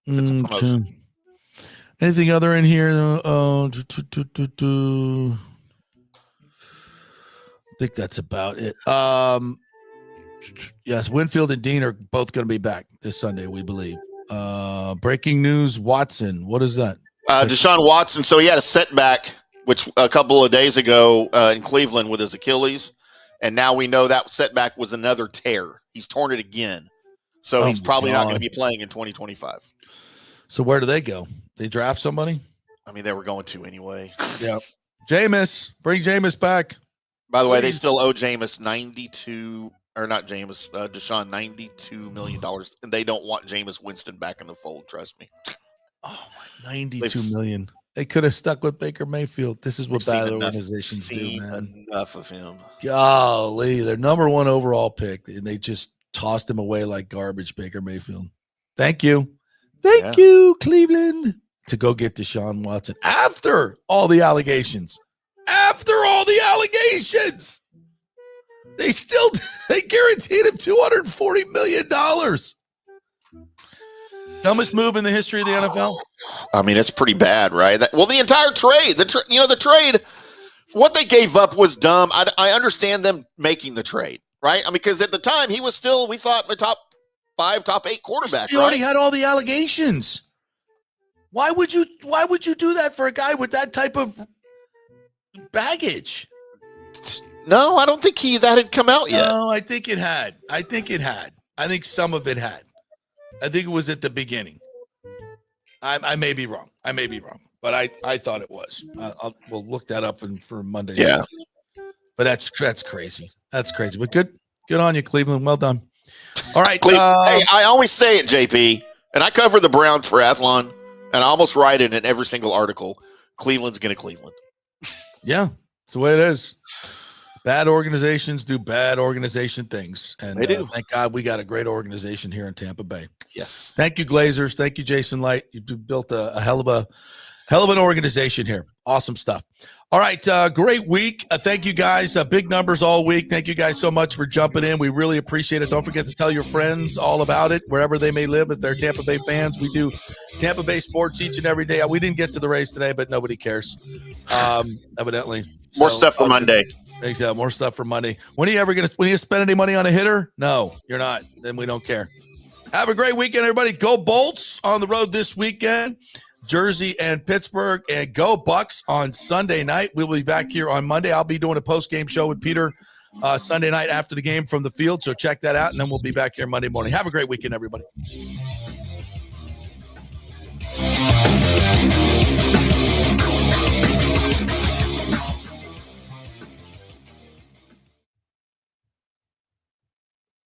If it's a promotion. Anything other in here? I think that's about it. Yes, Winfield and Dean are both going to be back this Sunday, we believe. Breaking news, Watson. What is that? Deshaun Watson. So he had a setback, which a couple of days ago in Cleveland with his Achilles. And now we know that setback was another tear. He's torn it again. So he's probably not going to be playing in 2025. So where do they go? They draft somebody? I mean, they were going to anyway. Yeah. Jameis. Bring Jameis back. By the way, they still owe Jameis Deshaun $92 million. And they don't want Jameis Winston back in the fold. Trust me. Oh, my, $92 million. They could have stuck with Baker Mayfield. This is what bad organizations do, man. Enough of him. Golly, their number one overall pick, and they just tossed him away like garbage, Baker Mayfield. Thank you. Thank you, Cleveland, to go get Deshaun Watson after all the allegations. They guaranteed him $240 million. Dumbest move in the history of the NFL. I mean, it's pretty bad, right? The entire trade, the trade, what they gave up was dumb. I understand them making the trade, right? I mean, because at the time he was still, we thought, the top 5, top 8 quarterback. He already had all the allegations. Why would you do that for a guy with that type of baggage? No, I don't think that had come out yet. No, I think it had. I think some of it had. I think it was at the beginning. I may be wrong. But I thought it was. We'll look that up for Monday. Yeah. But that's crazy. That's crazy. But good on you, Cleveland. Well done. All right. Hey, I always say it, JP, and I cover the Browns for Athlon, and I almost write it in every single article. Cleveland's going to Cleveland. Yeah, it's the way it is. Bad organizations do bad organization things. And they do. Thank God we got a great organization here in Tampa Bay. Yes. Thank you, Glazers. Thank you, Jason Light. You built a hell of Hell of an organization here. Awesome stuff. All right, great week. Thank you guys. Big numbers all week. Thank you guys so much for jumping in. We really appreciate it. Don't forget to tell your friends all about it, wherever they may live. If they're Tampa Bay fans, we do Tampa Bay sports each and every day. We didn't get to the race today, but nobody cares, evidently. More stuff for Monday. Exactly, more stuff for Monday. When are you spend any money on a hitter? No, you're not. Then we don't care. Have a great weekend, everybody. Go Bolts on the road this weekend. Jersey and Pittsburgh, and go Bucs on Sunday night. We'll be back here on Monday. I'll be doing a post-game show with Peter Sunday night after the game from the field, so check that out, and then we'll be back here Monday morning. Have a great weekend, everybody.